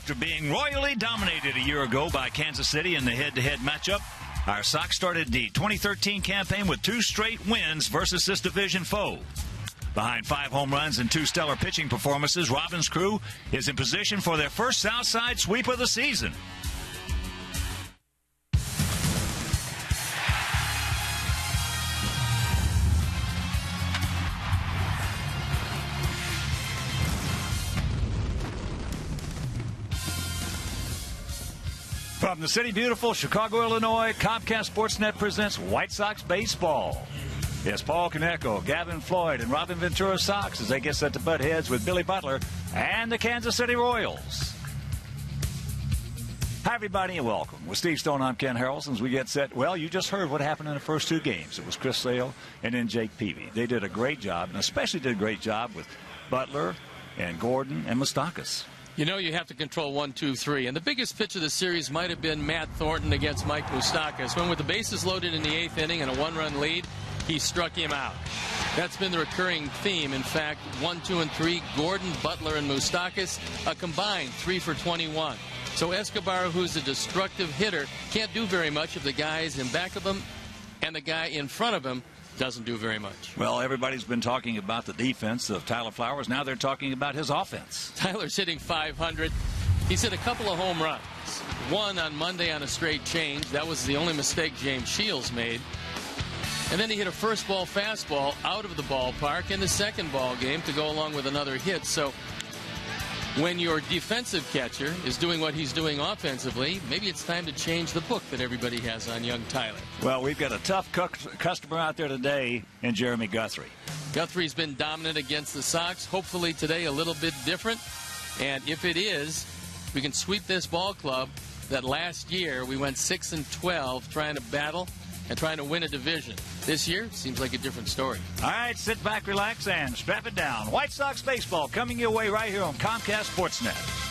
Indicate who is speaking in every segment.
Speaker 1: After being royally dominated a year ago by Kansas City in the head-to-head matchup, our Sox started the 2013 campaign with 2 straight wins versus this division foe. Behind 5 home runs and 2 stellar pitching performances, Robin's crew is in position for their first Southside sweep of the season. From the City Beautiful, Chicago, Illinois, Comcast Sportsnet presents White Sox Baseball. It's Paul Coneco, Gavin Floyd, and Robin Ventura Sox as they get set to butt heads with Billy Butler and the Kansas City Royals. Hi, everybody, and welcome. With Steve Stone, I'm Ken Harrelson. As we get set, well, you just heard what happened in the first 2 games. It was Chris Sale and then Jake Peavy. They did a great job, and especially did a great job with Butler and Gordon and Moustakas.
Speaker 2: You know you have to control 1, 2, 3. And the biggest pitch of the series might have been Matt Thornton against Mike Moustakas, when with the bases loaded in the 8th inning and a 1-run lead, he struck him out. That's been the recurring theme. In fact, 1, 2, and 3, Gordon, Butler, and Moustakas, a combined 3 for 21. So Escobar, who's a destructive hitter, can't do very much if the guys in back of him and the guy in front of him doesn't do very much.
Speaker 1: Well, everybody's been talking about the defense of Tyler Flowers. Now they're talking about his offense.
Speaker 2: Tyler's hitting .500. He's hit a couple of home runs. One on Monday on a straight change. That was the only mistake James Shields made. And then he hit a first ball fastball out of the ballpark in the second ball game to go along with another hit. So when your defensive catcher is doing what he's doing offensively, maybe it's time to change the book that everybody has on young Tyler.
Speaker 1: Well, we've got a tough customer out there today in Jeremy Guthrie.
Speaker 2: Guthrie's been dominant against the Sox. Hopefully today a little bit different. And if it is, we can sweep this ball club that last year we went 6-12 trying to battle and trying to win a division. This year seems like a different story.
Speaker 1: All right, sit back, relax, and strap it down. White Sox baseball coming your way right here on Comcast Sportsnet.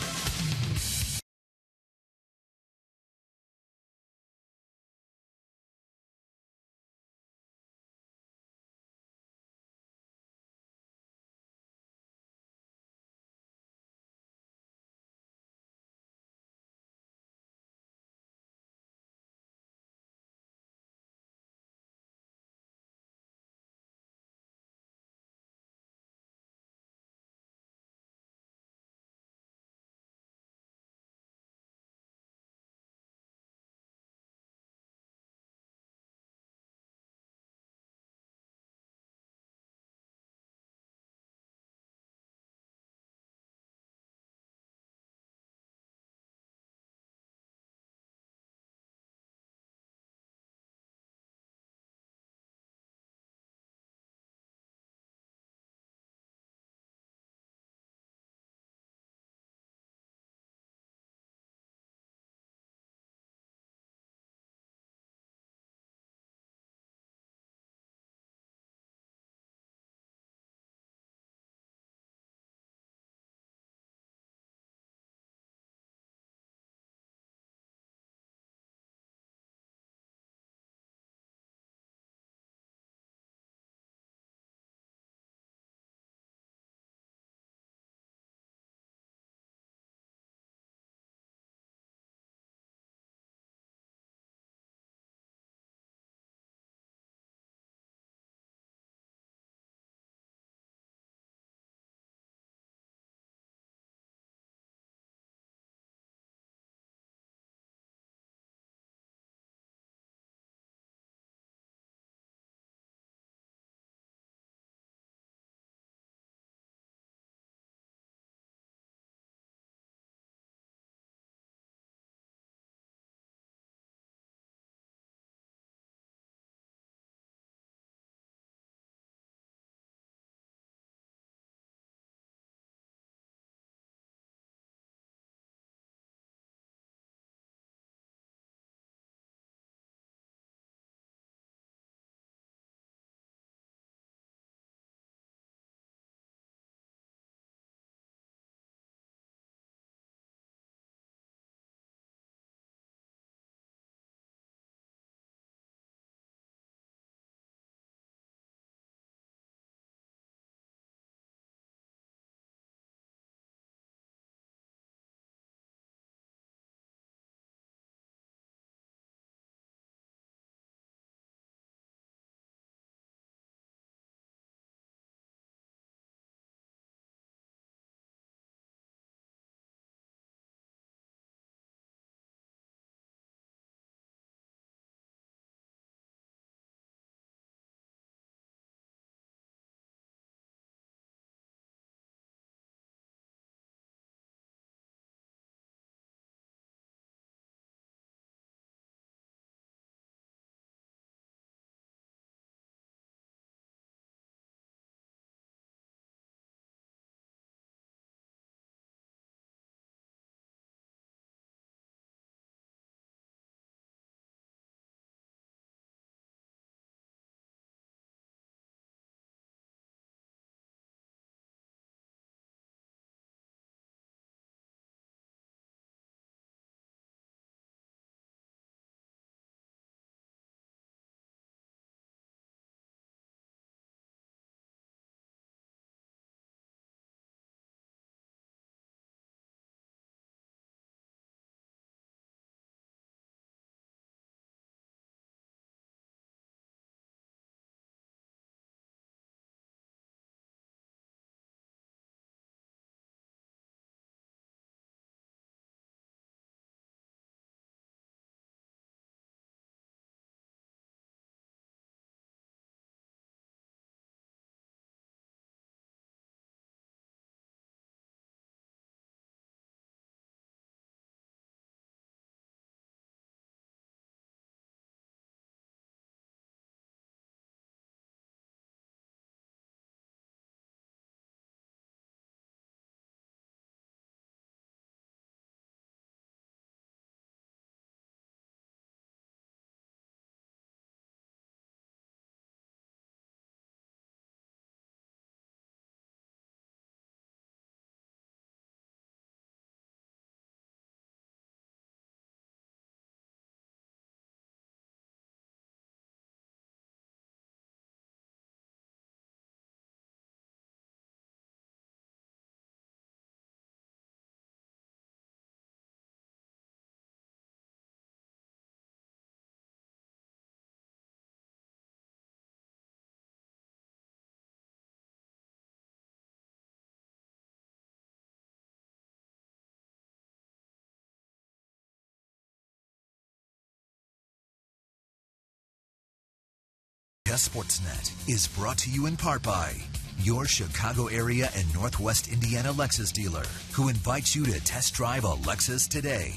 Speaker 3: Comcast Sportsnet is brought to you in part by your Chicago area and Northwest Indiana Lexus dealer, who invites you to test drive a Lexus today.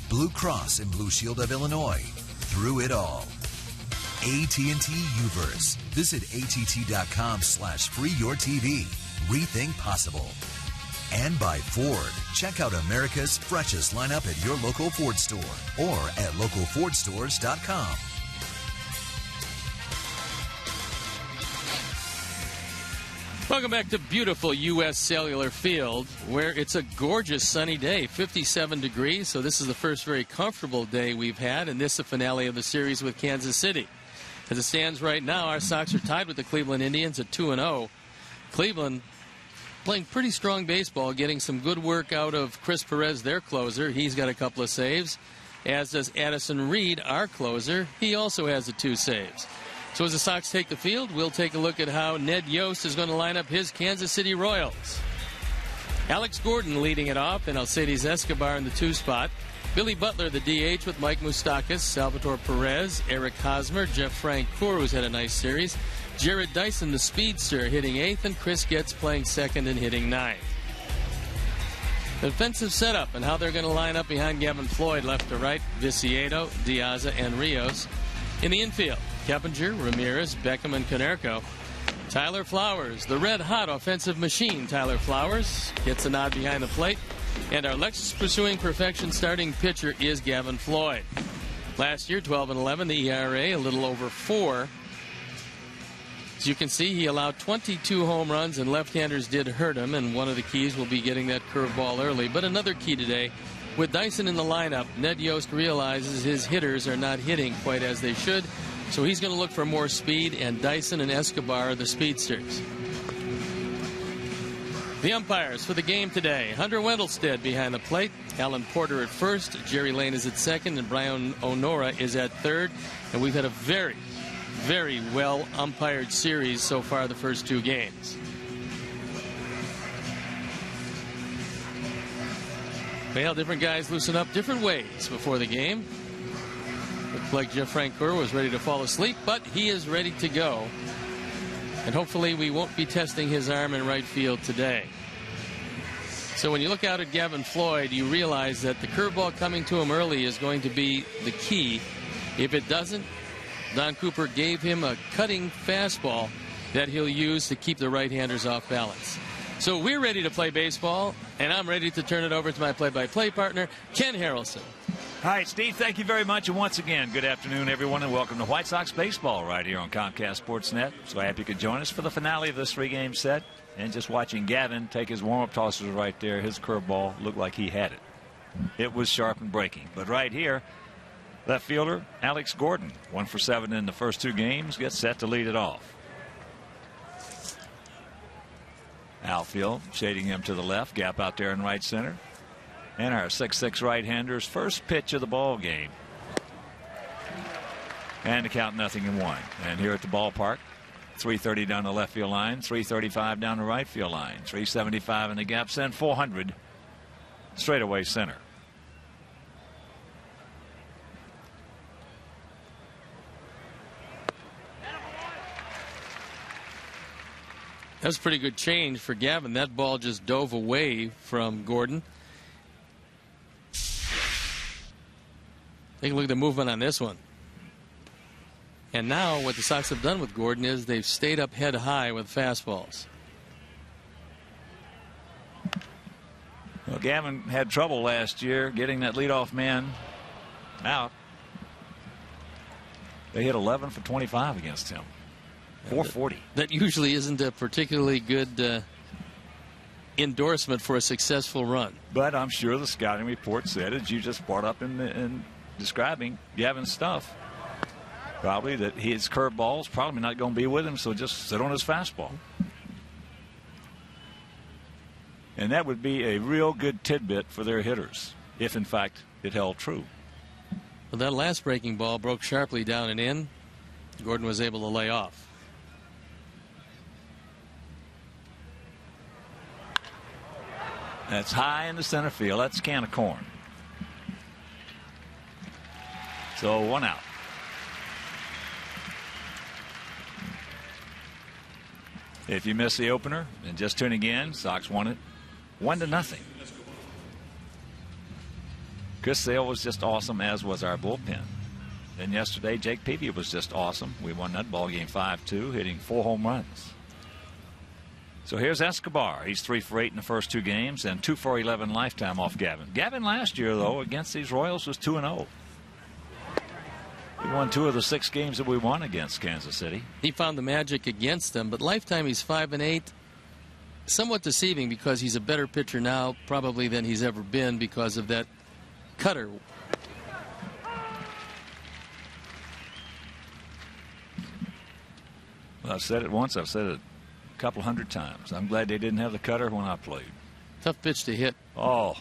Speaker 3: Blue Cross and Blue Shield of Illinois, through it all. AT&T Uverse. Visit att.com/freeyourtv. Rethink possible. And by Ford. Check out America's freshest lineup at your local Ford store or at localfordstores.com.
Speaker 2: Welcome back to beautiful U.S. Cellular Field, where it's a gorgeous sunny day, 57 degrees. So this is the first very comfortable day we've had, and this is the finale of the series with Kansas City. As it stands right now, our Sox are tied with the Cleveland Indians at 2-0. Cleveland playing pretty strong baseball, getting some good work out of Chris Perez, their closer. He's got a couple of saves, as does Addison Reed, our closer. He also has the 2 saves. So as the Sox take the field, we'll take a look at how Ned Yost is going to line up his Kansas City Royals. Alex Gordon leading it off, and Alcides Escobar in the 2 spot. Billy Butler, the DH, with Mike Moustakas, Salvatore Perez, Eric Hosmer, Jeff Francoeur, who's had a nice series, Jared Dyson, the speedster, hitting 8th, and Chris Getz playing 2nd and hitting 9th. The defensive setup and how they're going to line up behind Gavin Floyd, left to right, Viciedo, Diaza, and Rios. In the infield, Keppinger, Ramirez, Beckham, and Konerko. Tyler Flowers, the red-hot offensive machine. Tyler Flowers gets a nod behind the plate. And our Lexus pursuing perfection starting pitcher is Gavin Floyd. Last year, 12-11, the ERA, a little over 4. As you can see, he allowed 22 home runs, and left-handers did hurt him, and one of the keys will be getting that curveball early. But another key today, with Dyson in the lineup, Ned Yost realizes his hitters are not hitting quite as they should, so he's going to look for more speed, and Dyson and Escobar are the speedsters. The umpires for the game today: Hunter Wendelstedt behind the plate, Alan Porter at first, Jerry Lane is at second, and Brian Onora is at third. And we've had a very, very well umpired series so far, the first 2 games. Well, different guys loosen up different ways before the game. Looks like Jeff Francoeur was ready to fall asleep, but he is ready to go. And hopefully we won't be testing his arm in right field today. So when you look out at Gavin Floyd, you realize that the curveball coming to him early is going to be the key. If it doesn't, Don Cooper gave him a cutting fastball that he'll use to keep the right-handers off balance. So we're ready to play baseball, and I'm ready to turn it over to my play-by-play partner, Ken Harrelson.
Speaker 1: All right, Steve, thank you very much. And once again, good afternoon, everyone, and welcome to White Sox baseball right here on Comcast Sportsnet. So happy you could join us for the finale of this 3-game set. And just watching Gavin take his warm-up tosses right there, his curveball looked like he had it. It was sharp and breaking. But right here, left fielder Alex Gordon, 1 for 7 in the first 2 games, gets set to lead it off. Outfield shading him to the left, gap out there in right center. And our 6'6" right-hander's first pitch of the ball game. And the count 0-1. And here at the ballpark, 330 down the left field line, 335 down the right field line, 375 in the gaps, and 400 straightaway center.
Speaker 2: That's a pretty good change for Gavin. That ball just dove away from Gordon. Take a look at the movement on this one. And now what the Sox have done with Gordon is they've stayed up head high with fastballs.
Speaker 1: Well, Gavin had trouble last year getting that leadoff man out. They hit 11 for 25 against him. 440.
Speaker 2: That usually isn't a particularly good endorsement for a successful run.
Speaker 1: But I'm sure the scouting report said, as you just brought up in describing Gavin's stuff, probably that his curveball's probably not going to be with him, so just sit on his fastball. And that would be a real good tidbit for their hitters, if in fact it held true.
Speaker 2: Well, that last breaking ball broke sharply down and in. Gordon was able to lay off.
Speaker 1: That's high in the center field. That's a can of corn. So 1 out. If you missed the opener and just tuning in, Sox won it 1-0. Chris Sale was just awesome, as was our bullpen. And yesterday, Jake Peavy was just awesome. We won that ball game 5-2, hitting 4 home runs. So here's Escobar. He's 3 for 8 in the first 2 games and 2 for 11 lifetime off Gavin. Gavin last year, though, against these Royals was 2-0. We won 2 of the 6 games that we won against Kansas City.
Speaker 2: He found the magic against them, but lifetime he's 5 and 8. Somewhat deceiving because he's a better pitcher now probably than he's ever been because of that cutter.
Speaker 1: Well, I've said it once. I've said it a couple hundred times. I'm glad they didn't have the cutter when I played.
Speaker 2: Tough pitch to hit.
Speaker 1: Oh,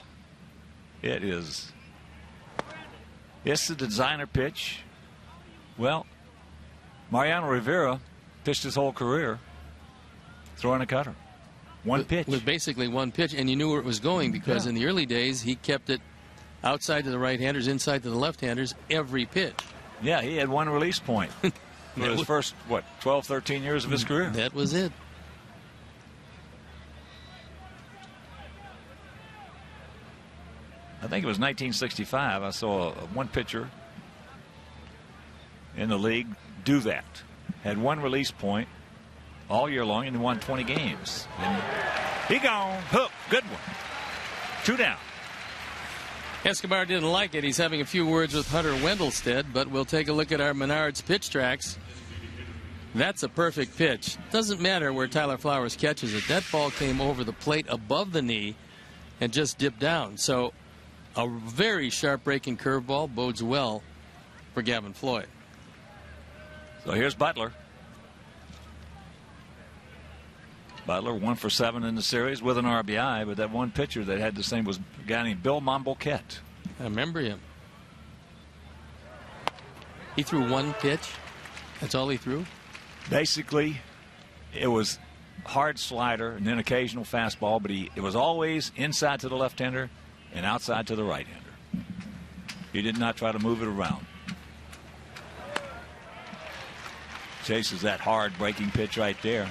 Speaker 1: it is. It's the designer pitch. Well, Mariano Rivera pitched his whole career throwing a cutter. One pitch.
Speaker 2: With basically one pitch, and you knew where it was going because in the early days he kept it outside to the right-handers, inside to the left-handers, every pitch.
Speaker 1: Yeah, he had one release point for his first, 12, 13 years of his career.
Speaker 2: That was it.
Speaker 1: I think it was 1965. I saw one pitcher in the league do that. Had one release point all year long and won 20 games. And he gone. Hook. Good one. 2 down.
Speaker 2: Escobar didn't like it. He's having a few words with Hunter Wendelstedt, but we'll take a look at our Menards pitch tracks. That's a perfect pitch. Doesn't matter where Tyler Flowers catches it. That ball came over the plate above the knee and just dipped down. So a very sharp breaking curveball bodes well for Gavin Floyd.
Speaker 1: So here's Butler. Butler 1 for 7 in the series with an RBI, but that one pitcher that had the same was a guy named Bill Momboquette.
Speaker 2: I remember him. He threw one pitch. That's all he threw?
Speaker 1: Basically, it was hard slider and then occasional fastball, but it was always inside to the left-hander and outside to the right-hander. He did not try to move it around. Chases that hard breaking pitch right there.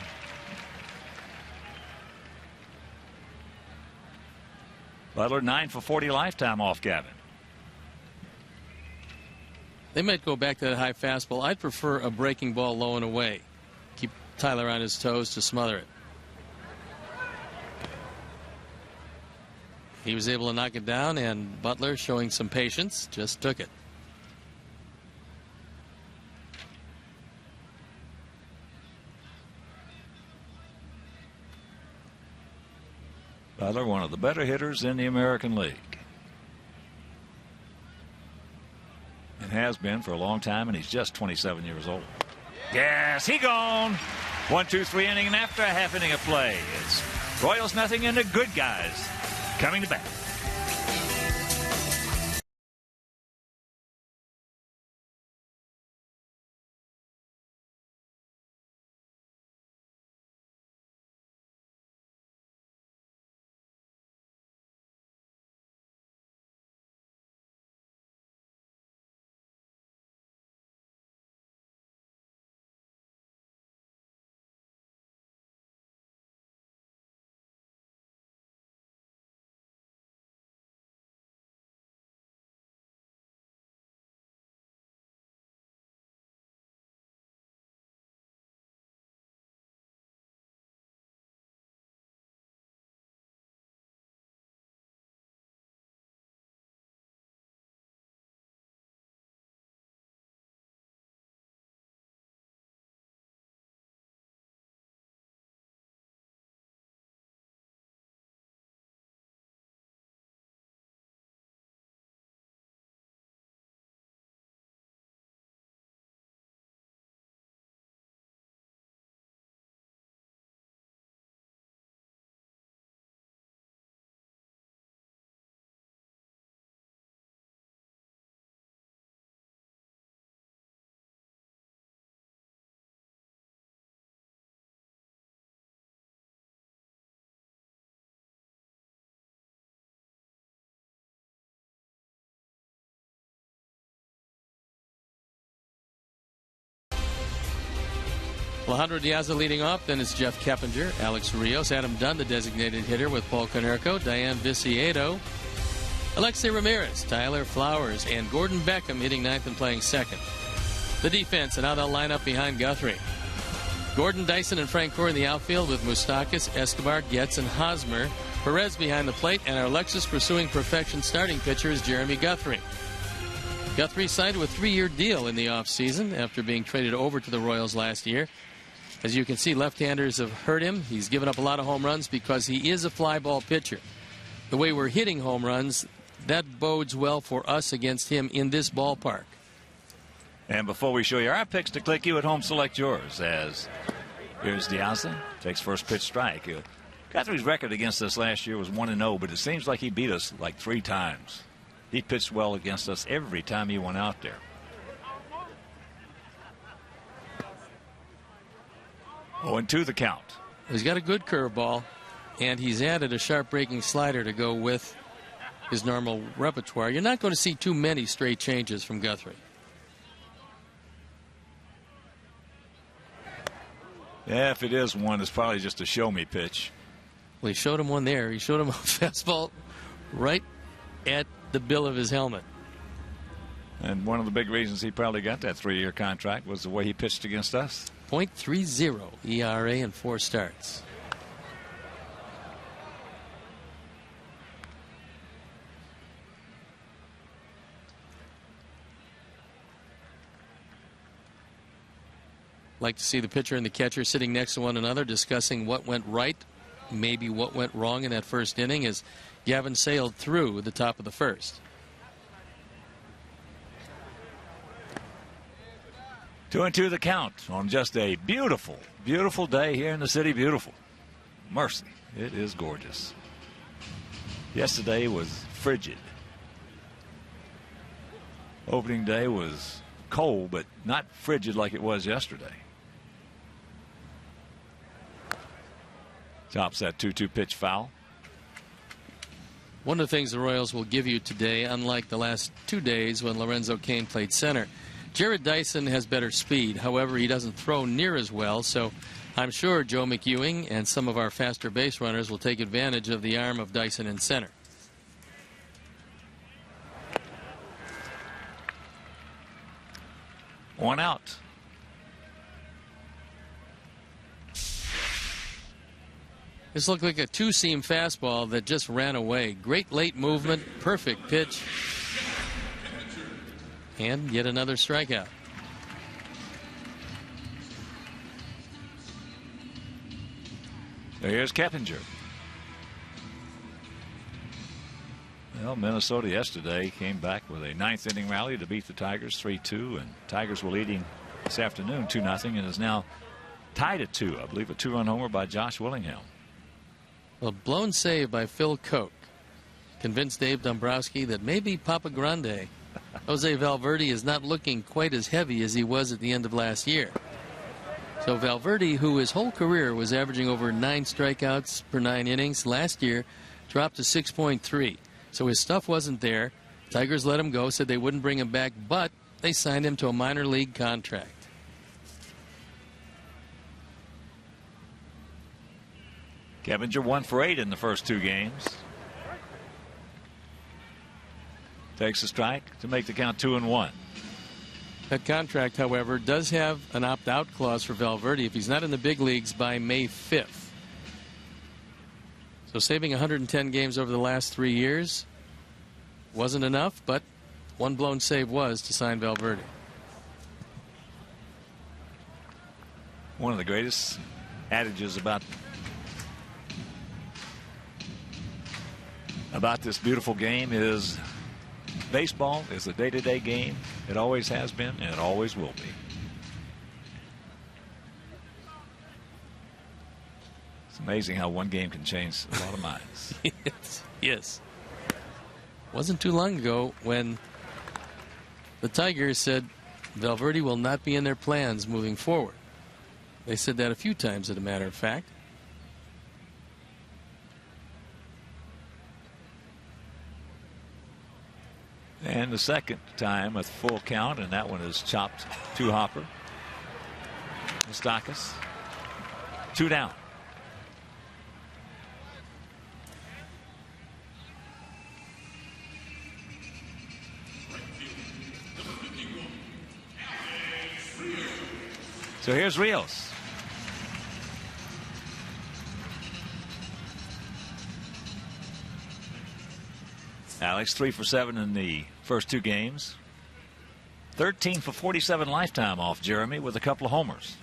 Speaker 1: Butler 9 for 40 lifetime off Gavin.
Speaker 2: They might go back to that high fastball. I'd prefer a breaking ball low and away. Keep Tyler on his toes to smother it. He was able to knock it down, and Butler, showing some patience, just took it.
Speaker 1: Butler, one of the better hitters in the American League. And has been for a long time, and he's just 27 years old. Yes, he gone. 1, 2, 3 inning, and after a half inning of play, it's Royals nothing and the good guys coming to bat.
Speaker 2: Alejandro Diaz leading off. Then it's Jeff Keppinger, Alex Rios, Adam Dunn, the designated hitter with Paul Konerko, Diane Viciedo, Alexei Ramirez, Tyler Flowers, and Gordon Beckham hitting ninth and playing second. The defense, and how they'll line up behind Guthrie. Gordon, Dyson, and Frank Core in the outfield with Moustakas, Escobar, Getz, and Hosmer. Perez behind the plate, and our Lexus pursuing perfection starting pitcher is Jeremy Guthrie. Guthrie signed a 3-year deal in the offseason after being traded over to the Royals last year. As you can see, left-handers have hurt him. He's given up a lot of home runs because he is a fly ball pitcher. The way we're hitting home runs, that bodes well for us against him in this ballpark.
Speaker 1: And before we show you our picks to click, you at home select yours. As here's Diaz, takes first pitch strike. Guthrie's record against us last year was 1-0, but it seems like he beat us like 3 times. He pitched well against us every time he went out there. 0-2 the count.
Speaker 2: He's got a good curveball, and he's added a sharp breaking slider to go with his normal repertoire. You're not going to see too many straight changes from Guthrie.
Speaker 1: Yeah, if it is one, it's probably just a show-me pitch.
Speaker 2: Well, he showed him one there. He showed him a fastball right at the bill of his helmet.
Speaker 1: And one of the big reasons he probably got that 3-year contract was the way he pitched against us.
Speaker 2: .30 ERA in 4 starts. Like to see the pitcher and the catcher sitting next to one another discussing what went right, maybe what went wrong in that first inning as Gavin sailed through the top of the first.
Speaker 1: 2-2 the count on just a beautiful, beautiful day here in the city. Beautiful. Mercy. It is gorgeous. Yesterday was frigid. Opening day was cold, but not frigid like it was yesterday. Chops that 2-2 pitch foul.
Speaker 2: One of the things the Royals will give you today, unlike the last 2 days when Lorenzo Cain played center, Jared Dyson has better speed. However, he doesn't throw near as well, so I'm sure Joe McEwing and some of our faster base runners will take advantage of the arm of Dyson in center.
Speaker 1: One out.
Speaker 2: This looked like a 2-seam fastball that just ran away. Great late movement, perfect pitch. And yet another strikeout.
Speaker 1: Here's Keppinger. Well, Minnesota yesterday came back with a 9th inning rally to beat the Tigers 3-2, and Tigers were leading this afternoon 2-0 and is now tied at 2. I believe a 2-run homer by Josh Willingham.
Speaker 2: A blown save by Phil Koch convinced Dave Dombrowski that maybe Papa Grande, Jose Valverde, is not looking quite as heavy as he was at the end of last year. So Valverde, who his whole career was averaging over 9 strikeouts per 9 innings, last year dropped to 6.3. So his stuff wasn't there. Tigers let him go, said they wouldn't bring him back, but they signed him to a minor league contract.
Speaker 1: Keppinger 1 for 8 in the first 2 games. Takes a strike to make the count 2-1.
Speaker 2: That contract, however, does have an opt-out clause for Valverde if he's not in the big leagues by May 5th. So saving 110 games over the last 3 years wasn't enough, but one blown save was to sign Valverde.
Speaker 1: One of the greatest adages about this beautiful game is baseball is a day-to-day game. It always has been, and it always will be. It's amazing how one game can change a lot of minds.
Speaker 2: Yes. Wasn't too long ago when the Tigers said Valverde will not be in their plans moving forward. They said that a few times, as a matter of fact.
Speaker 1: And the second time a full count, and that one is chopped to Hopper. Moustakas. 2 down. So here's Rios. Alex 3 for 7 in the first 2 games. 13 for 47 lifetime off Jeremy with a couple of homers.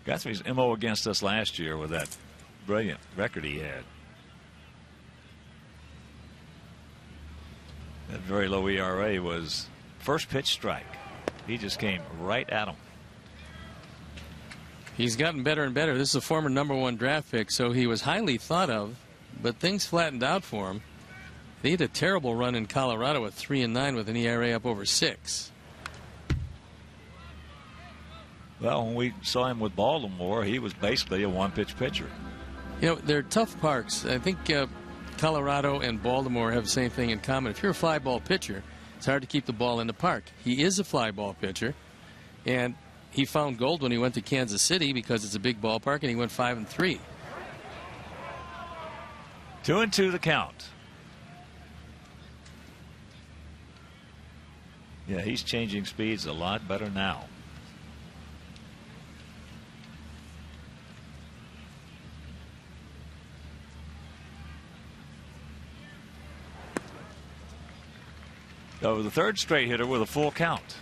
Speaker 1: Guthrie's MO against us last year with that brilliant record he had. That very low ERA was first pitch strike. He just came right at him.
Speaker 2: He's gotten better and better. This is a former #1 draft pick, so he was highly thought of, but things flattened out for him. They had a terrible run in Colorado at 3-9 with an ERA up over 6.
Speaker 1: Well, when we saw him with Baltimore, he was basically a one-pitch pitcher.
Speaker 2: You know, they're tough parks. I think Colorado and Baltimore have the same thing in common. If you're a fly ball pitcher, it's hard to keep the ball in the park. He is a fly ball pitcher, and he found gold when he went to Kansas City because it's a big ballpark, and he went 5-3.
Speaker 1: 2-2 the count. Yeah, he's changing speeds a lot better now. So the third straight hitter with a full count.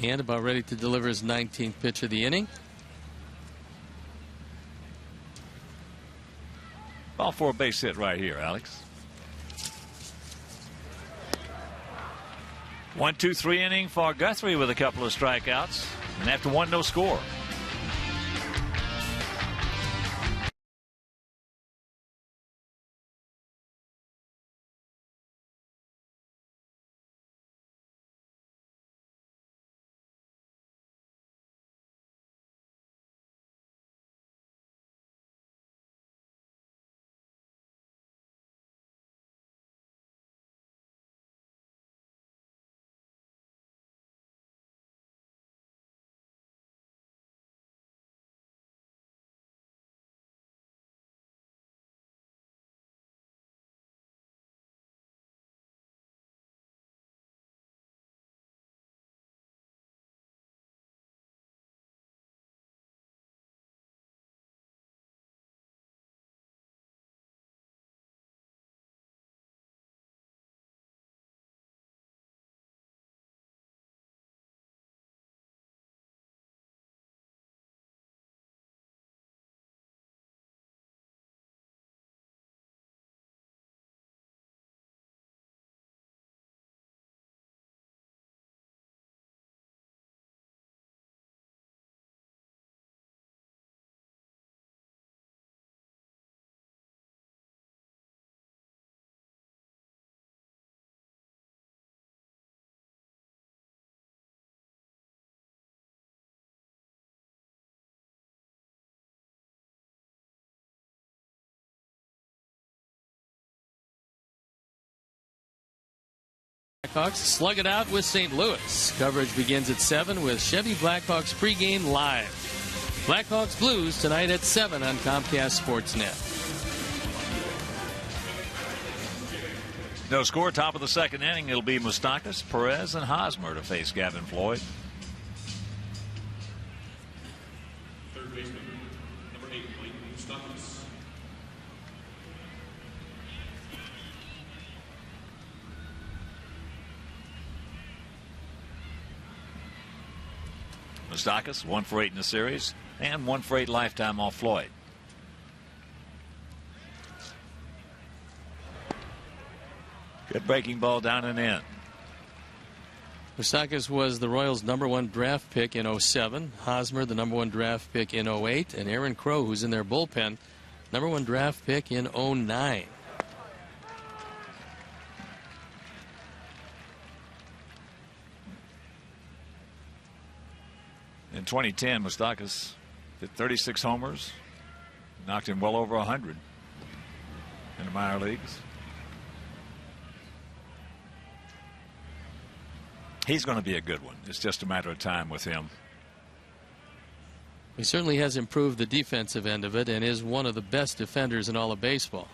Speaker 2: And about ready to deliver his 19th pitch of the inning.
Speaker 1: Ball for a base hit right here, Alex. 1-2-3 inning for Guthrie with a couple of strikeouts. And after 1, no score.
Speaker 2: Blackhawks slug it out with St. Louis. Coverage begins at 7 with Chevy Blackhawks pregame live. Blackhawks Blues tonight at 7 on Comcast Sportsnet.
Speaker 1: No score, top of the second inning. It'll be Moustakas, Perez, and Hosmer to face Gavin Floyd.
Speaker 4: Third baseman, number 8, Moustakas.
Speaker 1: Moustakas, 1 for 8 in the series, and 1 for 8 lifetime off Floyd. Good breaking ball down and in.
Speaker 2: Moustakas was the Royals' #1 draft pick in 07. Hosmer, the #1 draft pick in 08. And Aaron Crow, who's in their bullpen, #1 draft pick in 09.
Speaker 1: In 2010, Moustakas hit 36 homers, knocked in well over 100. And minor leagues. He's going to be a good one. It's just a matter of time with him.
Speaker 2: He certainly has improved the defensive end of it and is one of the best defenders in all of baseball.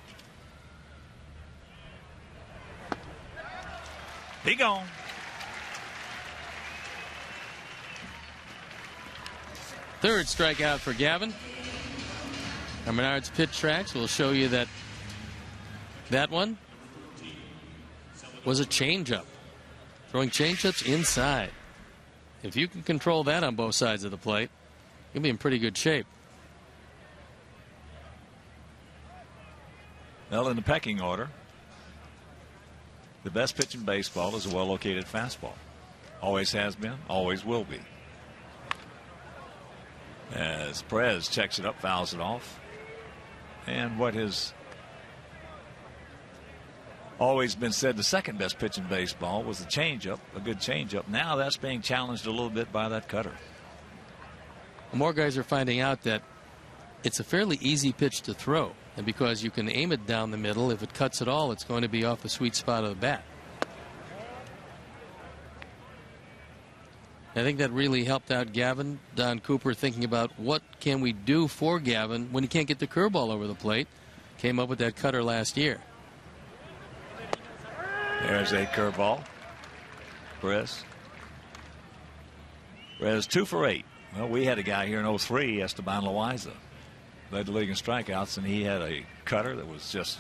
Speaker 1: He gone.
Speaker 2: Third strikeout for Gavin. Our Menards pitch tracks will show you that one was a changeup. Throwing changeups inside. If you can control that on both sides of the plate, you'll be in pretty good shape.
Speaker 1: Well, in the pecking order, the best pitch in baseball is a well-located fastball. Always has been, always will be. As Perez checks it up, fouls it off. And what has always been said, the second best pitch in baseball was the changeup, a good changeup. Now that's being challenged a little bit by that cutter.
Speaker 2: More guys are finding out that it's a fairly easy pitch to throw. And because you can aim it down the middle, if it cuts at all, it's going to be off the sweet spot of the bat. I think that really helped out Gavin. Don Cooper thinking about what can we do for Gavin when he can't get the curveball over the plate. Came up with that cutter last year.
Speaker 1: There's a curveball. Perez 2 for 8. Well, we had a guy here in 03, Esteban Loaiza, led the league in strikeouts, and he had a cutter that was just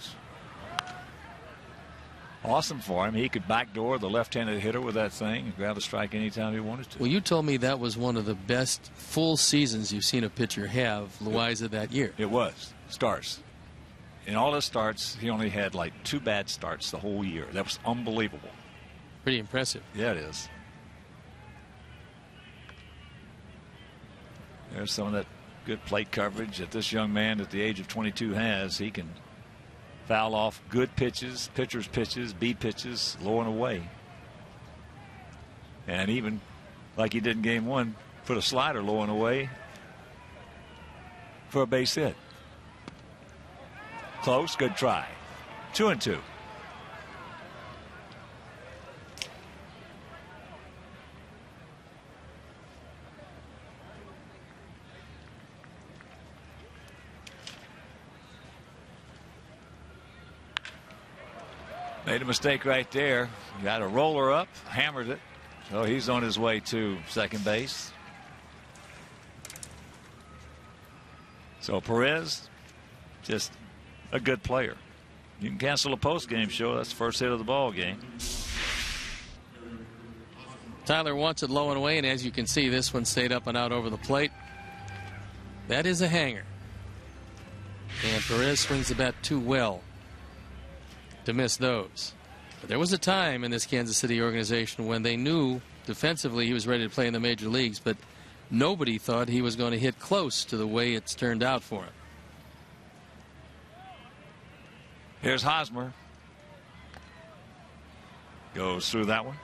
Speaker 1: awesome for him. He could backdoor the left-handed hitter with that thing and grab a strike anytime he wanted to.
Speaker 2: Well, you told me that was one of the best full seasons you've seen a pitcher have, Loaiza, that year.
Speaker 1: It was. Starts. In all his starts, he only had like 2 bad starts the whole year. That was unbelievable.
Speaker 2: Pretty impressive.
Speaker 1: Yeah, it is. There's some of that good plate coverage that this young man at the age of 22 has. He can foul off good pitches, pitcher's pitches, B pitches, low and away. And even like he did in game 1, put a slider low and away for a base hit. Close, good try. 2-2. Made a mistake right there. Got a roller up, hammered it. So he's on his way to second base. So Perez, just a good player. You can cancel a post-game show. That's the first hit of the ball game.
Speaker 2: Tyler wants it low and away, and as you can see, this one stayed up and out over the plate. That is a hanger. And Perez swings the bat too well to miss those. But there was a time in this Kansas City organization when they knew defensively he was ready to play in the major leagues, but nobody thought he was going to hit close to the way it's turned out for him.
Speaker 1: Here's Hosmer. Goes through that one.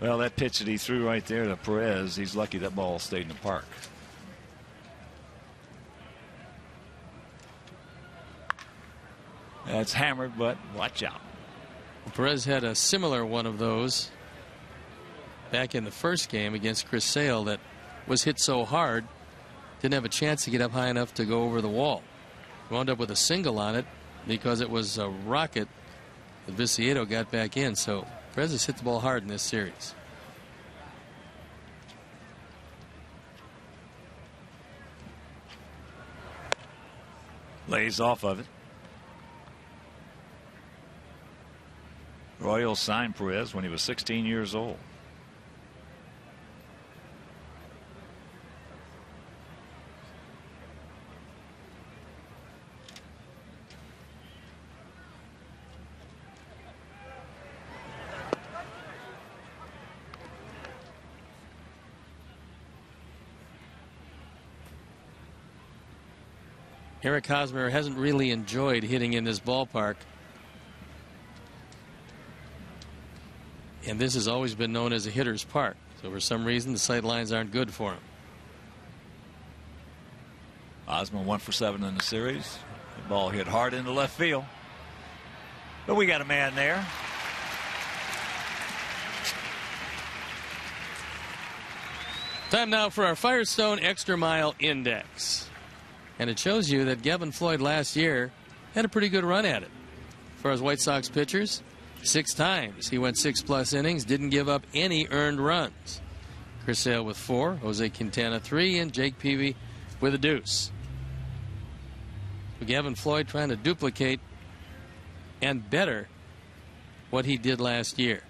Speaker 1: Well, that pitch that he threw right there to Perez, he's lucky that ball stayed in the park. That's hammered, but watch out.
Speaker 2: Perez had a similar one of those back in the first game against Chris Sale that was hit so hard, didn't have a chance to get up high enough to go over the wall. Wound up with a single on it because it was a rocket that Viciedo got back in. So Perez has hit the ball hard in this series.
Speaker 1: Lays off of it. Royals signed Perez when he was 16 years old.
Speaker 2: Eric Hosmer hasn't really enjoyed hitting in this ballpark. And this has always been known as a hitter's park. So for some reason, the sight lines aren't good for him.
Speaker 1: Osmond 1 for 7 in the series. The ball hit hard into left field. But we got a man there.
Speaker 2: Time now for our Firestone Extra Mile Index. And it shows you that Gavin Floyd last year had a pretty good run at it. As far as White Sox pitchers, 6 times he went 6+ innings, didn't give up any earned runs. Chris Sale with 4, Jose Quintana 3, and Jake Peavy with a deuce. Gavin Floyd trying to duplicate and better what he did last year.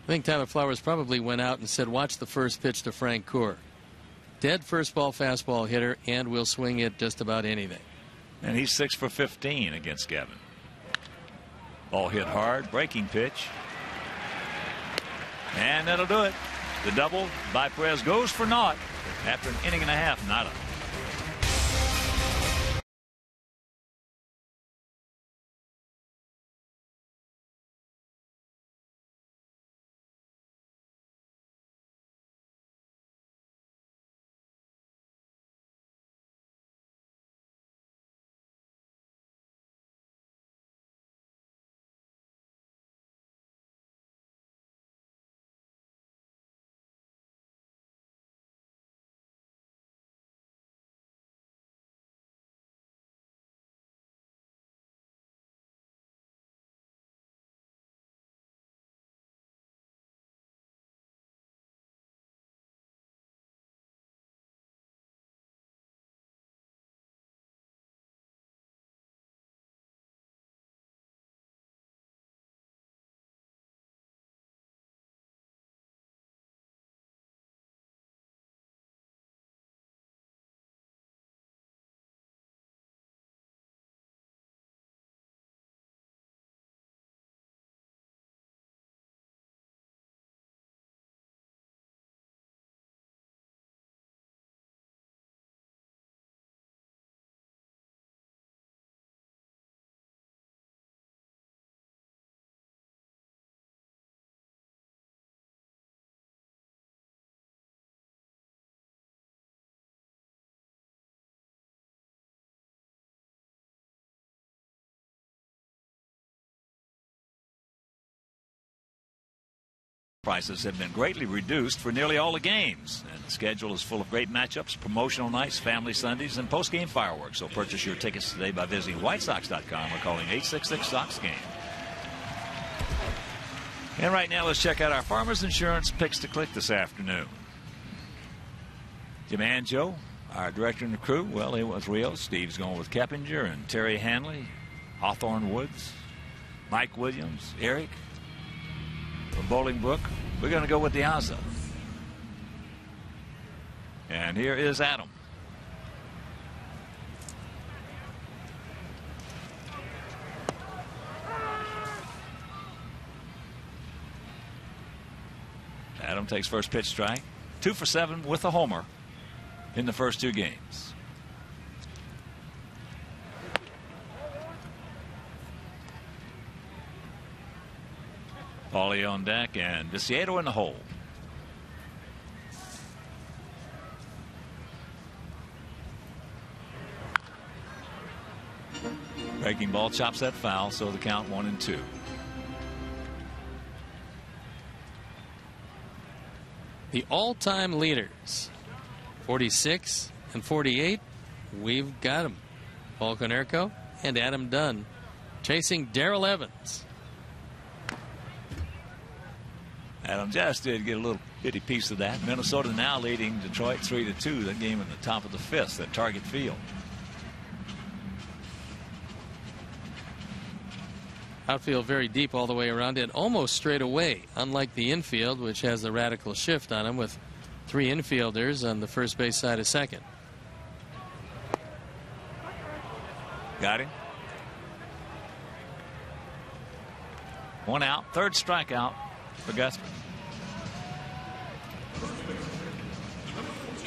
Speaker 2: I think Tyler Flowers probably went out and said, watch the first pitch to Frank Coor. Dead first ball fastball hitter, and will swing it just about anything.
Speaker 1: And he's 6 for 15 against Gavin. Ball hit hard, breaking pitch. And that'll do it. The double by Perez goes for naught after an inning and a half. Nada. Prices have been greatly reduced for nearly all the games, and the schedule is full of great matchups, promotional nights, family Sundays, and post-game fireworks. So purchase your tickets today by visiting whitesox.com or calling 866-SOX-GAME. And right now, let's check out our Farmers Insurance picks to click this afternoon. Jim Anjo, our director and the crew, well, it was Rios. Steve's going with Keppinger and Terry Hanley, Hawthorne Woods, Mike Williams, Eric. From Bolingbrook, we're going to go with Diaza. And here is Adam. Adam takes first pitch strike. 2 for 7 with a homer in the first 2 games. Paulie on deck and Viciedo in the hole. Breaking ball chops that foul, so the count 1-2.
Speaker 2: The all-time leaders, 46 and 48, we've got them. Paul Konerko and Adam Dunn chasing Darrell Evans.
Speaker 1: Adam just did get a little bitty piece of that. Minnesota now leading Detroit 3-2. That game in the top of the 5th at Target Field.
Speaker 2: Outfield very deep all the way around and almost straight away, unlike the infield, which has the radical shift on them with 3 infielders on the first base side of second.
Speaker 1: Got him. 1 out, 3rd strikeout for Gusman.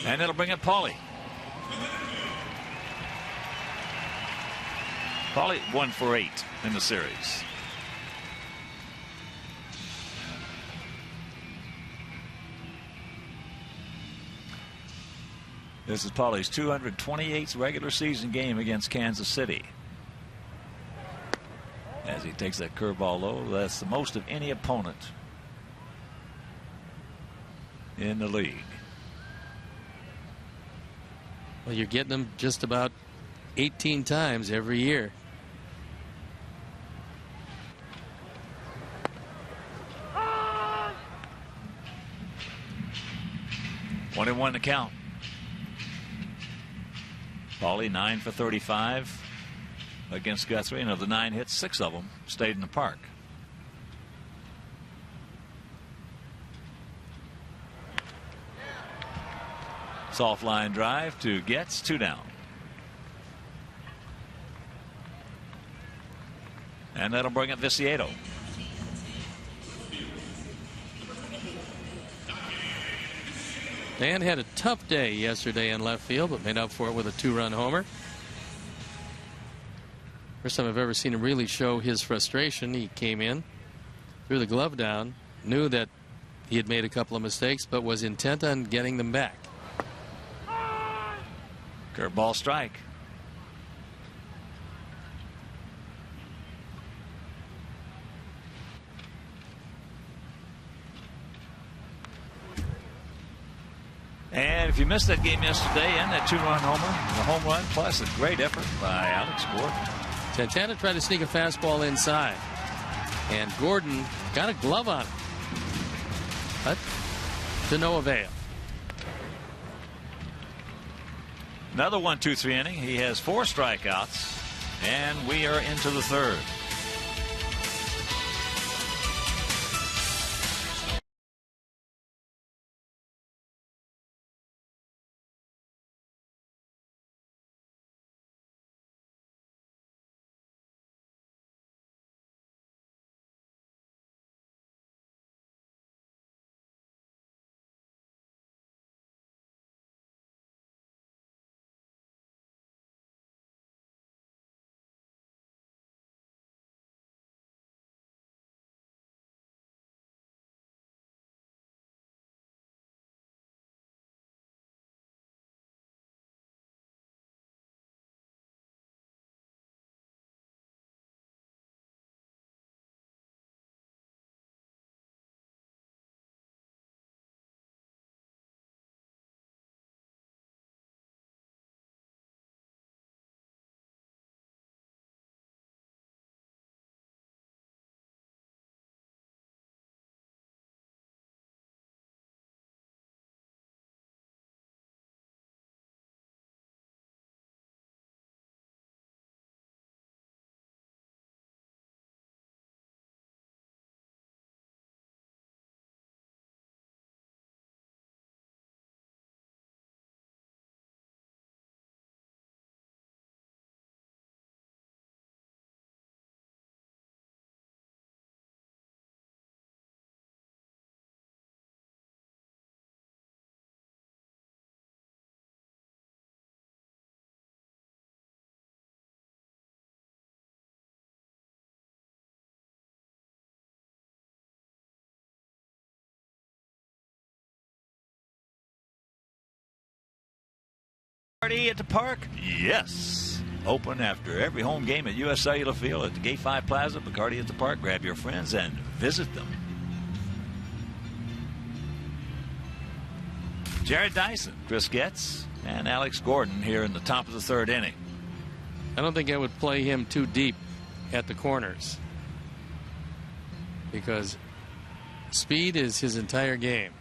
Speaker 1: And it'll bring up Paulie. Paulie 1 for 8 in the series. This is Paulie's 228th regular season game against Kansas City. As he takes that curveball low, that's the most of any opponent in the league.
Speaker 2: Well, you're getting them just about 18 times every year.
Speaker 1: One and one to count. Paulie 9 for 35 against Guthrie, and of the 9 hits, 6 of them stayed in the park. Soft line drive to Getz, 2 down. And that'll bring up Viciedo.
Speaker 2: Dan had a tough day yesterday in left field, but made up for it with a 2-run homer. First time I've ever seen him really show his frustration. He came in, threw the glove down, knew that he had made a couple of mistakes, but was intent on getting them back.
Speaker 1: Curveball strike. And if you missed that game yesterday and that 2-run homer, the home run, plus a great effort by Alex Gordon.
Speaker 2: Santana tried to sneak a fastball inside, and Gordon got a glove on it, but to no avail.
Speaker 1: Another 1-2-3 inning. He has 4 strikeouts, and we are into the 3rd. Party at the park? Yes. Open after every home game at U.S. Cellular Field at the Gate 5 Plaza, Bacardi at the Park. Grab your friends and visit them. Jared Dyson, Chris Getz, and Alex Gordon here in the top of the 3rd inning.
Speaker 2: I don't think I would play him too deep at the corners, because speed is his entire game.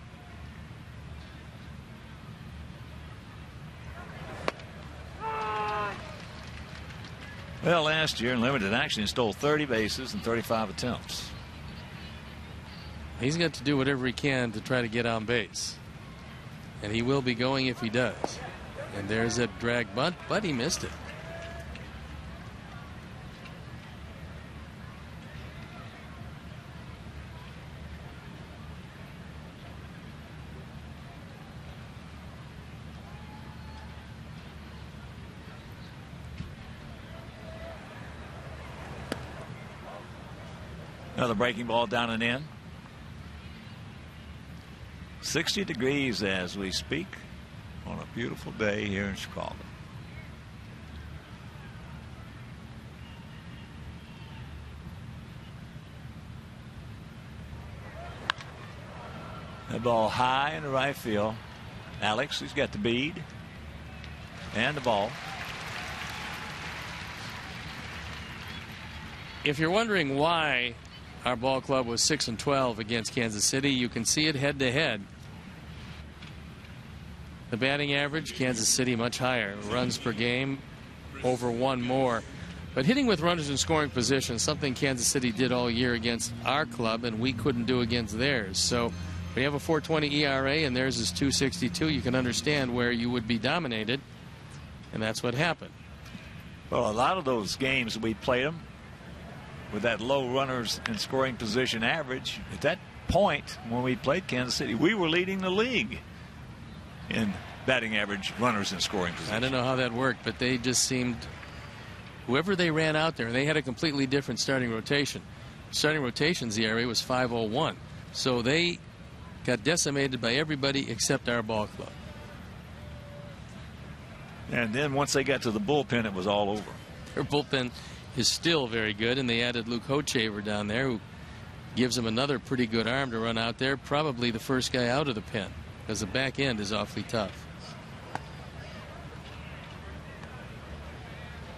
Speaker 1: Well, last year in limited action, he stole 30 bases and 35 attempts.
Speaker 2: He's got to do whatever he can to try to get on base, and he will be going if he does. And there's a drag bunt, but he missed it.
Speaker 1: Another breaking ball down and in. 60 degrees as we speak on a beautiful day here in Chicago. That ball high in the right field. Alex, he's got the bead and the ball.
Speaker 2: If you're wondering why our ball club was 6-12 against Kansas City, you can see it head to head. The batting average, Kansas City much higher. Runs per game, over one more. But hitting with runners in scoring position, something Kansas City did all year against our club, and we couldn't do against theirs. So we have a 4.20 ERA, and theirs is 2.62. You can understand where you would be dominated, and that's what happened.
Speaker 1: Well, a lot of those games we played them with that low runners in scoring position average. At that point, when we played Kansas City, we were leading the league in batting average, runners in scoring position.
Speaker 2: I don't know how that worked, but they just seemed, whoever they ran out there, and they had a completely different starting rotation. Starting rotation's ERA was 5.01. So they got decimated by everybody except our ball club.
Speaker 1: And then once they got to the bullpen, it was all over.
Speaker 2: Their bullpen is still very good, and they added Luke Hochaver down there, who gives them another pretty good arm to run out there. Probably the first guy out of the pen, because the back end is awfully tough.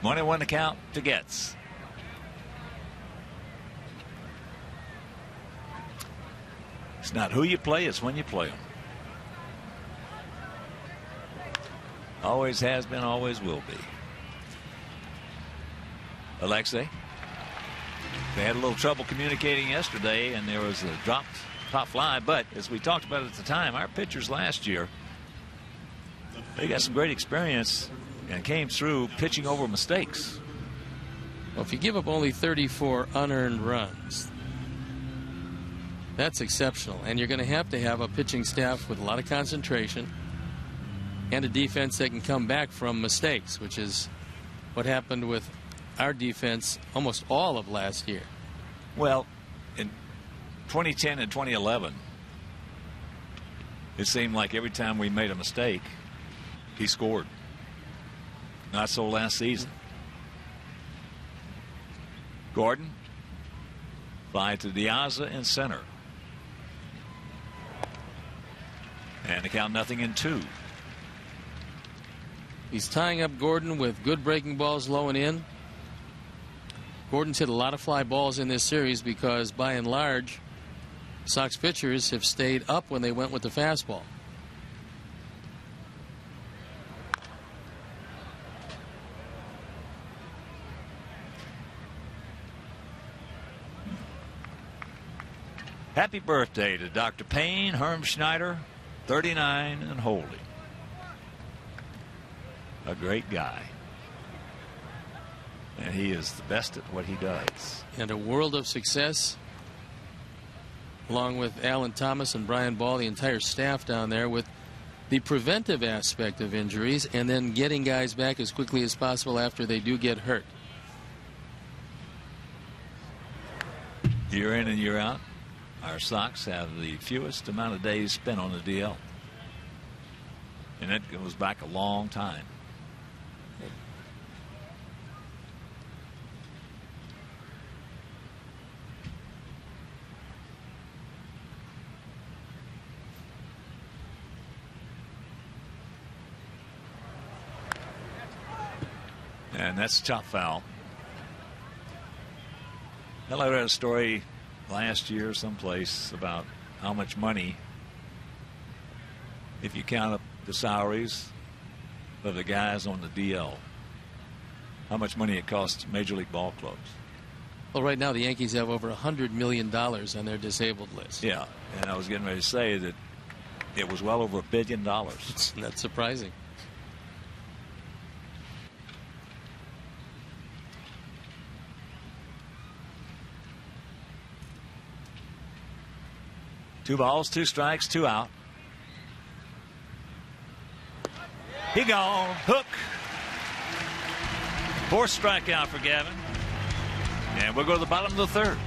Speaker 1: 1-1 to count to Getz. It's not who you play, it's when you play them. Always has been, always will be. Alexei. They had a little trouble communicating yesterday, and there was a dropped top fly. But as we talked about at the time, our pitchers last year, they got some great experience and came through pitching over mistakes.
Speaker 2: Well, if you give up only 34 unearned runs, that's exceptional. And you're going to have a pitching staff with a lot of concentration and a defense that can come back from mistakes, which is what happened with our defense almost all of last year.
Speaker 1: Well, in 2010 and 2011, it seemed like every time we made a mistake, he scored. Not so last season. Gordon, fly to Diaza in center. And the count 0-2.
Speaker 2: He's tying up Gordon with good breaking balls low and in. Gordon's hit a lot of fly balls in this series because, by and large, Sox pitchers have stayed up when they went with the fastball.
Speaker 1: Happy birthday to Dr. Payne Herm Schneider, 39 and holding. A great guy. And he is the best at what he does.
Speaker 2: And a world of success, along with Alan Thomas and Brian Ball, the entire staff down there, with the preventive aspect of injuries and then getting guys back as quickly as possible after they do get hurt.
Speaker 1: Year in and year out, our Sox have the fewest amount of days spent on the DL. And that goes back a long time. And that's a chop foul. I read a story last year someplace about how much money, if you count up the salaries of the guys on the DL, how much money it costs Major League ball clubs.
Speaker 2: Well, right now the Yankees have over $100 million on their disabled list.
Speaker 1: Yeah, and I was getting ready to say that it was well over $1 billion.
Speaker 2: That's surprising.
Speaker 1: Two balls, two strikes, two out. He gone. Hook. Fourth strikeout for Gavin. And we'll go to the bottom of the third.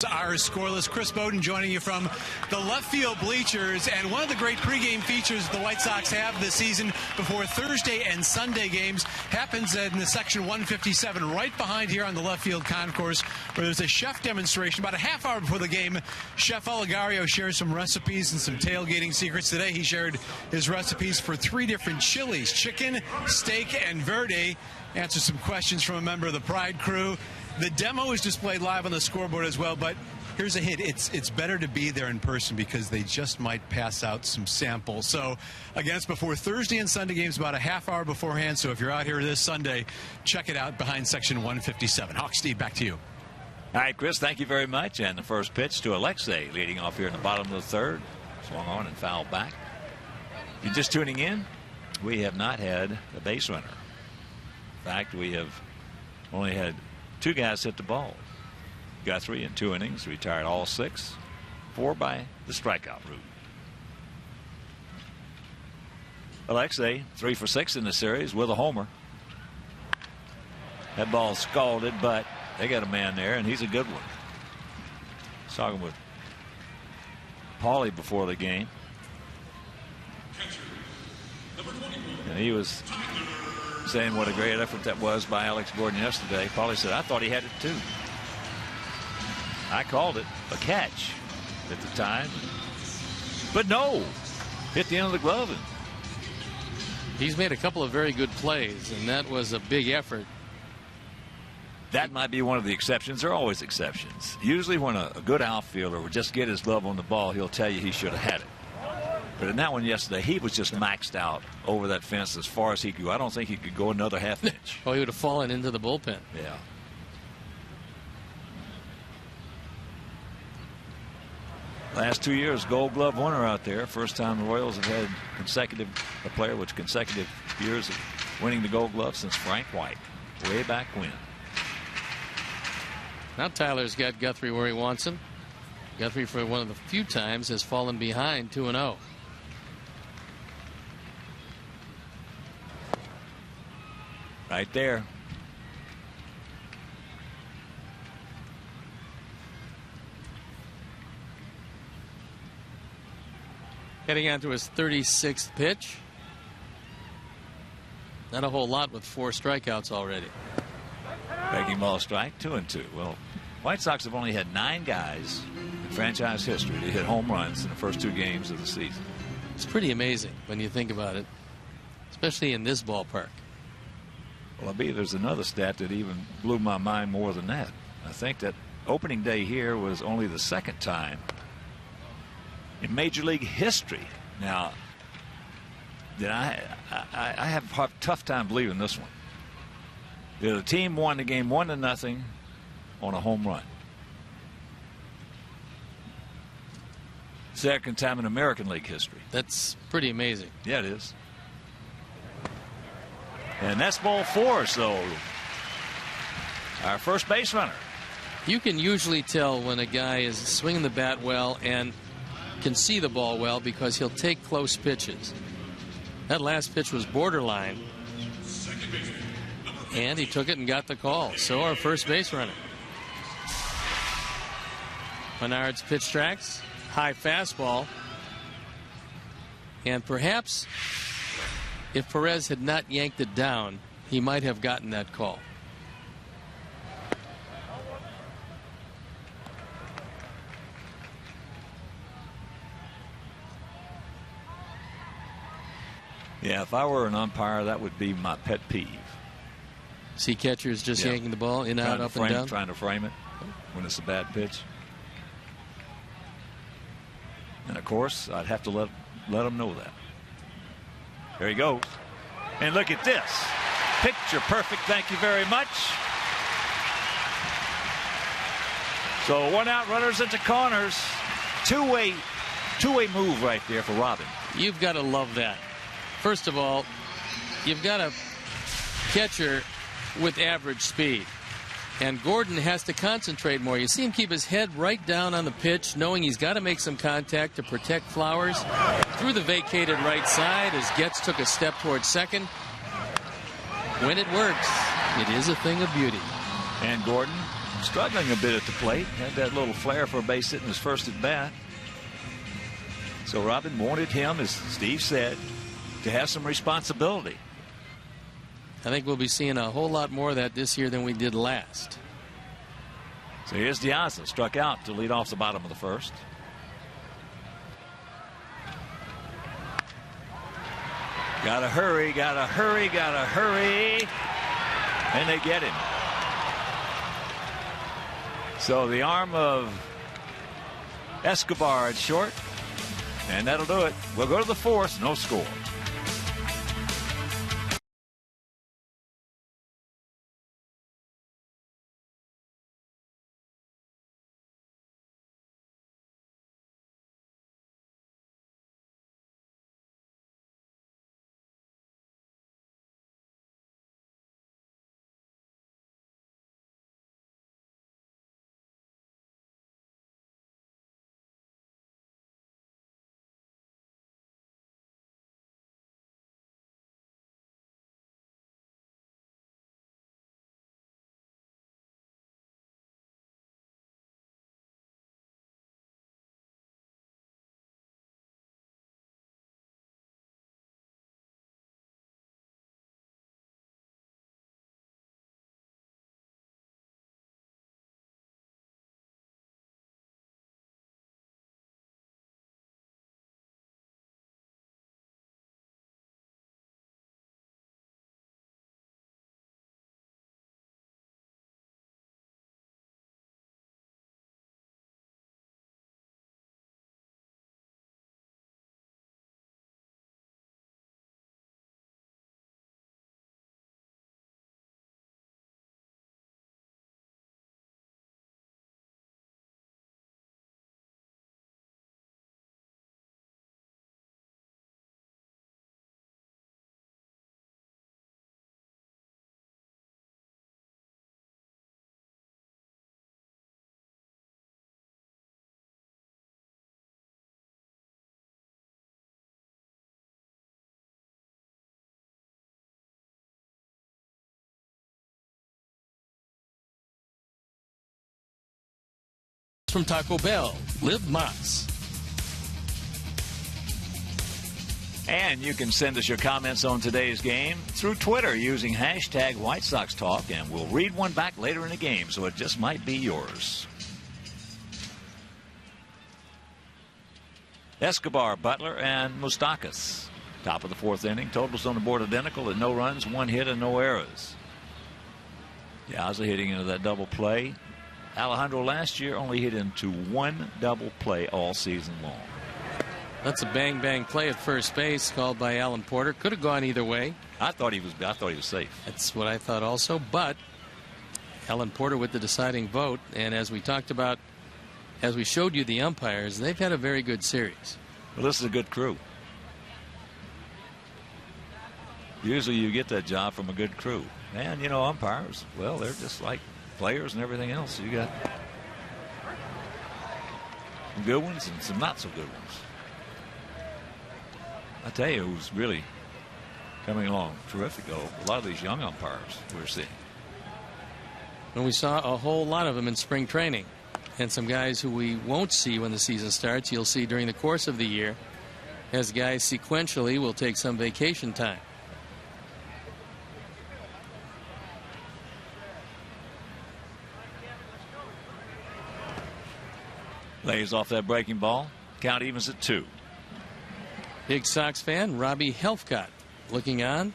Speaker 5: Our scoreless. Chris Bowden joining you from the left field bleachers. And one of the great pregame features the White Sox have this season before Thursday and Sunday games happens in the section 157 right behind here on the left field concourse, where there's a chef demonstration. About a half hour before the game, Chef Olegario shares some recipes and some tailgating secrets. Today he shared his recipes for 3 different chilies: chicken, steak, and verde. Answered some questions from a member of the Pride crew. The demo is displayed live on the scoreboard as well, but here's a hint. It's better to be there in person because they just might pass out some samples. So, again, it's before Thursday and Sunday games, about a half hour beforehand. So if you're out here this Sunday, check it out behind section 157. Hawk Steve, back to you.
Speaker 1: All right, Chris, thank you very much. And the first pitch to Alexei, leading off here in the bottom of the third. Swung on and fouled back. If you're just tuning in, we have not had a base runner. In fact, we have only had 2 guys hit the ball. Guthrie in 2 innings, retired all 6, 4 by the strikeout route. Alexei 3 for 6 in the series with a homer. That ball scalded, but they got a man there, and he's a good one. I was talking with Paulie before the game, and he was saying what a great effort that was by Alex Gordon yesterday. Paulie said, I thought he had it too. I called it a catch at the time, but no, hit the end of the glove.
Speaker 2: He's made a couple of very good plays, and that was a big effort.
Speaker 1: That might be one of the exceptions. There are always exceptions. Usually when a good outfielder would just get his glove on the ball, he'll tell you he should have had it. But in that one yesterday, he was just maxed out over that fence as far as he could go. I don't think he could go another half inch.
Speaker 2: Oh, he would have fallen into the bullpen.
Speaker 1: Yeah. Last 2 years, Gold Glove winner out there. First time the Royals have had a player with consecutive years of winning the Gold Glove since Frank White, way back when.
Speaker 2: Now Tyler's got Guthrie where he wants him. Guthrie, for one of the few times, has fallen behind 2-0.
Speaker 1: Right there.
Speaker 2: Heading on to his 36th pitch. Not a whole lot with 4 strikeouts already.
Speaker 1: Breaking ball strike, 2-2. Well, White Sox have only had 9 guys in franchise history to hit home runs in the first 2 games of the season.
Speaker 2: It's pretty amazing when you think about it, especially in this ballpark.
Speaker 1: Well, I believe there's another stat that even blew my mind more than that. I think that opening day here was only the 2nd time in Major League history. Now, I have a tough time believing this one. The team won the game 1-0 on a home run. 2nd time in American League history.
Speaker 2: That's pretty amazing.
Speaker 1: Yeah, it is. And that's ball 4, so our first base runner.
Speaker 2: You can usually tell when a guy is swinging the bat well and can see the ball well because he'll take close pitches. That last pitch was borderline, and he took it and got the call. So our first base runner. Menard's pitch tracks, high fastball, and perhaps if Perez had not yanked it down, he might have gotten that call.
Speaker 1: Yeah, if I were an umpire, that would be my pet peeve.
Speaker 2: See catchers just yanking the ball in, out, up, and down?
Speaker 1: Trying to frame it when it's a bad pitch. And, of course, I'd have to let them know that. There he goes. And look at this. Picture perfect. Thank you very much. So 1 out, runners at the corners. Two-way move right there for Robin.
Speaker 2: You've got to love that. First of all, you've got a catcher with average speed, and Gordon has to concentrate more. You see him keep his head right down on the pitch, knowing he's got to make some contact to protect Flowers. Through the vacated right side as Getz took a step towards second. When it works, it is a thing of beauty.
Speaker 1: And Gordon struggling a bit at the plate. Had that little flair for a base hit in his first at bat. So Robin wanted him, as Steve said, to have some responsibility.
Speaker 2: I think we'll be seeing a whole lot more of that this year than we did last.
Speaker 1: So here's Diaz, struck out to lead off the bottom of the first. Gotta hurry, gotta hurry, gotta hurry. And they get him. So the arm of Escobar at short. And that'll do it. We'll go to the fourth. No score.
Speaker 2: From Taco Bell, Live Mas.
Speaker 1: And you can send us your comments on today's game through Twitter using hashtag White Sox Talk, and we'll read one back later in the game, so it just might be yours. Escobar, Butler, and Moustakas. Top of the fourth inning. Totals on the board identical at no runs, 1 hit, and no errors. Yaza hitting into that double play. Alejandro last year only hit into 1 double play all season long.
Speaker 2: That's a bang play at first base called by Alan Porter. Could have gone either way.
Speaker 1: I thought he was safe.
Speaker 2: That's what I thought also, but Alan Porter with the deciding vote, and as we talked about, as we showed you the umpires, they've had a very good series.
Speaker 1: Well, this is a good crew. Usually you get that job from a good crew. And, you know, umpires, well, they're just like players and everything else. You got some good ones and some not so good ones. I tell you who's really coming along terrific, though, a lot of these young umpires we're seeing.
Speaker 2: And we saw a whole lot of them in spring training, and some guys who we won't see when the season starts, you'll see during the course of the year, as guys sequentially will take some vacation time.
Speaker 1: Lays off that breaking ball. Count evens at 2.
Speaker 2: Big Sox fan Robbie Helfgott looking on.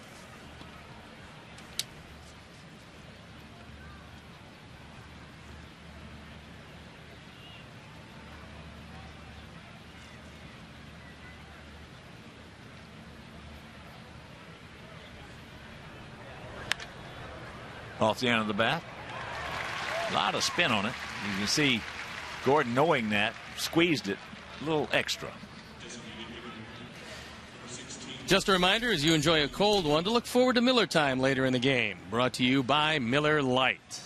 Speaker 1: Off the end of the bat. A lot of spin on it. You can see Gordon, knowing that, squeezed it a little extra.
Speaker 2: Just a reminder, as you enjoy a cold one, to look forward to Miller time later in the game. Brought to you by Miller Lite.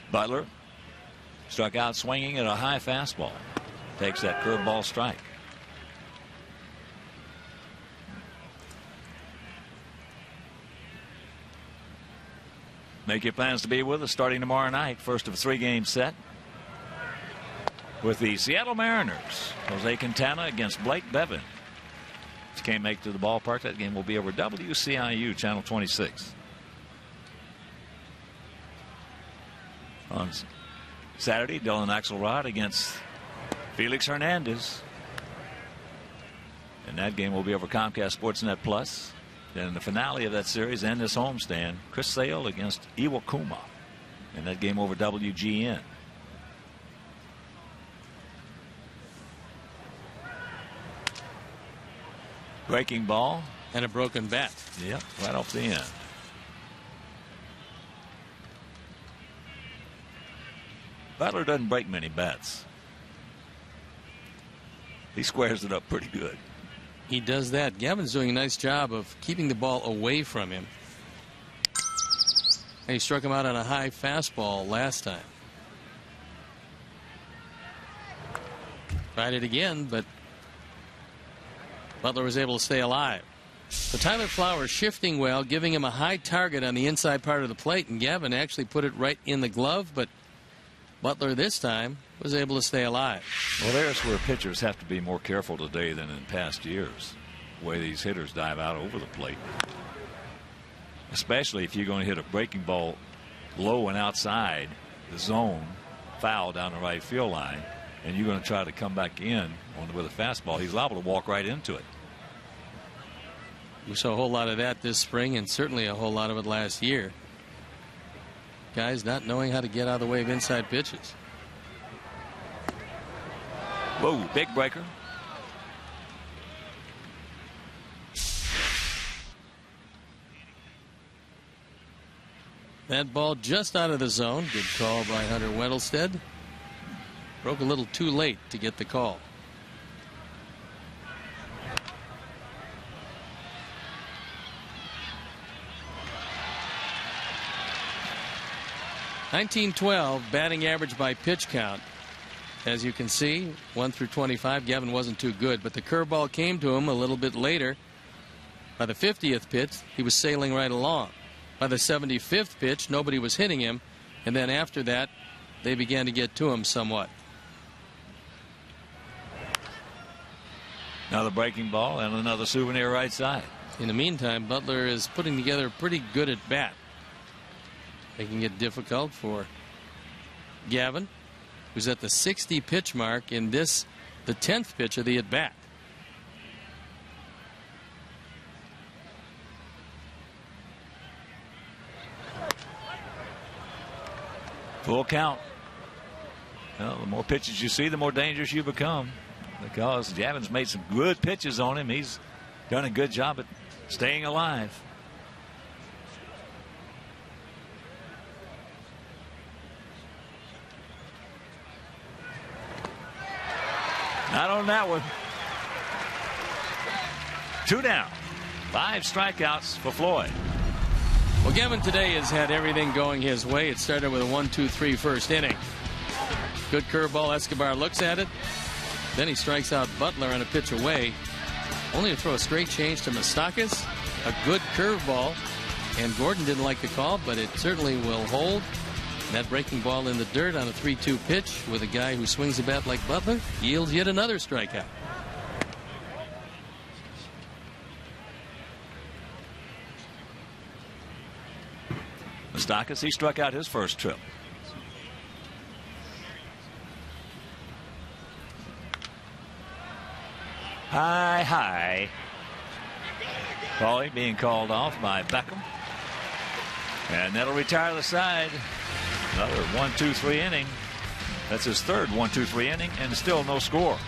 Speaker 1: Butler struck out swinging at a high fastball. Takes that curveball strike. Make your plans to be with us starting tomorrow night. First of a 3-game set with the Seattle Mariners. Jose Quintana against Blake Bevan. If you can't make it to the ballpark, that game will be over WCIU Channel 26. On Saturday, Dylan Axelrod against Felix Hernandez. And that game will be over Comcast Sportsnet Plus. Then the finale of that series and this homestand, Chris Sale against Iwakuma. And that game over WGN. Breaking ball.
Speaker 2: And a broken bat.
Speaker 1: Yep, right off the end. Butler doesn't break many bats. He squares it up pretty good.
Speaker 2: He does that. Gavin's doing a nice job of keeping the ball away from him. And he struck him out on a high fastball last time. Tried it again, but Butler was able to stay alive. So Tyler Flowers shifting well, giving him a high target on the inside part of the plate, and Gavin actually put it right in the glove, but Butler this time was able to stay alive.
Speaker 1: Well, there's where pitchers have to be more careful today than in past years. The way these hitters dive out over the plate. Especially if you're going to hit a breaking ball low and outside the zone, foul down the right field line, and you're going to try to come back in with a fastball. He's liable to walk right into it.
Speaker 2: We saw a whole lot of that this spring, and certainly a whole lot of it last year. Guys not knowing how to get out of the way of inside pitches.
Speaker 1: Whoa, big breaker.
Speaker 2: That ball just out of the zone. Good call by Hunter Wendelstedt. Broke a little too late to get the call. .912 batting average by pitch count. As you can see, 1 through 25, Gavin wasn't too good, but the curveball came to him a little bit later. By the 50th pitch, he was sailing right along. By the 75th pitch, nobody was hitting him, and then after that, they began to get to him somewhat.
Speaker 1: Another breaking ball and another souvenir right side.
Speaker 2: In the meantime, Butler is putting together a pretty good at bat, making it difficult for Gavin, who's at the 60 pitch mark in this, the 10th pitch of the at bat.
Speaker 1: Full count. Well, the more pitches you see, the more dangerous you become, because Gavin's made some good pitches on him. He's done a good job at staying alive. Not on that one. 2 down. 5 strikeouts for Floyd.
Speaker 2: Well, Gavin today has had everything going his way. It started with a 1-2-3 first inning. Good curveball. Escobar looks at it. Then he strikes out Butler on a pitch away. Only to throw a straight change to Moustakas. A good curveball. And Gordon didn't like the call, but it certainly will hold. That breaking ball in the dirt on a 3-2 pitch with a guy who swings a bat like Butler yields yet another strikeout.
Speaker 1: Moustakas, he struck out his first trip. High. Paulie being called off by Beckham. And that'll retire the side. Another 1-2-3 inning. That's his third 1-2-3 inning, and still no score.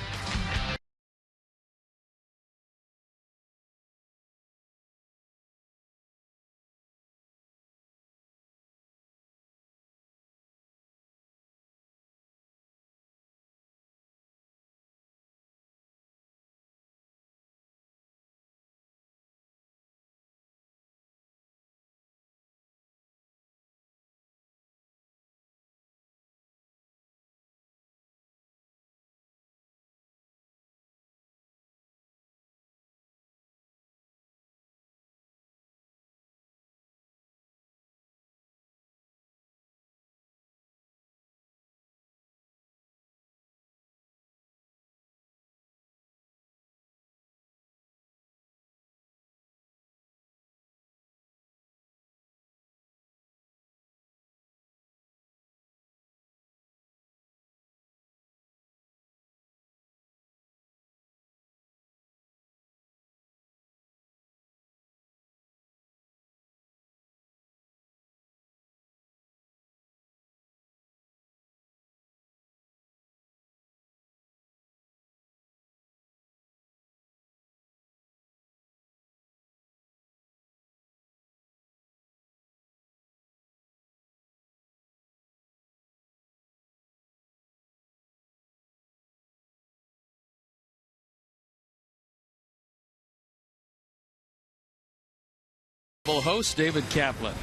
Speaker 2: Bull host David Kaplan.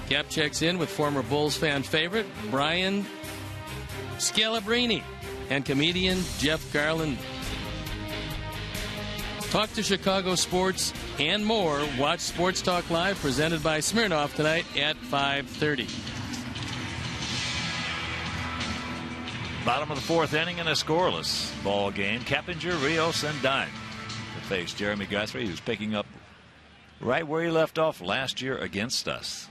Speaker 2: Cap checks in with former Bulls fan favorite Brian Scalabrine and comedian Jeff Garland. Talk to Chicago sports and more. Watch Sports Talk Live, presented by Smirnoff, tonight at 5:30.
Speaker 1: Bottom of the fourth inning in a scoreless ball game. Keppinger, Rios, and Dunn to face Jeremy Guthrie, who's picking up right where he left off last year against us.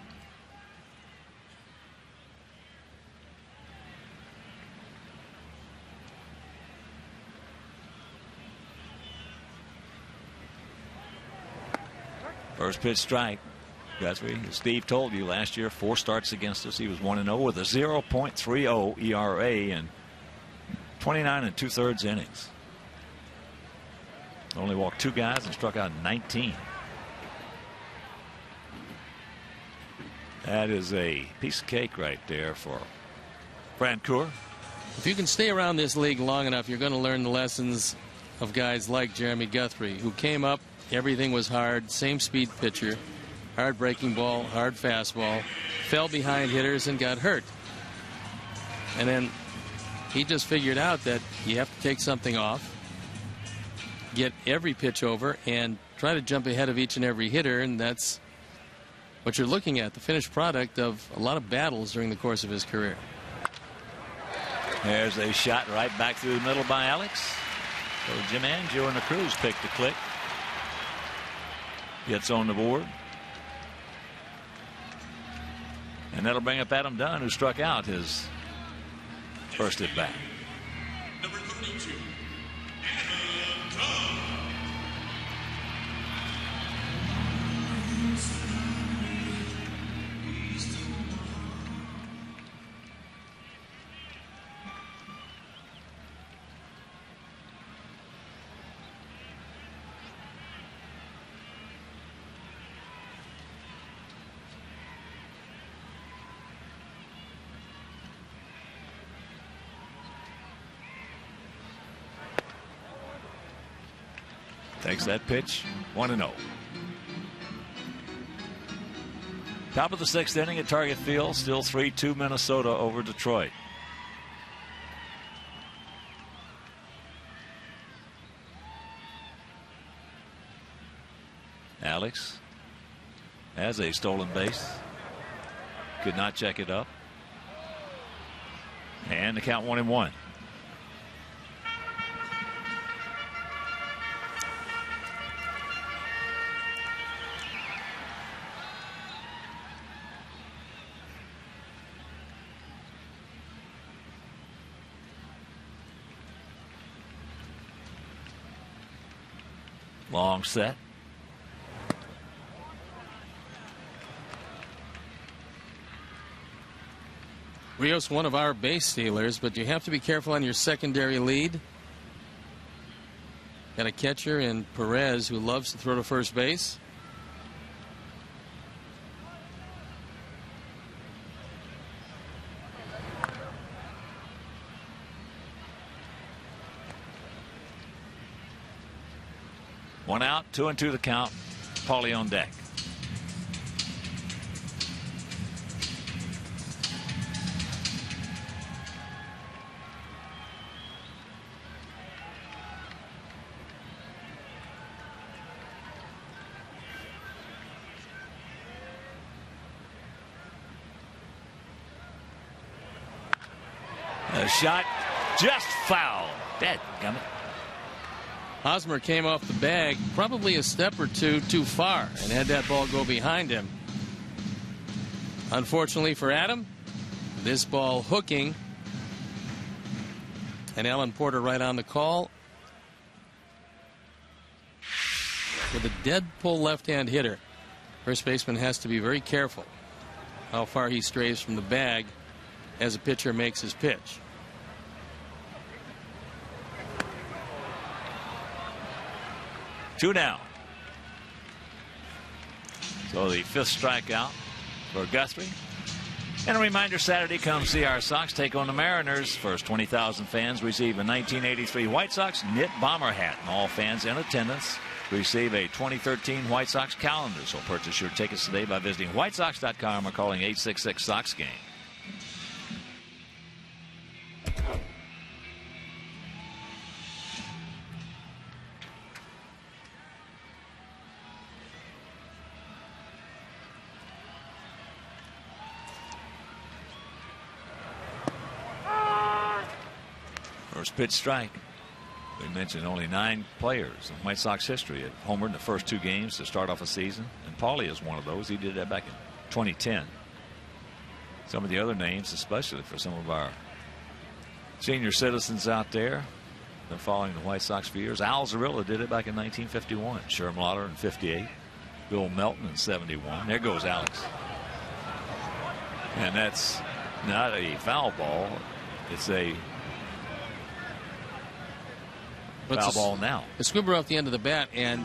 Speaker 1: First pitch strike. Guthrie, as Steve told you last year, 4 starts against us. He was 1-0 with a 0.30 ERA in 29 2/3 innings. Only walked 2 guys and struck out 19. That is a piece of cake right there for Francoeur.
Speaker 2: If you can stay around this league long enough, you're going to learn the lessons of guys like Jeremy Guthrie, who came up, everything was hard, same speed pitcher, hard breaking ball, hard fastball, fell behind hitters and got hurt. And then he just figured out that you have to take something off, get every pitch over, and try to jump ahead of each and every hitter, and that's what you're looking at, the finished product of a lot of battles during the course of his career.
Speaker 1: There's a shot right back through the middle by Alex. So Jim Angio and the Cruz pick the click. Gets on the board. And that'll bring up Adam Dunn, who struck out his first at bat.
Speaker 4: Number 32, Adam Dunn.
Speaker 1: Takes that pitch, 1-0. Top of the 6th inning at Target Field, still 3-2 Minnesota over Detroit. Alex has a stolen base. Could not check it up. And the count 1-1. Long set.
Speaker 2: Rios, one of our base stealers, but you have to be careful on your secondary lead. Got a catcher in Perez who loves to throw to first base.
Speaker 1: One out, 2-2 the count. Paulie on deck. A shot just foul. Dadgummit.
Speaker 2: Hosmer came off the bag probably a step or two too far and had that ball go behind him. Unfortunately for Adam, this ball hooking, and Alan Porter right on the call. With a dead pull left-hand hitter, first baseman has to be very careful how far he strays from the bag as a pitcher makes his pitch.
Speaker 1: Two down. So the 5th strikeout for Guthrie. And a reminder, Saturday, come see our Sox take on the Mariners. First 20,000 fans receive a 1983 White Sox knit bomber hat. And all fans in attendance receive a 2013 White Sox calendar. So purchase your tickets today by visiting whitesox.com or calling 866-SOX-GAME. First pitch strike. We mentioned only 9 players in White Sox history have homered in the first 2 games to start off a season, and Paulie is one of those. He did that back in 2010. Some of the other names, especially for some of our senior citizens out there, been following the White Sox for years. Al Zarilla did it back in 1951. Sherm Lauder in 58. Bill Melton in 71. There goes Alex. And that's not a foul ball. It's a foul ball now.
Speaker 2: A squibber off the end of the bat, and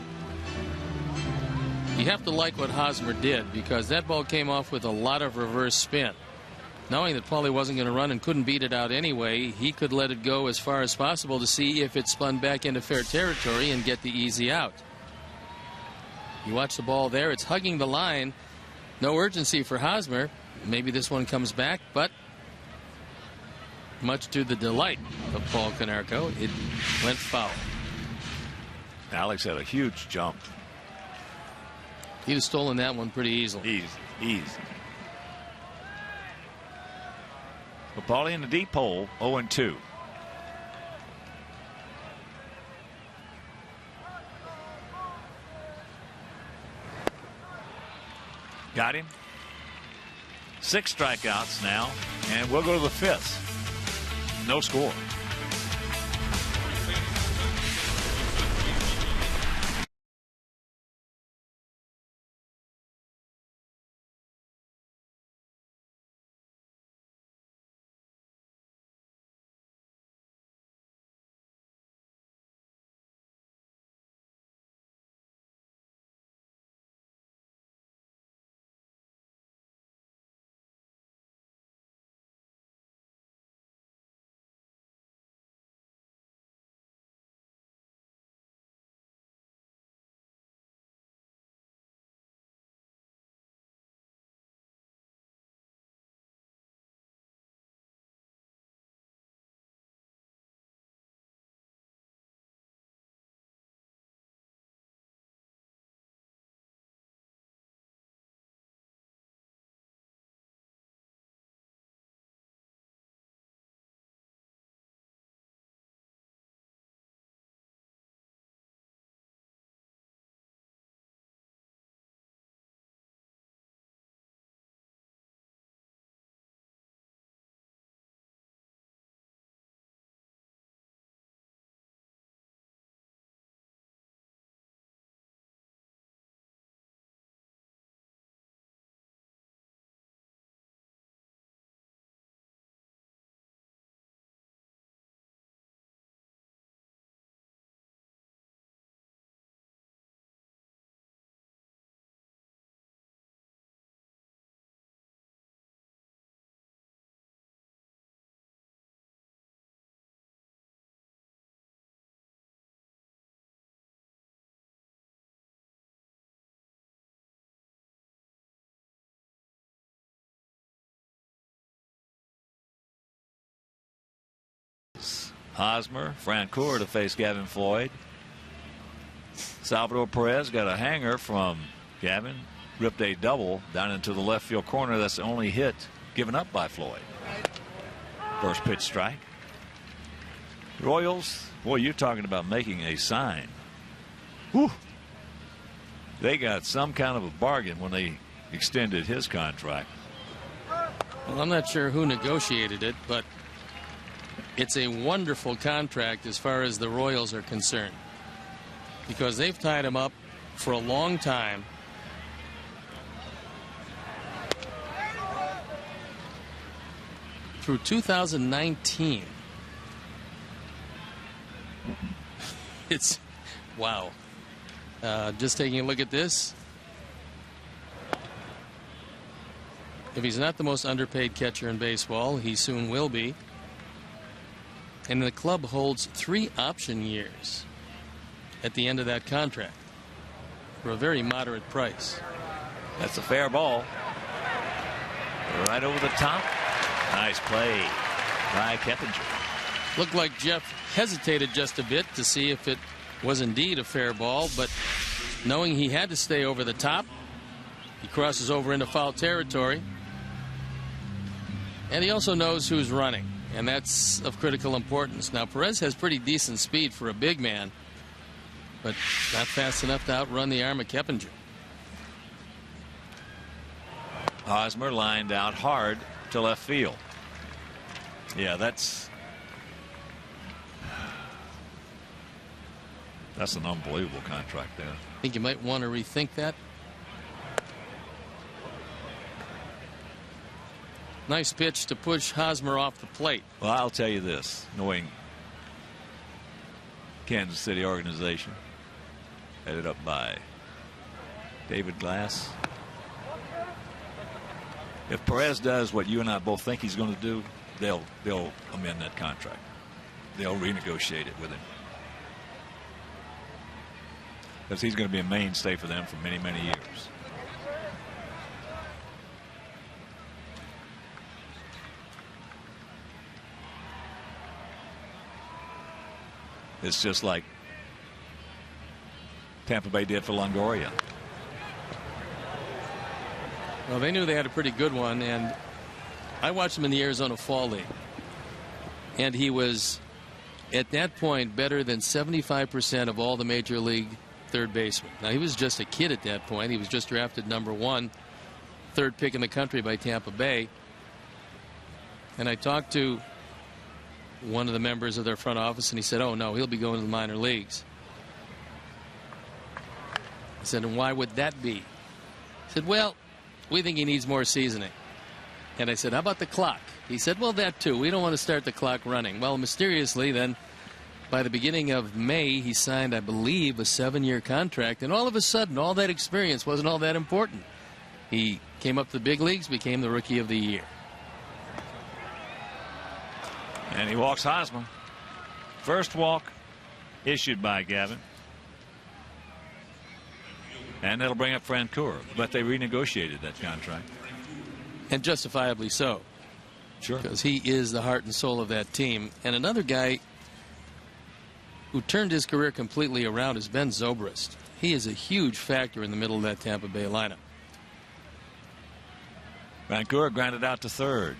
Speaker 2: you have to like what Hosmer did, because that ball came off with a lot of reverse spin. Knowing that Paulie wasn't going to run and couldn't beat it out anyway, he could let it go as far as possible to see if it spun back into fair territory and get the easy out. You watch the ball there, it's hugging the line. No urgency for Hosmer. Maybe this one comes back, but much to the delight of Paul Konerko, it went foul.
Speaker 1: Alex had a huge jump.
Speaker 2: He'd have stolen that one pretty easily.
Speaker 1: Easy. But Paulie in the deep hole, 0-2. Got him. 6 strikeouts now, and we'll go to the 5th. No score. Hosmer, Francoeur to face Gavin Floyd. Salvador Perez got a hanger from Gavin. Ripped a double down into the left field corner. That's the only hit given up by Floyd. First pitch strike. Royals, boy, you're talking about making a sign. Whew. They got some kind of a bargain when they extended his contract.
Speaker 2: Well, I'm not sure who negotiated it, but it's a wonderful contract as far as the Royals are concerned, because they've tied him up for a long time. Through 2019. It's wow. Just taking a look at this. If he's not the most underpaid catcher in baseball, he soon will be. And the club holds 3 option years at the end of that contract. for a very moderate price.
Speaker 1: That's a fair ball. Right over the top. Nice play by Keppinger.
Speaker 2: Looked like Jeff hesitated just a bit to see if it was indeed a fair ball, but knowing he had to stay over the top, he crosses over into foul territory. And he also knows who's running, and that's of critical importance. Now, Perez has pretty decent speed for a big man, but not fast enough to outrun the arm of Keppinger.
Speaker 1: Hosmer lined out hard to left field. Yeah, that's an unbelievable contract there.
Speaker 2: I think you might want to rethink that. Nice pitch to push Hosmer off the plate.
Speaker 1: Well, I'll tell you this, knowing Kansas City organization headed up by David Glass. If Perez does what you and I both think he's going to do, they'll amend that contract. They'll renegotiate it with him. Because he's going to be a mainstay for them for many, many years. It's just like Tampa Bay did for Longoria.
Speaker 2: Well, they knew they had a pretty good one, and I watched him in the Arizona Fall League. And he was, at that point, better than 75% of all the major league third basemen. Now, he was just a kid at that point. He was just drafted #1, third pick in the country by Tampa Bay. And I talked to one of the members of their front office, and he said, oh, no, he'll be going to the minor leagues. I said, and why would that be? He said, well, we think he needs more seasoning. And I said, how about the clock? He said, well, that too. We don't want to start the clock running. Well, mysteriously, then, by the beginning of May, he signed, I believe, a 7-year contract. And all of a sudden, all that experience wasn't all that important. He came up to the big leagues, became the Rookie of the Year.
Speaker 1: And he walks Hosmer. First walk issued by Gavin. And that'll bring up Francoeur. But they renegotiated that contract.
Speaker 2: And justifiably so.
Speaker 1: Sure.
Speaker 2: Because he is the heart and soul of that team. And another guy who turned his career completely around is Ben Zobrist. He is a huge factor in the middle of that Tampa Bay lineup.
Speaker 1: Francoeur grounded out to third.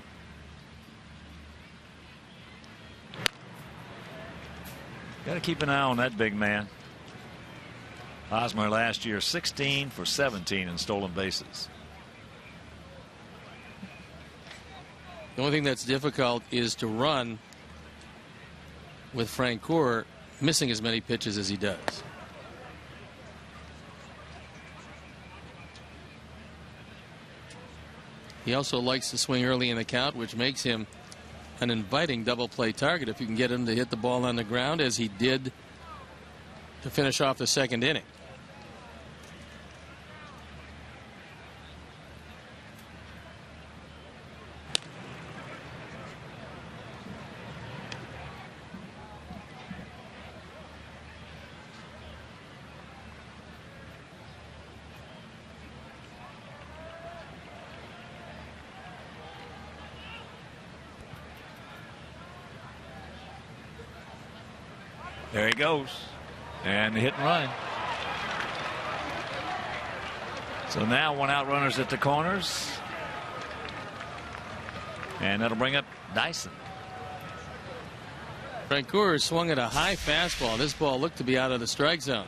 Speaker 1: Got to keep an eye on that big man. Hosmer last year 16 for 17 in stolen bases.
Speaker 2: The only thing that's difficult is to run with Francoeur missing as many pitches as he does. He also likes to swing early in the count, which makes him an inviting double play target if you can get him to hit the ball on the ground, as he did to finish off the second inning.
Speaker 1: There he goes. And the hit and run. So now 1 out, runners at the corners. And that'll bring up Dyson.
Speaker 2: Francoeur swung at a high fastball. This ball looked to be out of the strike zone.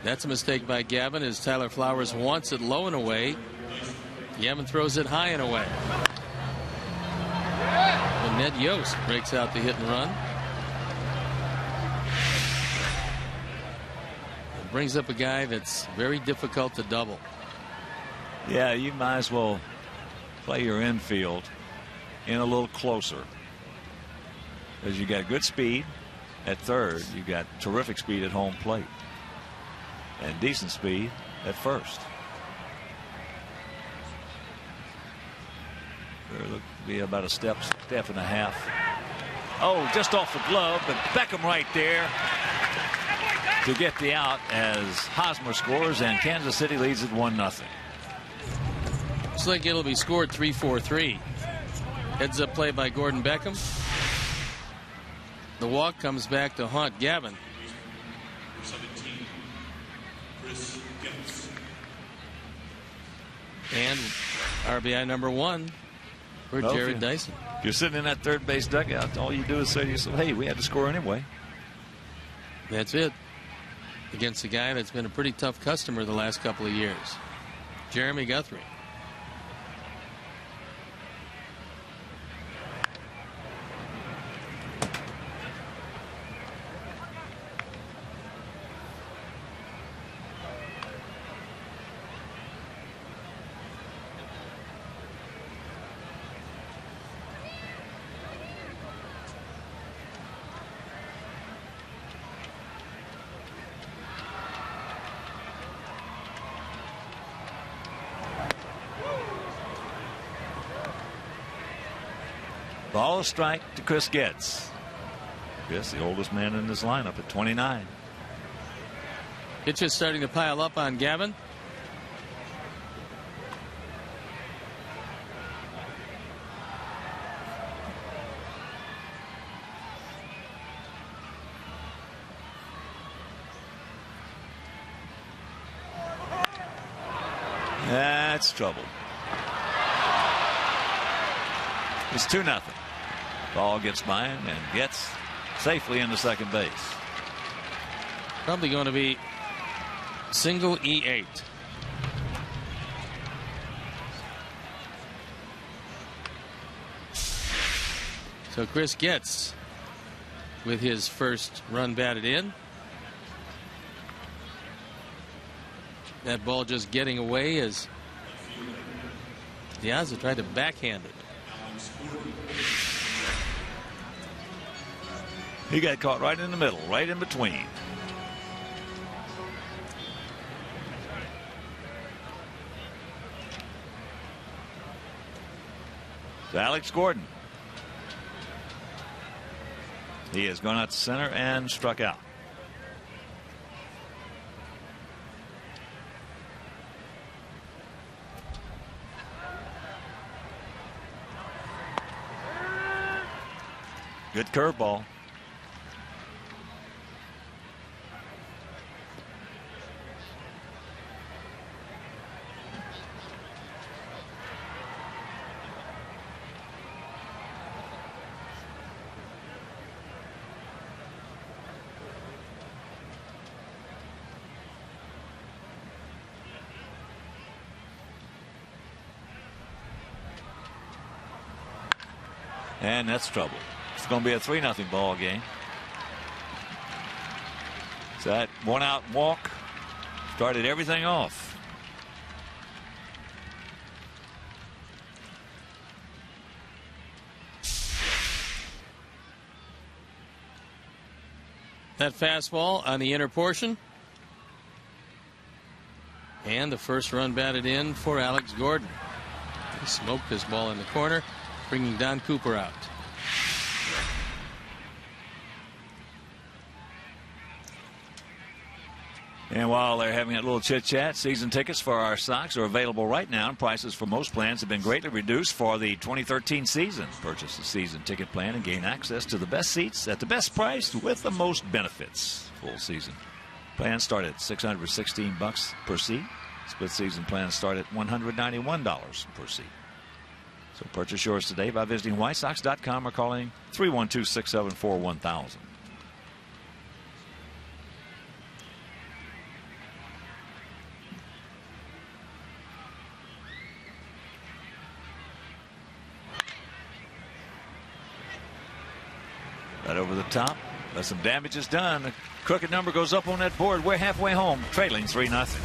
Speaker 2: That's a mistake by Gavin, as Tyler Flowers wants it low and away. Gavin throws it high and away. And Ned Yost breaks out the hit and run. Brings up a guy that's very difficult to double.
Speaker 1: Yeah, you might as well play your infield in a little closer, because you got good speed at third. You got terrific speed at home plate and decent speed at first. There looked to be about a step and a half. Oh, just off the glove, but Beckham right there. to get the out as Hosmer scores and Kansas City leads it 1-0.
Speaker 2: Looks like it'll be scored 3-4-3. Heads up play by Gordon Beckham. The walk comes back to haunt Gavin. And RBI number 1 for Jared Dyson.
Speaker 1: If you're sitting in that third base dugout, all you do is say to yourself, hey, we had to score anyway.
Speaker 2: That's it. Against a guy that's been a pretty tough customer the last couple of years, Jeremy Guthrie.
Speaker 1: Ball strike to Chris Getz. Yes, the oldest man in this lineup at 29.
Speaker 2: Pitches starting to pile up on Gavin.
Speaker 1: That's trouble. It's 2-0. Ball gets by him and gets safely into second base.
Speaker 2: Probably going to be single E8. So Chris Getz with his first run batted in. That ball just getting away as Diaz tried to backhand it.
Speaker 1: He got caught right in the middle, right in between. So Alex Gordon. He has gone out to center and struck out. Good curveball. And that's trouble. It's going to be a 3-0 ball game. So that one out walk started everything off.
Speaker 2: That fastball on the inner portion. And the first run batted in for Alex Gordon. He smoked this ball in the corner, bringing Don Cooper out.
Speaker 1: And while they're having that little chit-chat, season tickets for our Sox are available right now. And prices for most plans have been greatly reduced for the 2013 season. Purchase a season ticket plan and gain access to the best seats at the best price with the most benefits. Full season plans start at $616 per seat. Split season plans start at $191 per seat. So purchase yours today by visiting whitesox.com or calling 312-674-1000. Right over the top. But some damage is done. The crooked number goes up on that board. We're halfway home, trailing 3-0.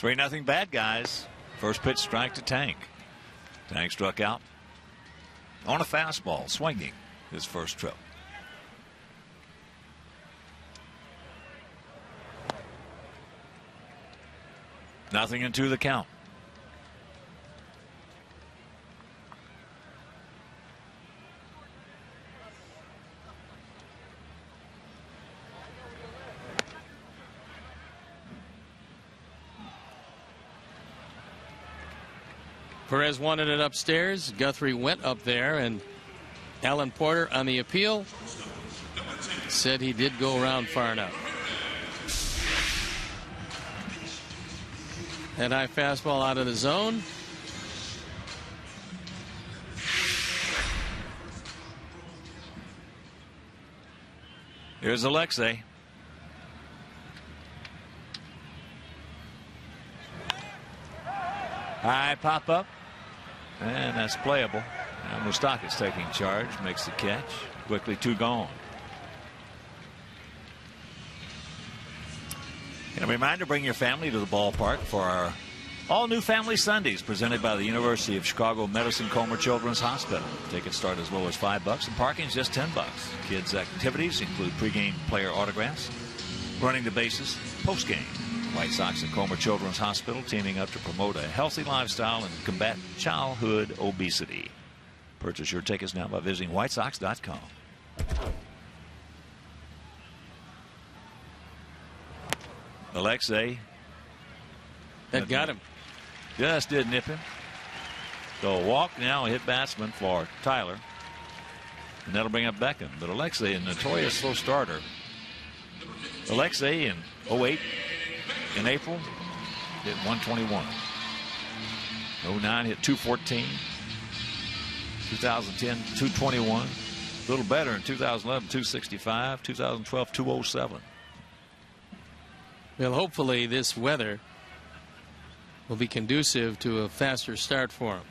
Speaker 1: 3-0 bad guys. First pitch strike to Tank. Tank struck out on a fastball, swinging his first trip. Nothing into the count.
Speaker 2: Perez wanted it upstairs. Guthrie went up there, and Alan Porter on the appeal said he did go around far enough. That high fastball out of the zone.
Speaker 1: Here's Alexei. High pop up. And that's playable. Now Moustakas taking charge, makes the catch. Quickly 2 gone. And a reminder, bring your family to the ballpark for our all-new Family Sundays presented by the University of Chicago Medicine Comer Children's Hospital. Tickets start as low as $5 and parking is just $10. Kids' activities include pregame player autographs, running the bases, postgame. White Sox and Comer Children's Hospital teaming up to promote a healthy lifestyle and combat childhood obesity. Purchase your tickets now by visiting whitesox.com. Alexei.
Speaker 2: That got him.
Speaker 1: Just did nip him. So a walk now, a hit batsman for Tyler. And that'll bring up Beckham. But Alexei, a notorious slow starter. Alexei in 08. In April, hit 121. 09 hit 214. 2010, 221. A little better in 2011, 265. 2012, 207.
Speaker 2: Well, hopefully this weather will be conducive to a faster start for him.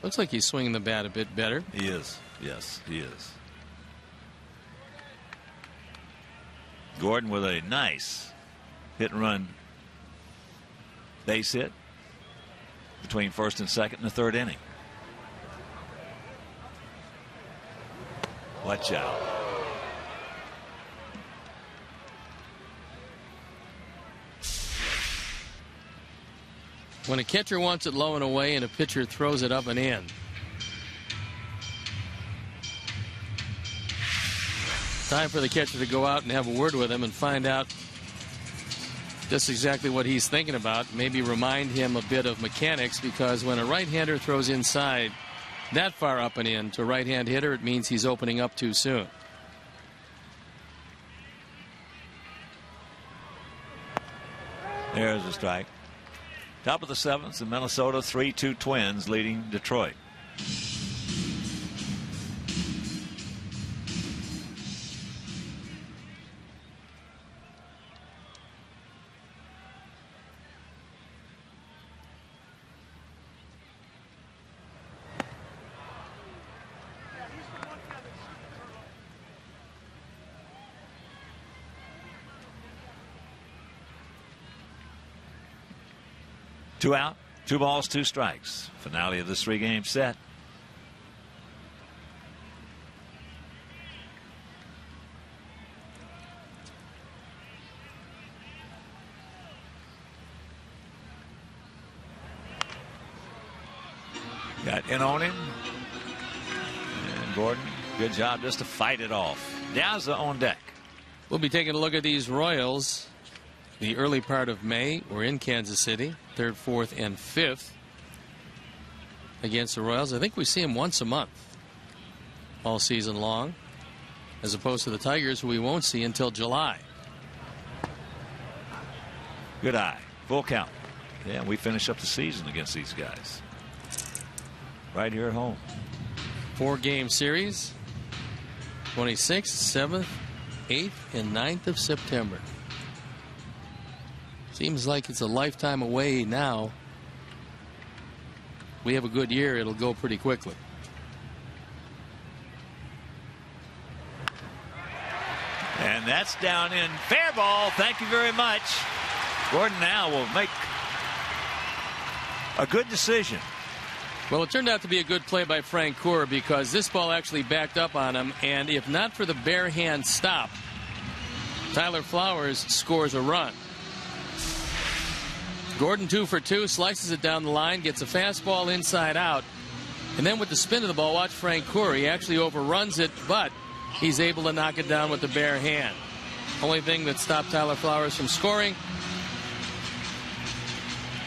Speaker 2: Looks like he's swinging the bat a bit better.
Speaker 1: He is. Yes, he is. Gordon with a nice hit and run base hit between first and second in the 3rd inning. Watch out.
Speaker 2: When a catcher wants it low and away and a pitcher throws it up and in, time for the catcher to go out and have a word with him and find out just exactly what he's thinking about. Maybe remind him a bit of mechanics, because when a right-hander throws inside that far up and in to a right-hand hitter, it means he's opening up too soon.
Speaker 1: There's a strike. Top of the 7th, the Minnesota 3-2 Twins leading Detroit. Two out, 2 balls, 2 strikes. Finale of this 3-game set. Got in on him. And Gordon, good job just to fight it off. Daza on deck.
Speaker 2: We'll be taking a look at these Royals. The early part of May, we're in Kansas City, 3rd, 4th, and 5th against the Royals. I think we see them once a month all season long, as opposed to the Tigers, who we won't see until July.
Speaker 1: Good eye. Full count. Yeah, we finish up the season against these guys. Right here at home.
Speaker 2: 4-game series, 26th, 7th, 8th, and 9th of September. Seems like it's a lifetime away now. We have a good year, it'll go pretty quickly.
Speaker 1: And that's down in fair ball. Thank you very much. Gordon now will make a good decision.
Speaker 2: Well, it turned out to be a good play by Frank Coor because this ball actually backed up on him, and if not for the bare hand stop, Tyler Flowers scores a run. Gordon 2 for 2, slices it down the line, gets a fastball inside out, and then with the spin of the ball, watch Frank Coor. He actually overruns it, but he's able to knock it down with the bare hand. Only thing that stopped Tyler Flowers from scoring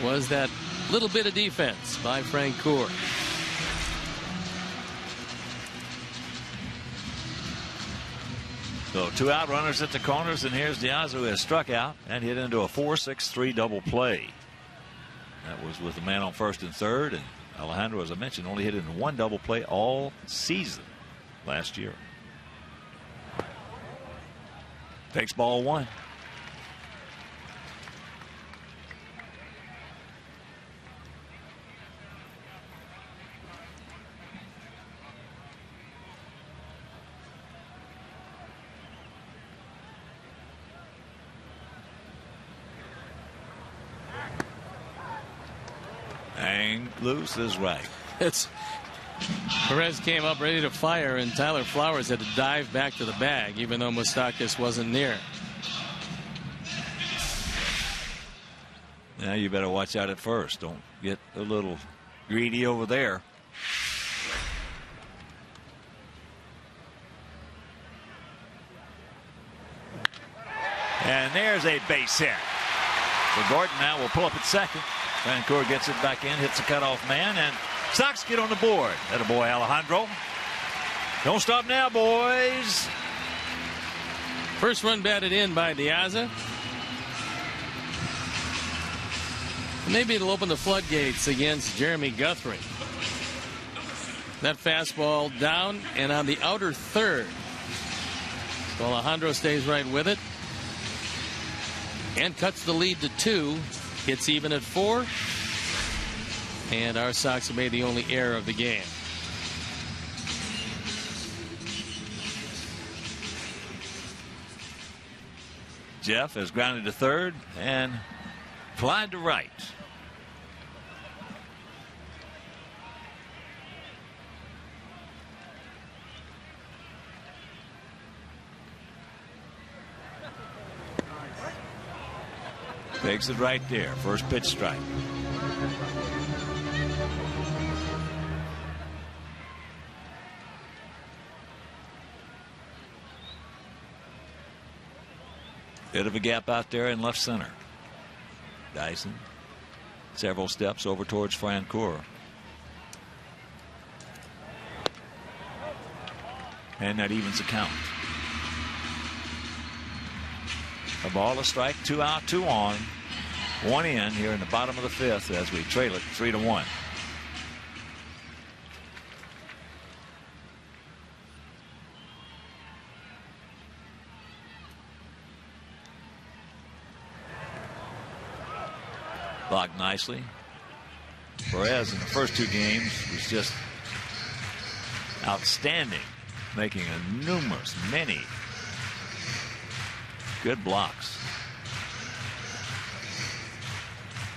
Speaker 2: was that little bit of defense by Frank Coor.
Speaker 1: So 2 out, runners at the corners, and here's Diaz, who has struck out and hit into a 4-6-3 double play. That was with the man on first and third, and Alejandro, as I mentioned, only hit in 1 double play all season last year. Takes ball 1. Hang loose is right.
Speaker 2: Perez came up ready to fire, and Tyler Flowers had to dive back to the bag, even though Moustakas wasn't near.
Speaker 1: Now you better watch out at first. Don't get a little greedy over there. And there's a base hit. So Gordon now will pull up at second. Frank Coor gets it back in, hits the cutoff man, and Sox get on the board. Atta boy, Alejandro. Don't stop now, boys.
Speaker 2: First run batted in by Diaz. Maybe it'll open the floodgates against Jeremy Guthrie. That fastball down and on the outer third. So Alejandro stays right with it and cuts the lead to 2. It's even at 4. And our Sox have made the only error of the game.
Speaker 1: Jeff has grounded to third and flied to right. Takes it right there. First pitch strike. Bit of a gap out there in left center. Dyson several steps over towards Frank Coor. And that evens the count. A ball, a strike, 2 out, 2 on, 1 in here in the bottom of the 5th as we trail it 3-1. Blocked nicely. Perez in the first 2 games was just outstanding, making many good blocks.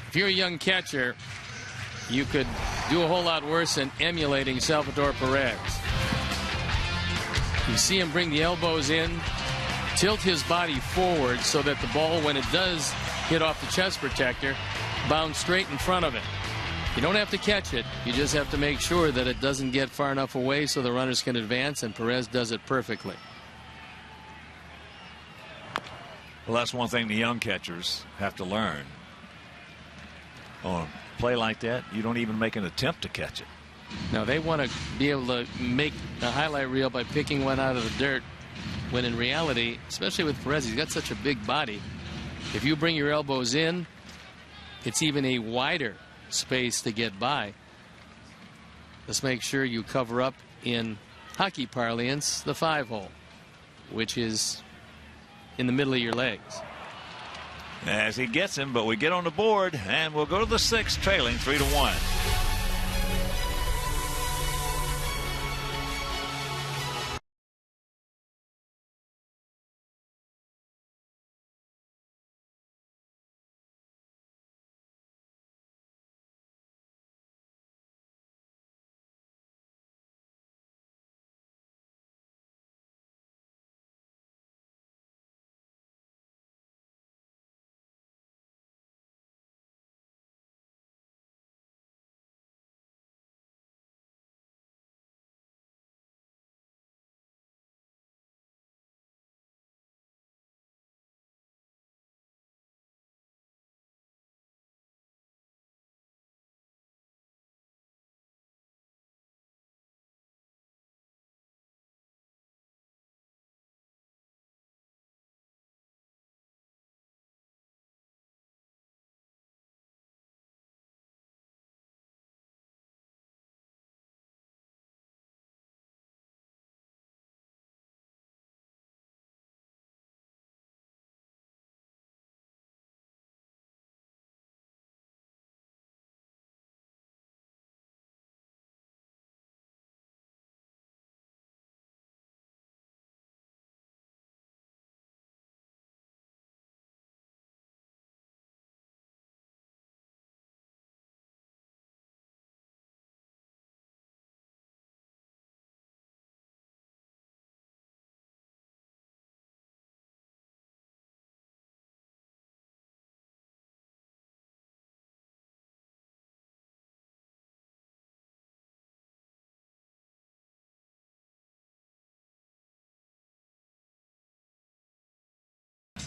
Speaker 2: If you're a young catcher, you could do a whole lot worse than emulating Salvador Perez. You see him bring the elbows in, tilt his body forward so that the ball, when it does hit off the chest protector, bounce straight in front of it. You don't have to catch it. You just have to make sure that it doesn't get far enough away so the runners can advance, and Perez does it perfectly.
Speaker 1: Well, that's one thing the young catchers have to learn. On a play like that, you don't even make an attempt to catch it.
Speaker 2: Now, they want to be able to make a highlight reel by picking one out of the dirt, when in reality, especially with Perez, he's got such a big body. If you bring your elbows in, it's even a wider space to get by. Let's make sure you cover up, in hockey parlance, the 5-hole, which is in the middle of your legs.
Speaker 1: As he gets him, but we get on the board, and we'll go to the 6th, trailing 3-1.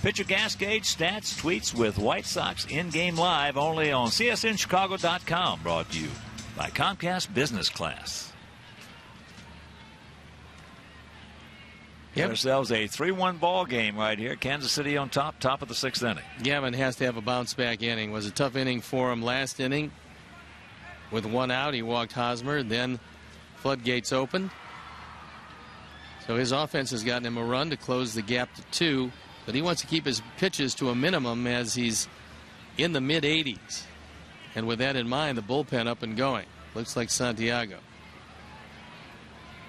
Speaker 1: Pitcher gas gauge, stats, tweets with White Sox in-game live only on csnchicago.com. Brought to you by Comcast Business Class. Get ourselves a 3-1 ball game right here. Kansas City on top of the 6th inning.
Speaker 2: Gavin has to have a bounce-back inning. It was a tough inning for him last inning. With 1 out, he walked Hosmer. Then floodgates opened. So his offense has gotten him a run to close the gap to 2. But he wants to keep his pitches to a minimum as he's in the mid-80s. And with that in mind, the bullpen up and going. Looks like Santiago.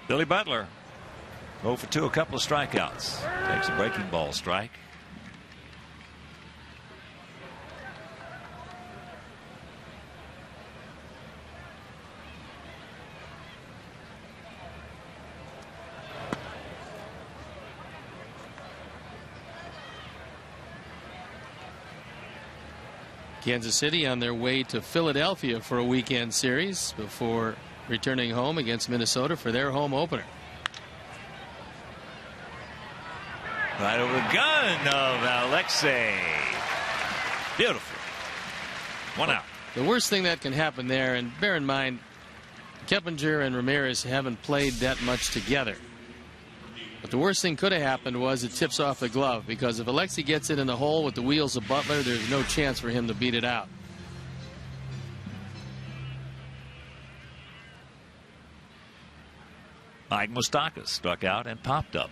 Speaker 1: Billy Butler, 0 for 2, a couple of strikeouts. Takes a breaking ball strike.
Speaker 2: Kansas City on their way to Philadelphia for a weekend series before returning home against Minnesota for their home opener.
Speaker 1: Right over the gun of Alexei. Beautiful. 1 out.
Speaker 2: The worst thing that can happen there, and bear in mind, Keppinger and Ramirez haven't played that much together. But the worst thing could have happened was it tips off the glove, because if Alexei gets it in the hole with the wheels of Butler, there's no chance for him to beat it out.
Speaker 1: Mike Moustakas struck out and popped up.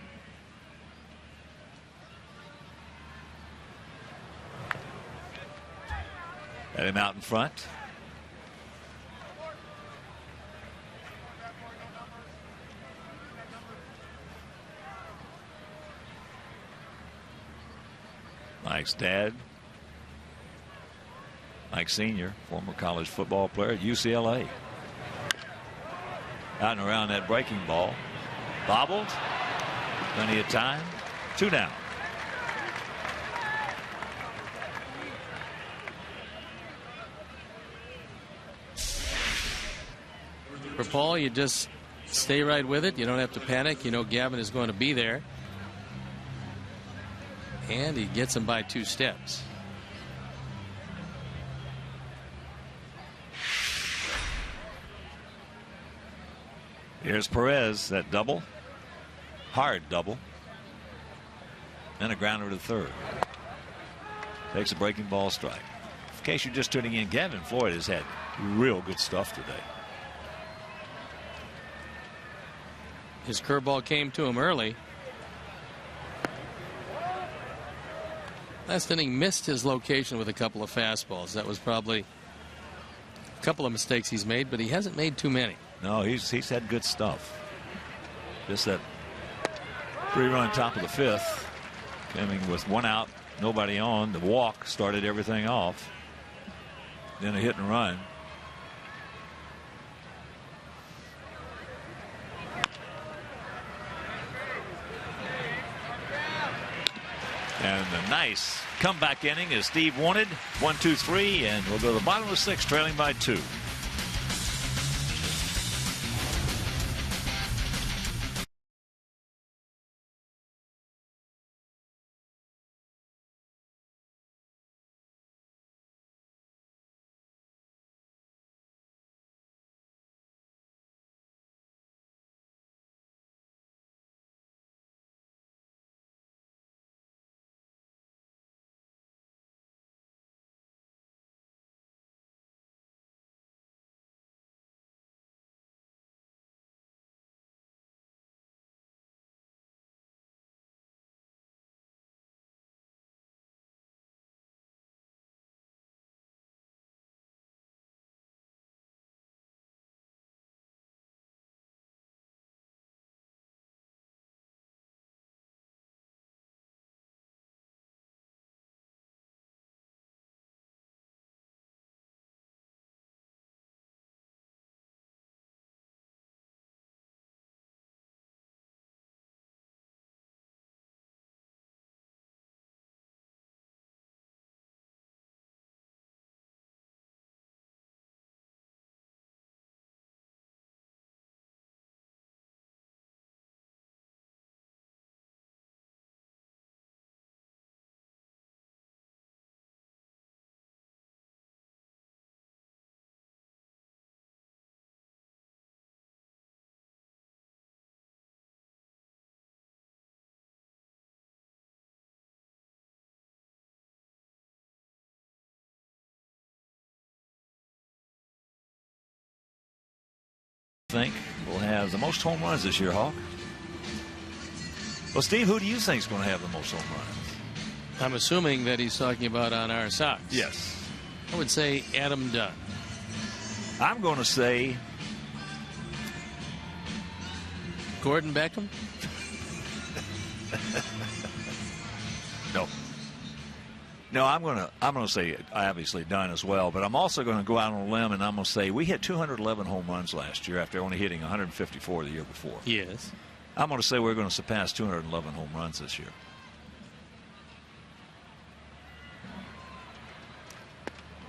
Speaker 1: Got him out in front. Mike's dad, Mike Sr., former college football player at UCLA. Out and around that breaking ball. Bobbled. Plenty of time. 2 down.
Speaker 2: For Paul, you just stay right with it. You don't have to panic. You know Gavin is going to be there. And he gets him by 2 steps.
Speaker 1: Here's Perez, that double. Hard double. And a grounder to third. Takes a breaking ball strike. In case you're just tuning in, Gavin Floyd has had real good stuff today.
Speaker 2: His curveball came to him early. Last inning missed his location with a couple of fastballs. That was probably a couple of mistakes he's made, but he hasn't made too many.
Speaker 1: No, he's had good stuff. Just that 3-run top of the 5th, coming with 1 out, nobody on. The walk started everything off. Then a hit and run. And a nice comeback inning as Steve wanted. 1, 2, 3, and we'll go to the bottom of the 6th, trailing by 2. think will have the most home runs this year, Hawk? Well, Steve, who do you think is going to have the most home runs?
Speaker 2: I'm assuming that he's talking about on our Sox.
Speaker 1: Yes.
Speaker 2: I would say Adam Dunn.
Speaker 1: I'm going to say
Speaker 2: Gordon Beckham?
Speaker 1: No. No, I'm going to say obviously Dunn as well, but I'm also going to go out on a limb and I'm going to say we hit 211 home runs last year after only hitting 154 the year before.
Speaker 2: Yes.
Speaker 1: I'm going to say we're going to surpass 211 home runs this year.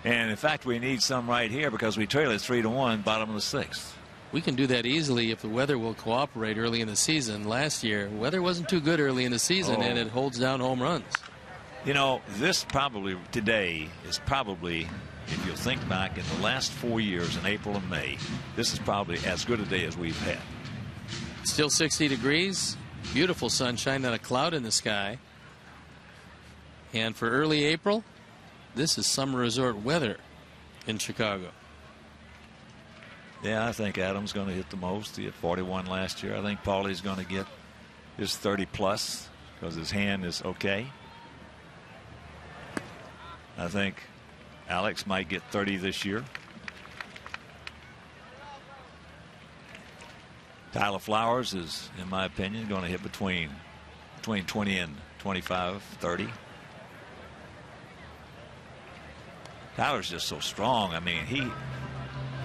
Speaker 1: And in fact, we need some right here because we trail it 3-1, bottom of the 6th.
Speaker 2: We can do that easily if the weather will cooperate early in the season. Last year, weather wasn't too good early in the season, and it holds down home runs.
Speaker 1: You know, this probably today is probably, if you'll think back in the last 4 years in April and May, this is probably as good a day as we've had.
Speaker 2: Still 60 degrees, beautiful sunshine, not a cloud in the sky. And for early April, this is summer resort weather in Chicago.
Speaker 1: Yeah, I think Adam's going to hit the most. He hit 41 last year. I think Paulie's going to get his 30 plus because his hand is okay. I think Alex might get 30 this year. Tyler Flowers is, in my opinion, going to hit between 20 and 25, 30. Tyler's just so strong. I mean, he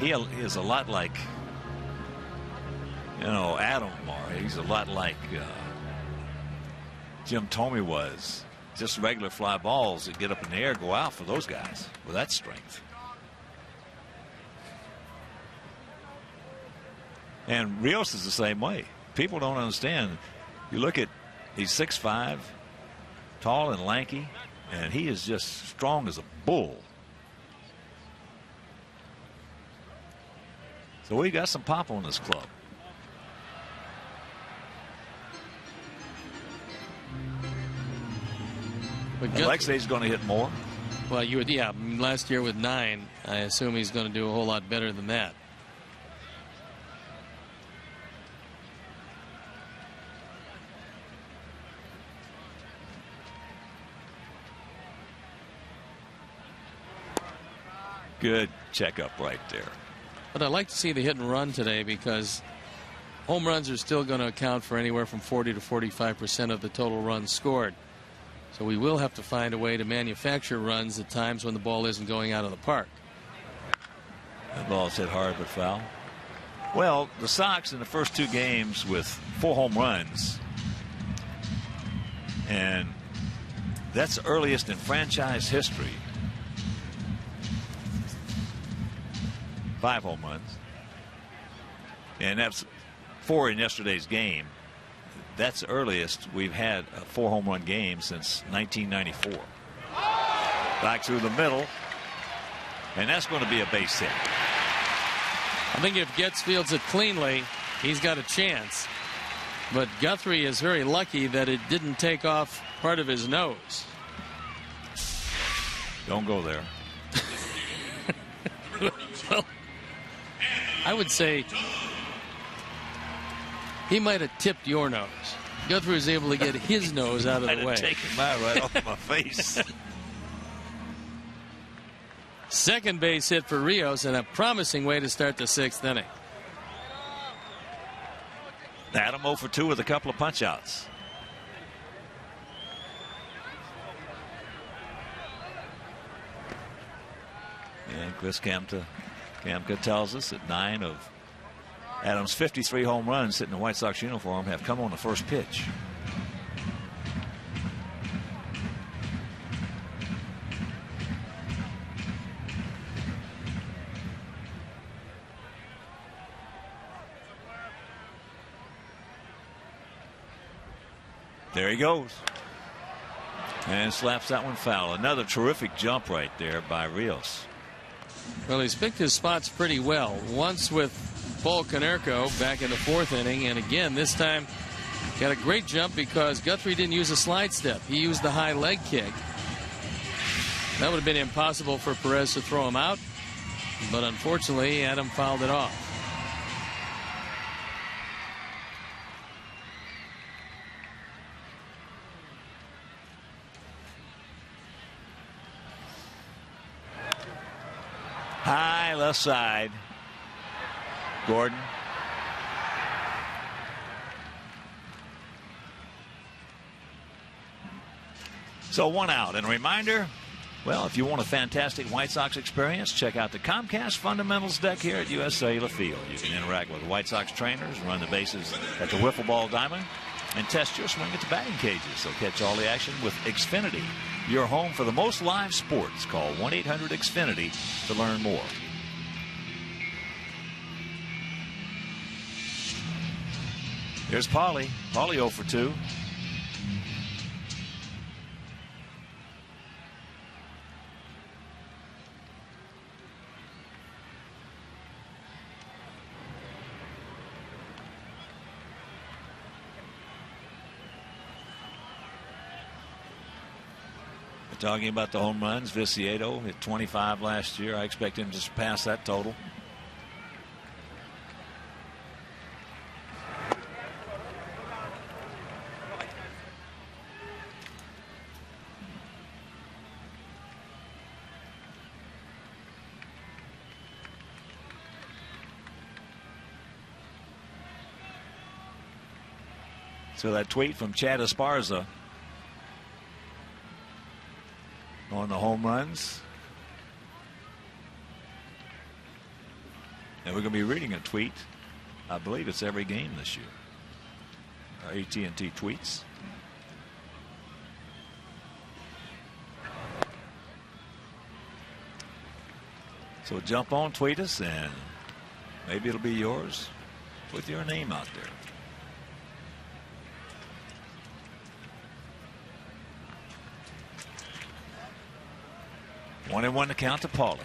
Speaker 1: is a lot like, you know, Adam, or he's a lot like Jim Thome was. Just regular fly balls that get up in the air go out for those guys with that strength. And Rios is the same way. People don't understand. You look at, he's 6'5", tall and lanky, and he is just strong as a bull. So we got some pop on this club. Alexei's going to hit more.
Speaker 2: Well, you would, yeah. Last year with 9, I assume he's going to do a whole lot better than that.
Speaker 1: Good checkup right there.
Speaker 2: But I'd like to see the hit and run today because home runs are still going to account for anywhere from 40 to 45% of the total runs scored. So we will have to find a way to manufacture runs at times when the ball isn't going out of the park.
Speaker 1: That ball's hit hard but foul. Well, the Sox in the first 2 games with 4 home runs, and that's earliest in franchise history. 5 home runs, and that's 4 in yesterday's game. That's the earliest we've had a 4 home run game since 1994. Back through the middle, and that's going to be a base hit.
Speaker 2: I think if Getz fields it cleanly, he's got a chance. But Guthrie is very lucky that it didn't take off part of his nose.
Speaker 1: Don't go there.
Speaker 2: Well, I would say he might have tipped your nose. Guthrie was able to get his nose out of the way.
Speaker 1: I'd have taken mine right off my face.
Speaker 2: Second base hit for Rios and a promising way to start the 6th inning.
Speaker 1: Adam 0 for 2 with a couple of punch outs. And Chris Kamka tells us that 9 of Adams' 53 home runs hitting the White Sox uniform have come on the first pitch. There he goes. And slaps that one foul. Another terrific jump right there by Rios.
Speaker 2: Well, he's picked his spots pretty well. Once with Paul Konerko back in the 4th inning, and again this time got a great jump because Guthrie didn't use a slide step. He used the high leg kick. That would have been impossible for Perez to throw him out, but unfortunately Adam fouled it off.
Speaker 1: High left side. Gordon. So 1 out. And a reminder, well, if you want a fantastic White Sox experience, check out the Comcast Fundamentals deck here at U.S. Cellular Field. You can interact with White Sox trainers, run the bases at the wiffle ball diamond, and test your swing at the batting cages. So catch all the action with Xfinity, your home for the most live sports. Call 1-800-XFINITY to learn more. Here's Paulie. Paulie 0 for 2. Talking about the home runs, Viciedo hit 25 last year. I expect him to surpass that total. So that tweet from Chad Esparza on the home runs. And we're going to be reading a tweet. I believe it's every game this year. AT&T tweets. So jump on, tweet us, and maybe it'll be yours with your name out there. One and one to count to Paulie.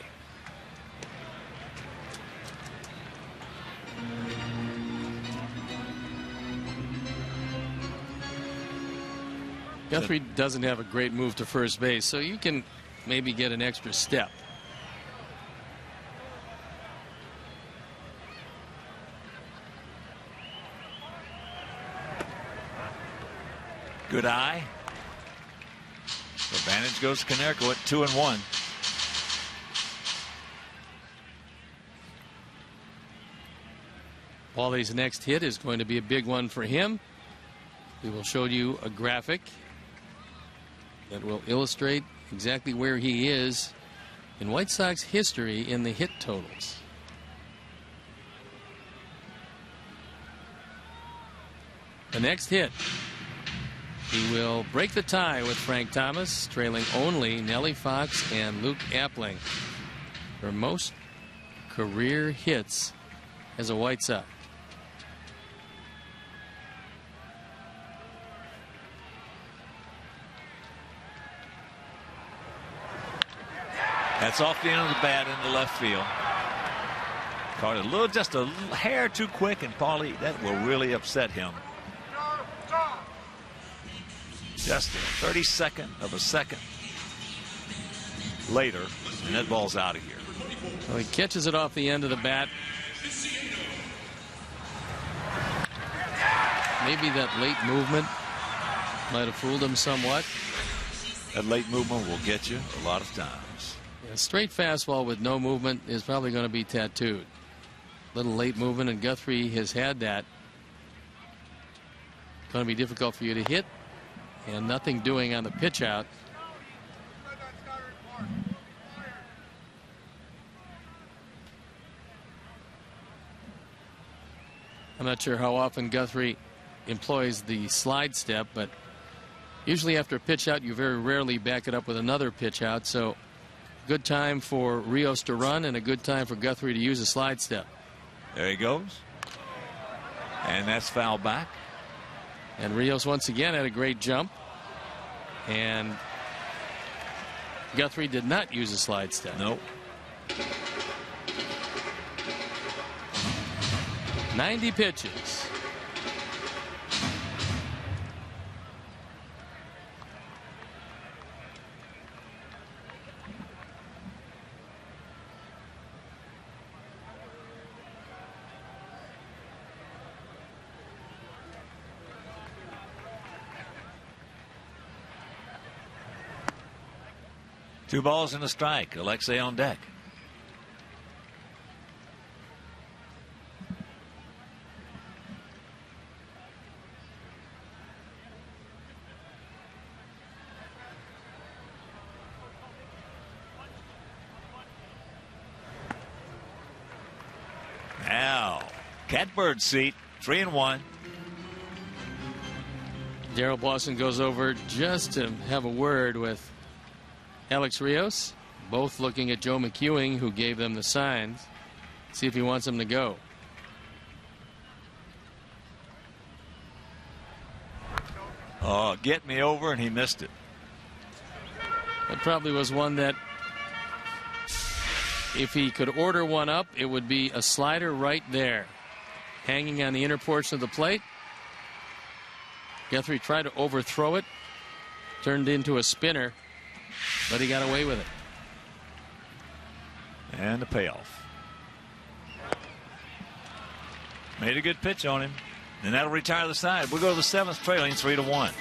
Speaker 2: Guthrie doesn't have a great move to first base, so you can maybe get an extra step.
Speaker 1: Good eye. Advantage goes to Konerko at 2-1.
Speaker 2: Paulie's next hit is going to be a big one for him. We will show you a graphic that will illustrate exactly where he is in White Sox history in the hit totals. The next hit, he will break the tie with Frank Thomas, trailing only Nellie Fox and Luke Appling for most career hits as a White Sox.
Speaker 1: That's off the end of the bat into left field. Caught it a little, just a hair too quick, and Paulie, that will really upset him. Just a 32nd of a second later, and that ball's out of here.
Speaker 2: Well, he catches it off the end of the bat. Maybe that late movement might have fooled him somewhat.
Speaker 1: That late movement will get you a lot of times.
Speaker 2: A straight fastball with no movement is probably going to be tattooed. Little late movement, and Guthrie has had that. Going to be difficult for you to hit, and nothing doing on the pitch out. I'm not sure how often Guthrie employs the slide step, but usually after a pitch out, you very rarely back it up with another pitch out. So good time for Rios to run and a good time for Guthrie to use a slide step.
Speaker 1: There he goes. And that's foul back.
Speaker 2: And Rios once again had a great jump. And Guthrie did not use a slide step.
Speaker 1: Nope.
Speaker 2: 90 pitches.
Speaker 1: Two balls and a strike. Alexei on deck. Al. Catbird seat, 3-1.
Speaker 2: Darrell Boston goes over just to have a word with Alex Rios, both looking at Joe McEwing, who gave them the signs, see if he wants them to go.
Speaker 1: Oh, get me over, and he missed it.
Speaker 2: That probably was one that, if he could order one up, it would be a slider right there, hanging on the inner portion of the plate. Guthrie tried to overthrow it, turned into a spinner, but he got away with it.
Speaker 1: And the payoff. Made a good pitch on him. And that'll retire the side. We'll go to the 7th, trailing 3-1.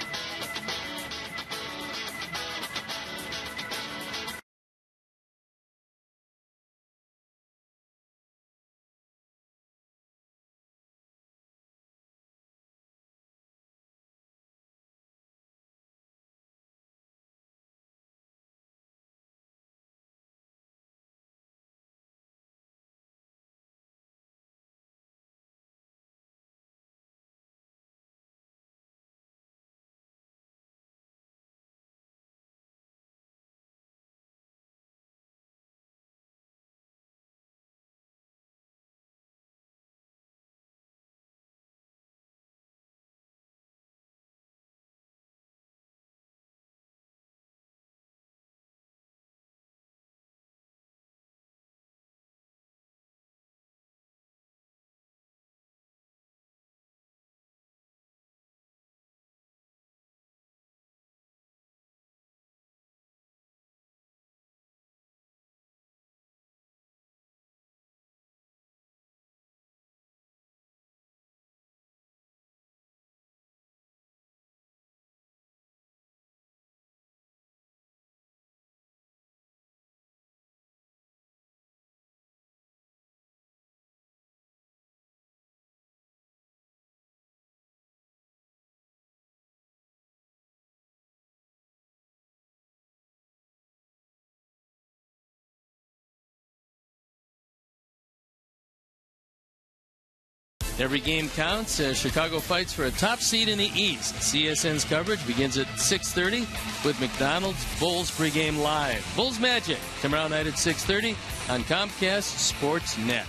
Speaker 2: Every game counts as Chicago fights for a top seed in the East. CSN's coverage begins at 6:30 with McDonald's Bulls pregame live. Bulls Magic tomorrow night at 6:30 on Comcast Sports Net.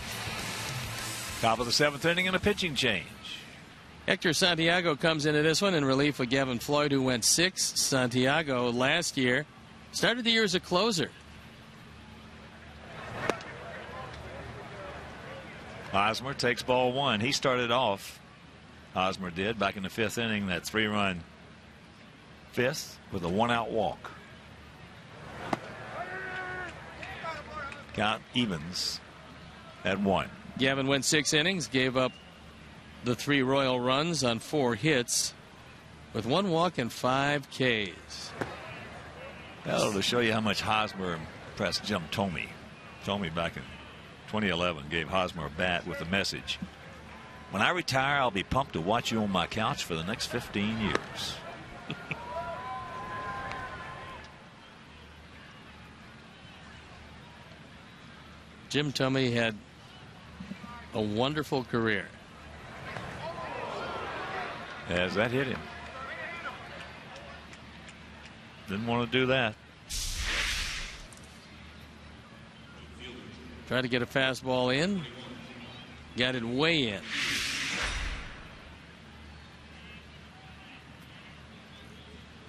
Speaker 1: Top of the 7th inning and a pitching change.
Speaker 2: Hector Santiago comes into this one in relief of Gavin Floyd, who went 6. Santiago last year started the year as a closer.
Speaker 1: Hosmer takes ball 1. He started off, Hosmer did, back in the 5th inning, that 3-run 5th with a 1-out walk. Count evens at 1.
Speaker 2: Gavin went 6 innings, gave up the 3 Royal runs on 4 hits with 1 walk and 5 Ks.
Speaker 1: That'll show you how much Hosmer impressed Jim Thome. Thome back in 2011 gave Hosmer a bat with a message: when I retire, I'll be pumped to watch you on my couch for the next 15 years.
Speaker 2: Jim Thome had a wonderful career.
Speaker 1: As that hit him. Didn't want to do that.
Speaker 2: Tried to get a fastball in. Got it way in.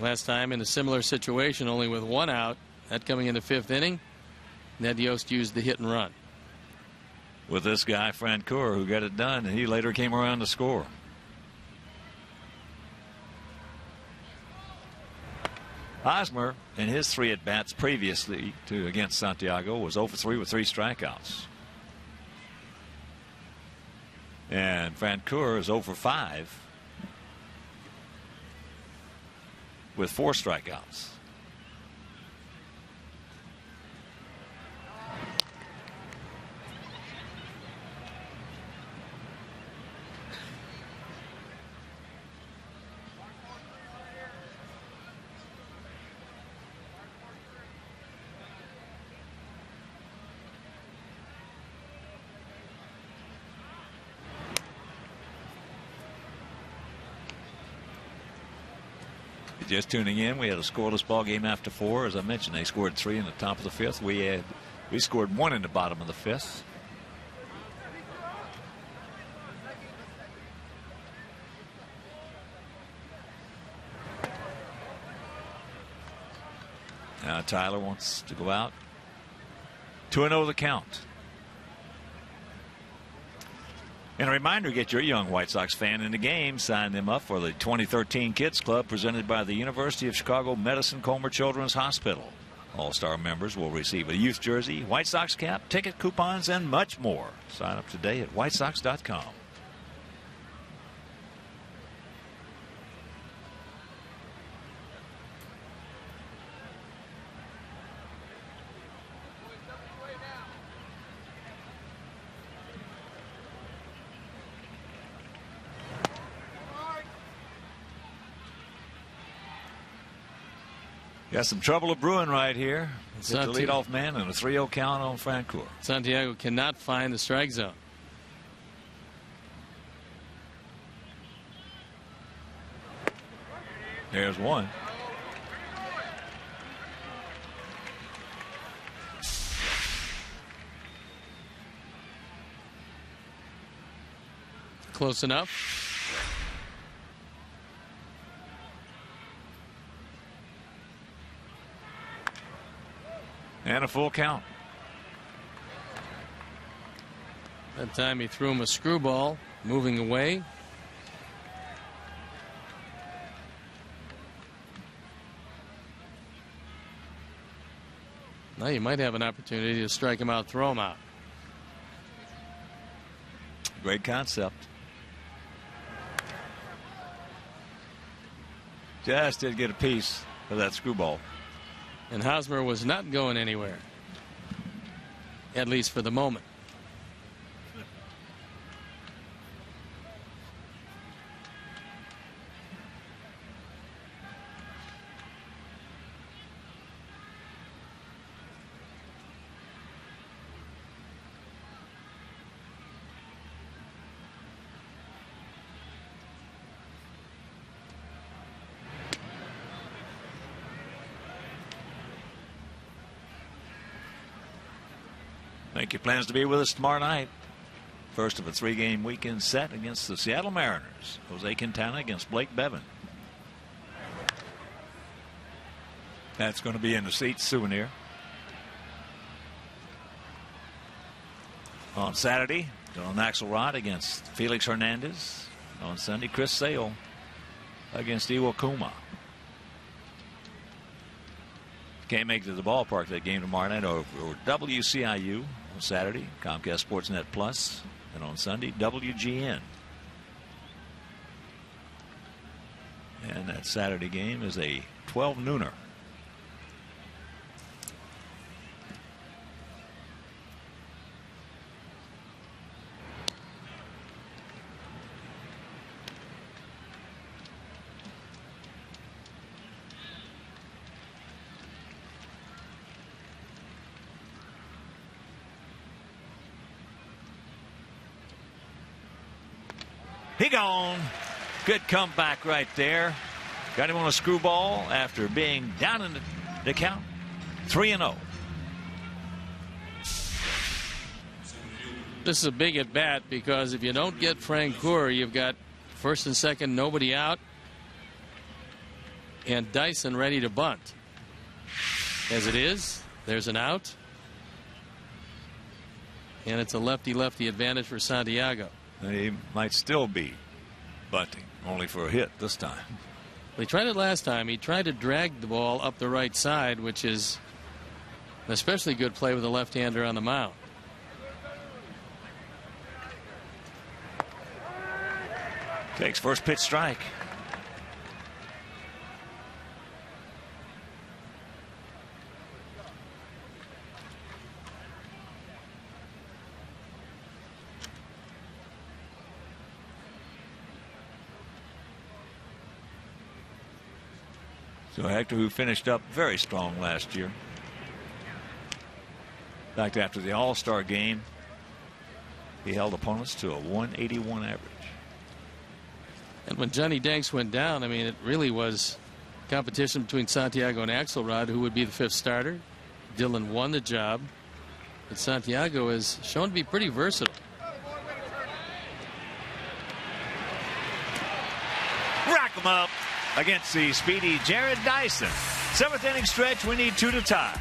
Speaker 2: Last time in a similar situation, only with 1 out. That coming in the 5th inning. Ned Yost used the hit and run.
Speaker 1: With this guy, Francoeur, who got it done, and he later came around to score. Hosmer, in his 3 at-bats previously to against Santiago, was 0 for 3 with 3 strikeouts. And Francoeur is 0 for 5 with 4 strikeouts. you're just tuning in, we had a scoreless ball game after 4. As I mentioned, they scored 3 in the top of the 5th. We scored 1 in the bottom of the 5th. Now Tyler wants to go out. 2-0 the count. And a reminder, get your young White Sox fan in the game. Sign them up for the 2013 Kids Club presented by the University of Chicago Medicine Comer Children's Hospital. All-Star members will receive a youth jersey, White Sox cap, ticket coupons, and much more. Sign up today at whitesox.com. Got some trouble brewing right here. It's the leadoff man and a 3-0 count on Francoeur.
Speaker 2: Santiago cannot find the strike zone.
Speaker 1: There's one.
Speaker 2: Close enough.
Speaker 1: And a full count.
Speaker 2: That time he threw him a screwball, moving away. Now you might have an opportunity to strike him out, throw him out.
Speaker 1: Great concept. Just did get a piece of that screwball.
Speaker 2: And Hosmer was not going anywhere, at least for the moment.
Speaker 1: Thank you. Plans to be with us tomorrow night. First of a 3-game weekend set against the Seattle Mariners. Jose Quintana against Blake Bevan. That's going to be in the seats souvenir. On Saturday, Dylan Axelrod against Felix Hernandez. On Sunday, Chris Sale against Iwakuma. Can't make it to the ballpark that game tomorrow night over WCIU on Saturday, Comcast Sportsnet Plus, and on Sunday, WGN. And that Saturday game is a 12 nooner. He gone. Good comeback right there. Got him on a screwball after being down in the count. 3-0.
Speaker 2: This is a big at bat because if you don't get Francoeur, you've got first and second, nobody out, and Dyson ready to bunt. As it is, there's an out, and it's a lefty-lefty advantage for Santiago.
Speaker 1: He might still be bunting, only for a hit this time.
Speaker 2: He tried it last time. He tried to drag the ball up the right side, which is an especially good play with a left-hander on the mound.
Speaker 1: Takes first pitch strike. So Hector, who finished up very strong last year. In fact, after the All-Star game, he held opponents to a 181 average.
Speaker 2: And when Johnny Danks went down, I mean, it really was competition between Santiago and Axelrod, who would be the 5th starter. Dillon won the job, but Santiago is shown to be pretty versatile.
Speaker 1: Rack 'em up against the speedy Jared Dyson. 7th inning stretch. We need 2 to tie.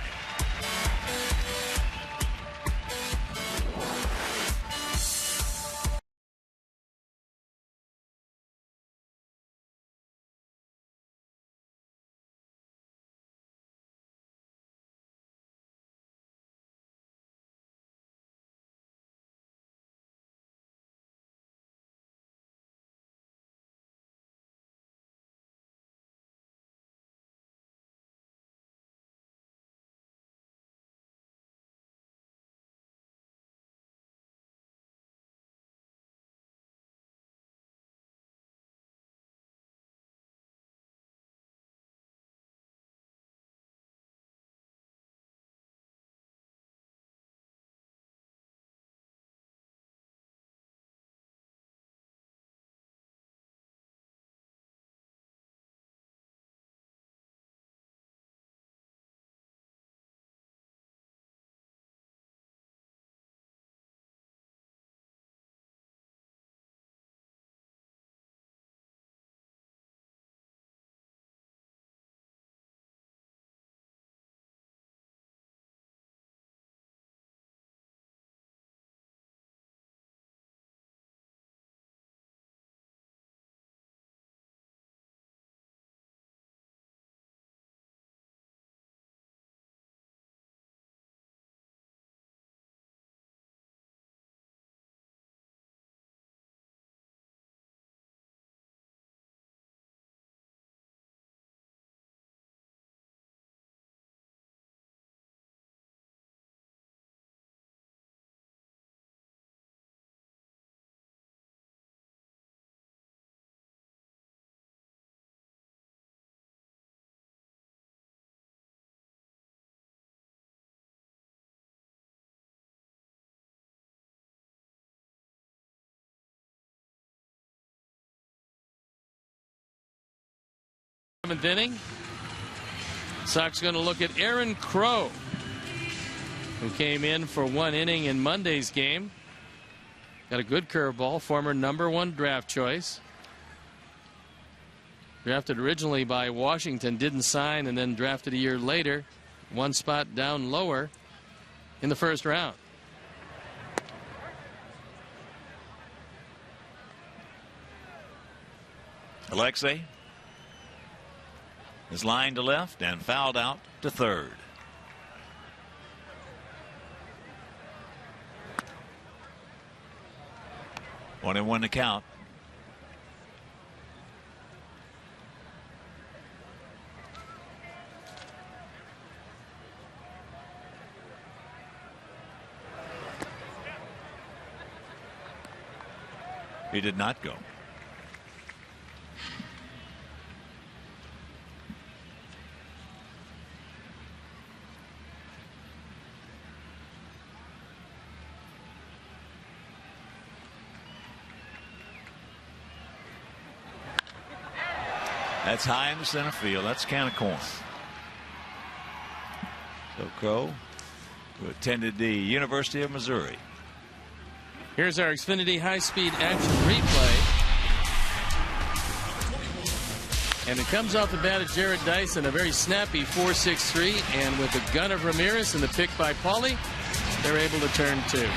Speaker 2: Seventh inning. Sox going to look at Aaron Crow, who came in for 1 inning in Monday's game. Got a good curveball, former #1 draft choice. Drafted originally by Washington, didn't sign, and then drafted a year later, 1 spot down lower in the 1st round.
Speaker 1: Alexei is lined to left and fouled out to 3rd. One and one to count. He did not go. That's high in the center field. That's can of corn. So Crow, who attended the University of Missouri.
Speaker 2: Here's our Xfinity high-speed action replay. And it comes off the bat of Jared Dyson, a very snappy 4.63, and with the gun of Ramirez and the pick by Pauly, they're able to turn 2.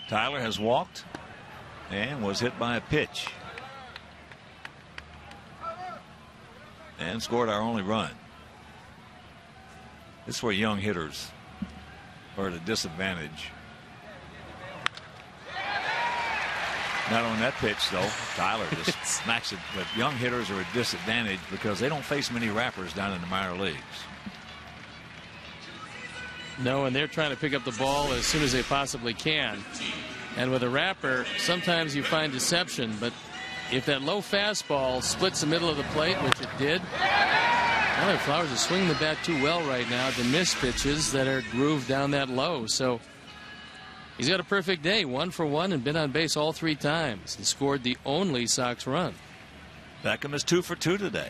Speaker 1: Tyler has walked and was hit by a pitch and scored our only run. This is where young hitters are at a disadvantage. Not on that pitch, though. Tyler just smacks it. But young hitters are at disadvantage because they don't face many wrappers down in the minor leagues.
Speaker 2: No, and they're trying to pick up the ball as soon as they possibly can. And with a wrapper, sometimes you find deception, but if that low fastball splits the middle of the plate, which it did, Well, Flowers is swinging the bat too well right now to miss pitches that are grooved down that low. So he's got a perfect day, 1 for 1, and been on base all 3 times and scored the only Sox run.
Speaker 1: Beckham is 2 for 2 today.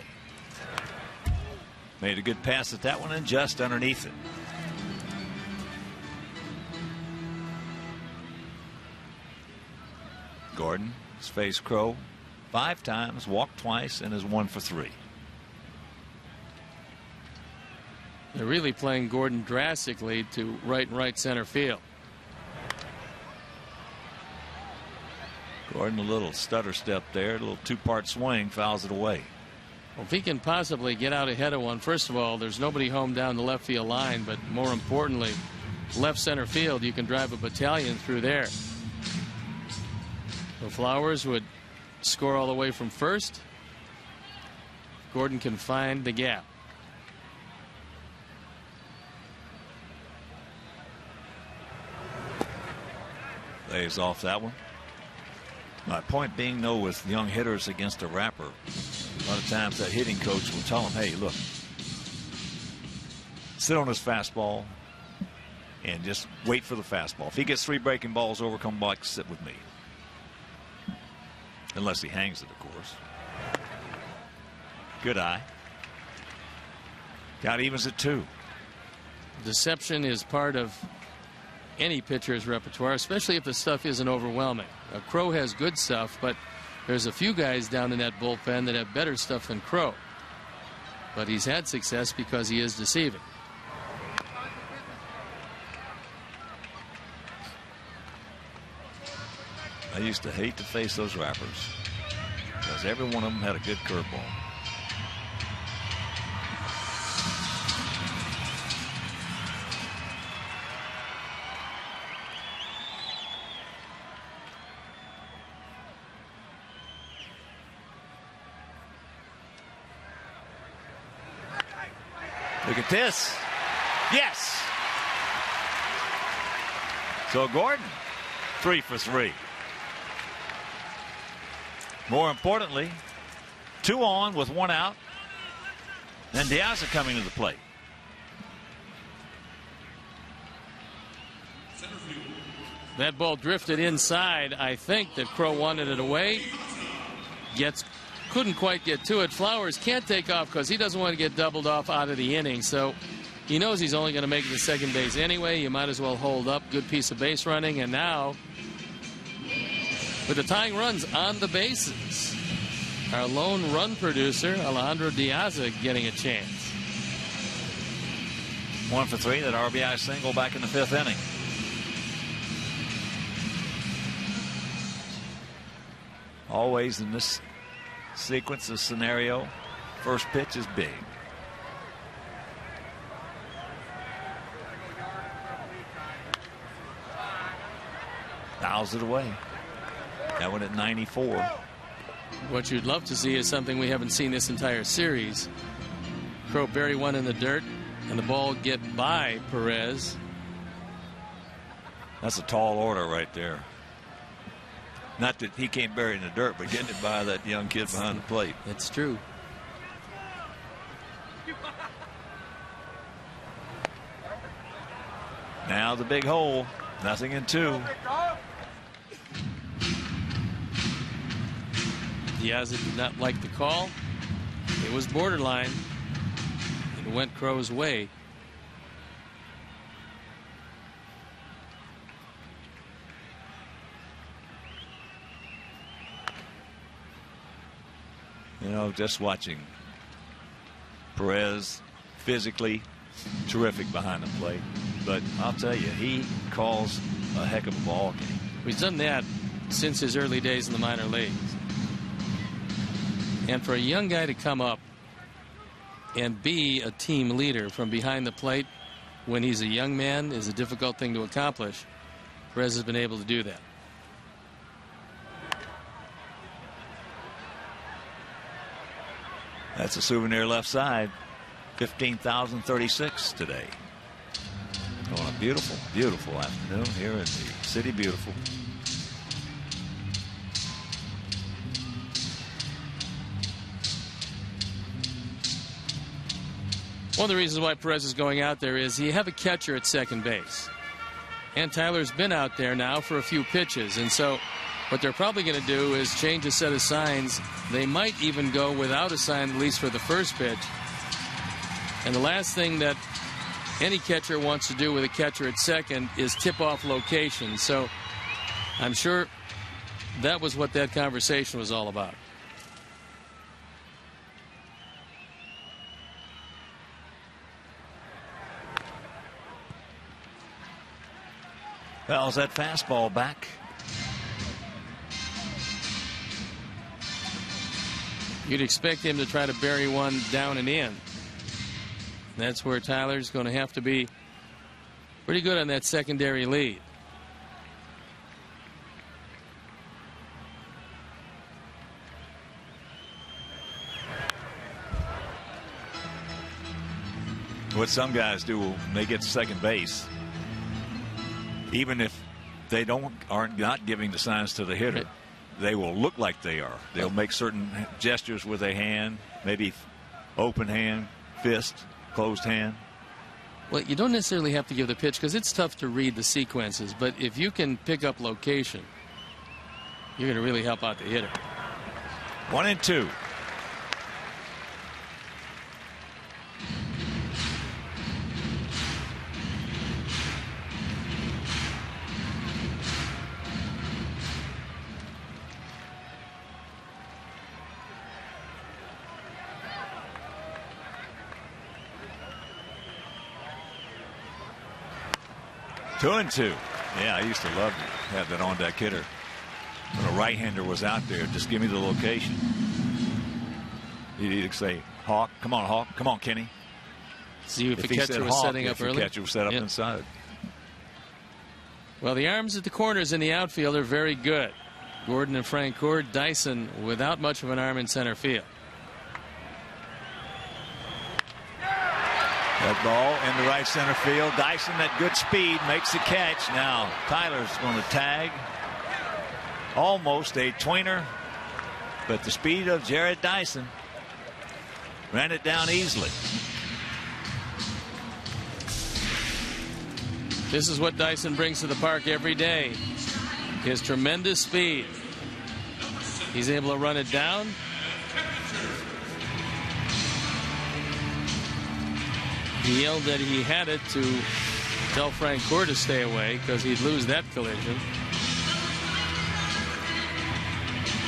Speaker 1: Made a good pass at that one and just underneath it. Gordon has faced Crow 5 times, walked twice, and is 1 for 3.
Speaker 2: They're really playing Gordon drastically to right and right center field.
Speaker 1: Gordon, a little stutter step there, a little 2-part swing, fouls it away.
Speaker 2: Well, if he can possibly get out ahead of one, first of all, there's nobody home down the left field line, but more importantly, left center field, you can drive a battalion through there. So Flowers would score all the way from first. Gordon can find the gap.
Speaker 1: Lays off that one. My point being, though, with young hitters against a wrapper, a lot of times that hitting coach will tell them, hey, look, sit on his fastball and just wait for the fastball. If he gets 3 breaking balls over, come back, sit with me. Unless he hangs it, of course. Good eye. Got evens at 2.
Speaker 2: Deception is part of any pitcher's repertoire, especially if the stuff isn't overwhelming. Crow has good stuff, but there's a few guys down in that bullpen that have better stuff than Crow. But he's had success because he is deceiving.
Speaker 1: I used to hate to face those wrappers because every one of them had a good curveball. Look at this. Yes. So Gordon, 3 for 3. More importantly, 2 on with 1 out. And Diaz coming to the plate.
Speaker 2: That ball drifted inside. I think that Crow wanted it away. Couldn't quite get to it. Flowers can't take off because he doesn't want to get doubled off out of the inning. So he knows he's only going to make it to second base anyway. You might as well hold up. Good piece of base running. And now, with the tying runs on the bases, our lone run producer, Alejandro Diaz, getting a chance.
Speaker 1: 1 for 3. That RBI single back in the 5th inning. Always in this sequence, this scenario, first pitch is big. Fouls it away. That one at 94.
Speaker 2: What you'd love to see is something we haven't seen this entire series. Crow bury one in the dirt and the ball get by Perez.
Speaker 1: That's a tall order right there. Not that he can't bury it in the dirt, but getting it by that young kid behind the plate.
Speaker 2: That's true.
Speaker 1: Now the big hole. Nothing in 2.
Speaker 2: Diaz did not like the call. It was borderline. It went Crow's way.
Speaker 1: You know, just watching Perez, physically terrific behind the plate. But I'll tell you, he calls a heck of a ball game.
Speaker 2: He's done that since his early days in the minor leagues. And for a young guy to come up and be a team leader from behind the plate when he's a young man is a difficult thing to accomplish. Perez has been able to do that.
Speaker 1: That's a souvenir left side. 15,036 today. Oh, a beautiful, beautiful afternoon here in the City Beautiful.
Speaker 2: One of the reasons why Perez is going out there is you have a catcher at second base. And Tyler's been out there now for a few pitches. And so what they're probably going to do is change a set of signs. They might even go without a sign, at least for the first pitch. And the last thing that any catcher wants to do with a catcher at second is tip off location. So I'm sure that was what that conversation was all about.
Speaker 1: Fouls that fastball back.
Speaker 2: You'd expect him to try to bury one down and in. That's where Tyler's going to have to be pretty good on that secondary lead.
Speaker 1: What some guys do when they get to second base, even if they aren't not giving the signs to the hitter, they will look like they are. They'll make certain gestures with a hand, maybe open hand, fist, closed hand.
Speaker 2: Well, you don't necessarily have to give the pitch because it's tough to read the sequences. But if you can pick up location, you're going to really help out the hitter.
Speaker 1: 1-2. Two and two. Yeah, I used to love to have that on-deck hitter. When a right-hander was out there, just give me the location. You'd either say, Hawk, come on, Hawk, come on, Kenny.
Speaker 2: See if the catcher was setting up early.
Speaker 1: The catcher was set up inside.
Speaker 2: Well, the arms at the corners in the outfield are very good. Gordon and Francoeur. Dyson without much of an arm in center field.
Speaker 1: That ball in the right center field. Dyson at good speed makes the catch. Now Tyler's going to tag. Almost a tweener, but the speed of Jared Dyson ran it down easily.
Speaker 2: This is what Dyson brings to the park every day. His tremendous speed. He's able to run it down. He yelled that he had it to tell Francoeur to stay away because he'd lose that collision.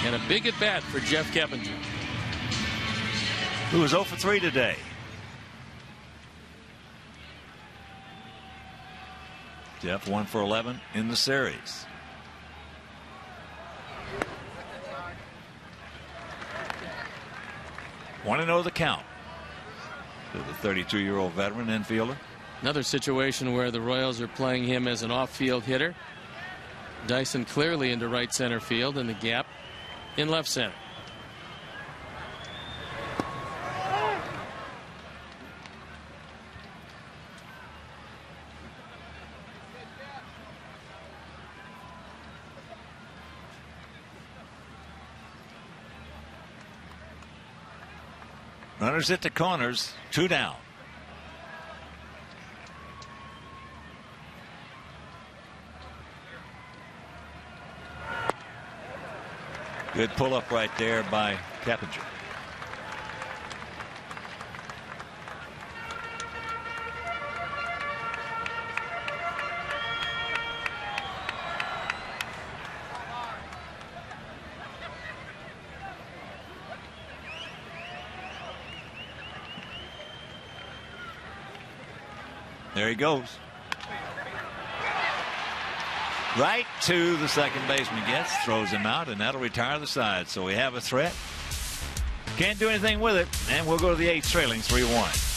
Speaker 2: And a big at bat for Jeff Keppinger,
Speaker 1: who was 0 for 3 today. Jeff 1 for 11 in the series. Want to know the count to the 32-year-old veteran infielder.
Speaker 2: Another situation where the Royals are playing him as an off-field hitter. Dyson clearly into right center field, and the gap in left center.
Speaker 1: Runners at the corners, 2 down. Good pull up right there by Keppinger. There he goes. Right to the second baseman gets, throws him out, and that'll retire the side. So we have a threat. Can't do anything with it, and we'll go to the 8th, trailing 3-1.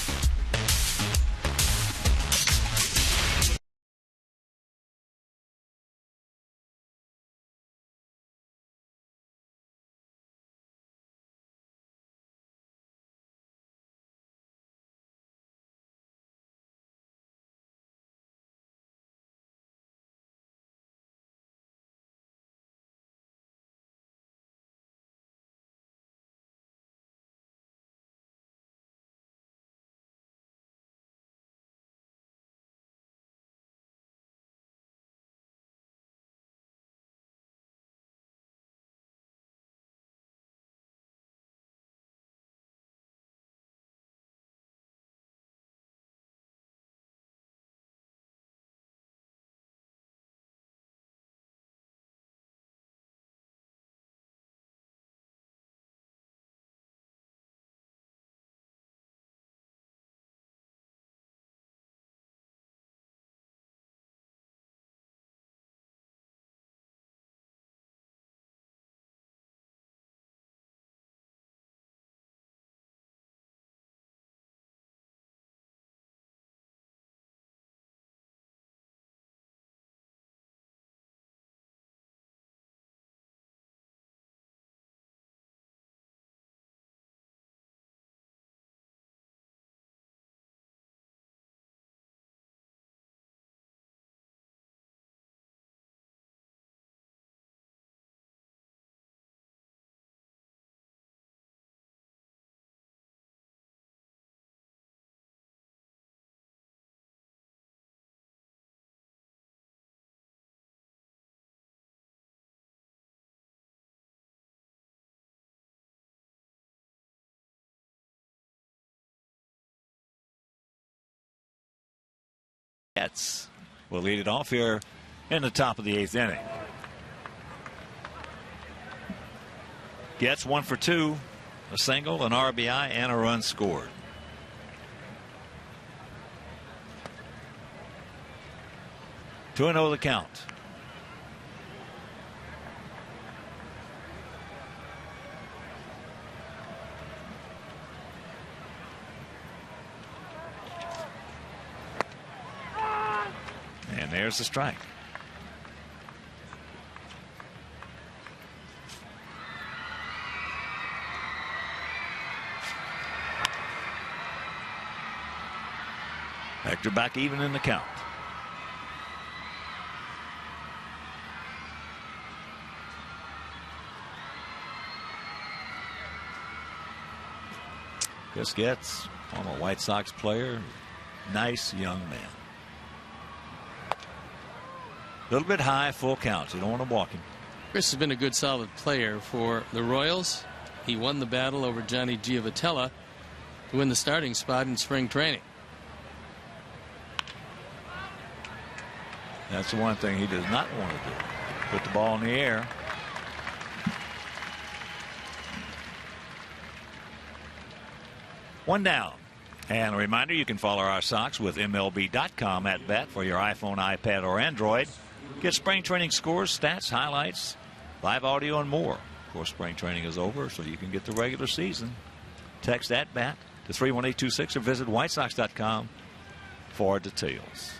Speaker 1: Getz will lead it off here in the top of the 8th inning. Getz 1 for 2, a single, an RBI, and a run scored. Two and 0 the count. And there's the strike. Hector back even in the count. Chris Getz, former White Sox player, nice young man. A little bit high, full count. You don't want to walk him.
Speaker 2: Chris has been a good, solid player for the Royals. He won the battle over Johnny Giavotella to win the starting spot in spring training.
Speaker 1: That's the one thing he does not want to do. Put the ball in the air. One down. And a reminder, you can follow our Sox with MLB.com at bat for your iPhone, iPad, or Android. Get spring training scores, stats, highlights, live audio, and more. Of course, spring training is over, so you can get the regular season. Text at bat to 31826 or visit whitesox.com for details.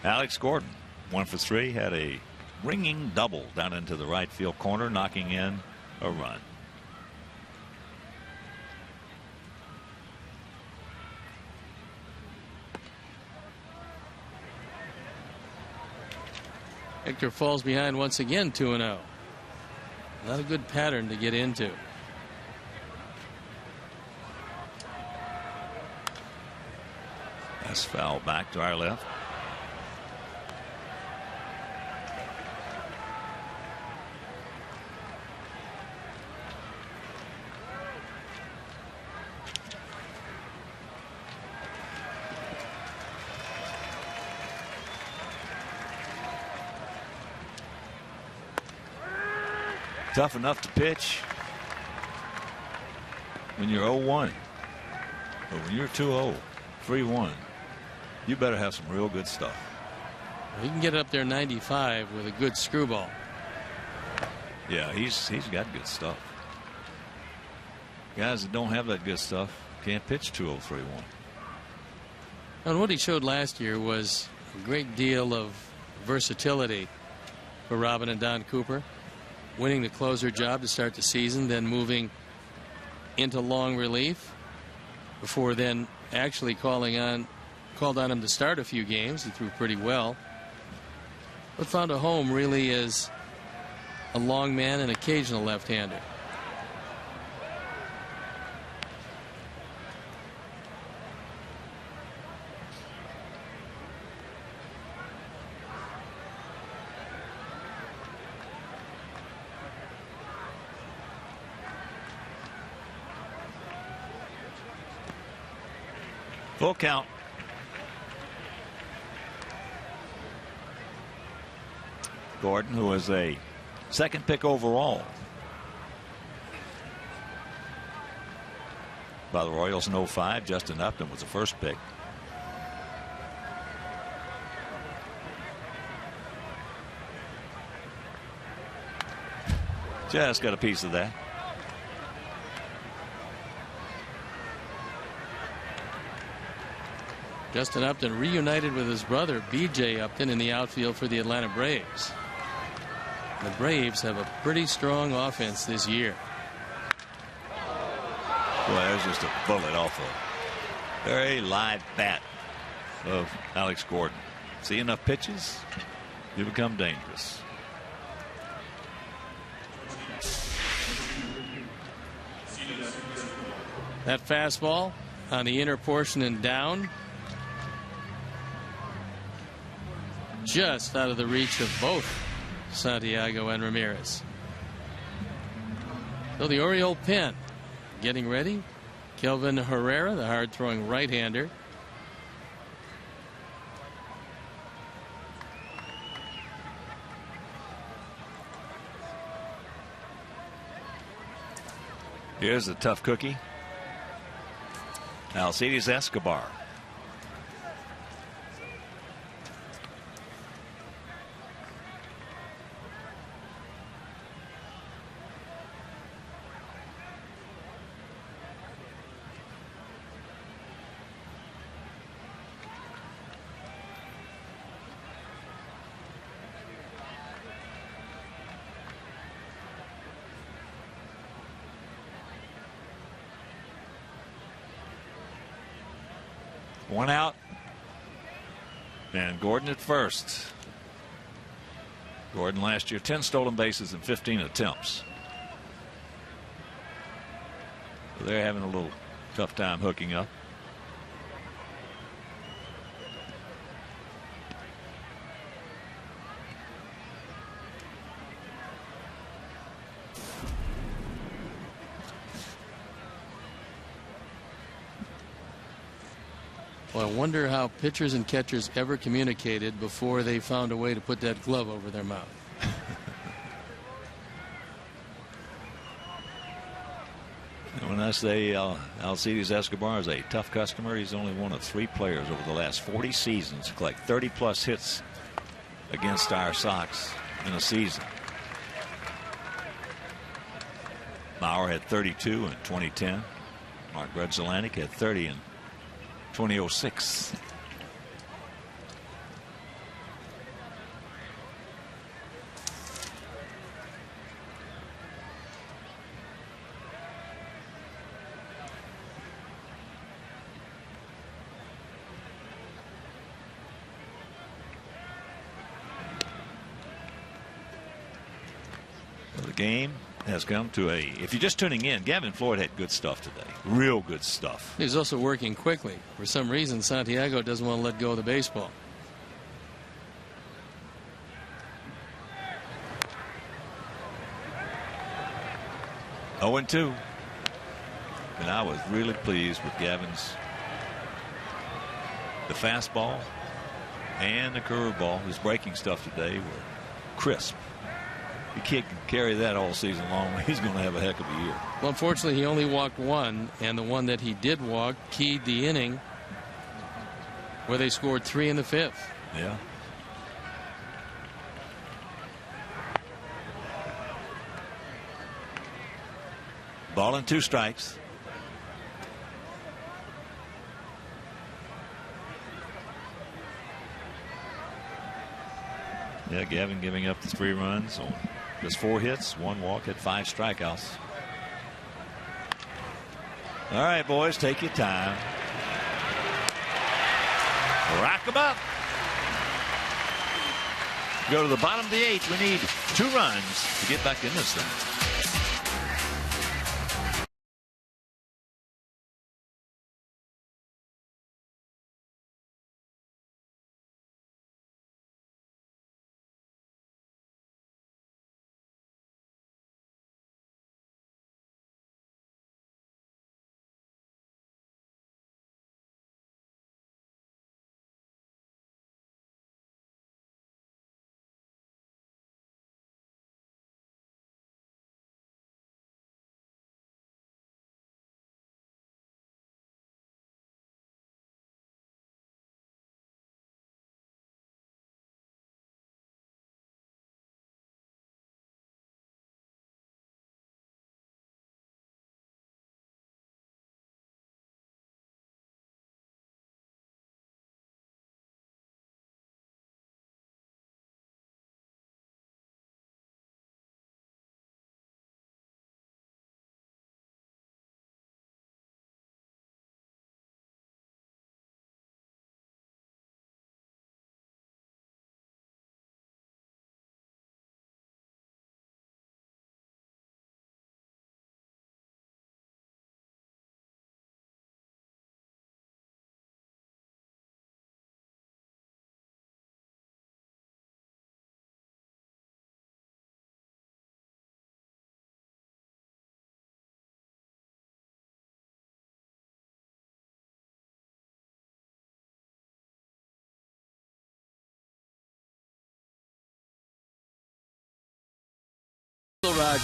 Speaker 1: Alex Gordon, 1 for 3, had a ringing double down into the right field corner, knocking in a run.
Speaker 2: Hector falls behind once again, 2-0. Not a good pattern to get into.
Speaker 1: That's foul back to our left. Tough enough to pitch when you're 0-1. But when you're 2-0, 3-1, you better have some real good stuff.
Speaker 2: He can get up there 95 with a good screwball.
Speaker 1: Yeah, he's got good stuff. Guys that don't have that good stuff can't pitch 2-0, 3-1.
Speaker 2: And what he showed last year was a great deal of versatility for Robin and Don Cooper. Winning the closer job to start the season, then moving into long relief before then actually called on him to start a few games. He threw pretty well, but found a home really as a long man and occasional left-hander.
Speaker 1: Full count. Gordon, who was a second pick overall by the Royals in 05. Justin Upton was the first pick. Just got a piece of that.
Speaker 2: Justin Upton reunited with his brother B.J. Upton in the outfield for the Atlanta Braves. The Braves have a pretty strong offense this year.
Speaker 1: Well, there's just a bullet off a very live bat of Alex Gordon. See enough pitches, you become dangerous.
Speaker 2: That fastball on the inner portion and down. Just out of the reach of both Santiago and Ramirez. So the Oriole pen getting ready Kelvin Herrera, the hard-throwing right-hander.
Speaker 1: Here's a tough cookie. Alcides Escobar. One out. And Gordon at first. Gordon last year 10 stolen bases in 15 attempts. So they're having a little tough time hooking up.
Speaker 2: Well, I wonder how pitchers and catchers ever communicated before they found a way to put that glove over their mouth.
Speaker 1: When I say Alcides Escobar is a tough customer, he's only one of 3 players over the last 40 seasons to collect 30-plus hits against our Sox in a season. Mauer had 32 in 2010. Mark Grudzielanek had 30 in 2006. The game has come to a, if you're just tuning in, Gavin Floyd had good stuff today. Real good stuff.
Speaker 2: He's also working quickly. For some reason, Santiago doesn't want to let go of the baseball.
Speaker 1: Oh, and 2. And I was really pleased with Gavin's, the fastball and the curveball. His breaking stuff today were crisp. The kid can carry that all season long. He's going to have a heck of a year.
Speaker 2: Well, unfortunately, he only walked 1, and the one that he did walk keyed the inning where they scored 3 in the 5th.
Speaker 1: Yeah. Ball and 2 strikes. Yeah, Gavin giving up the 3 runs on just 4 hits, 1 walk, had 5 strikeouts. All right, boys, take your time. Rack them up. Go to the bottom of the 8th. We need 2 runs to get back in this thing.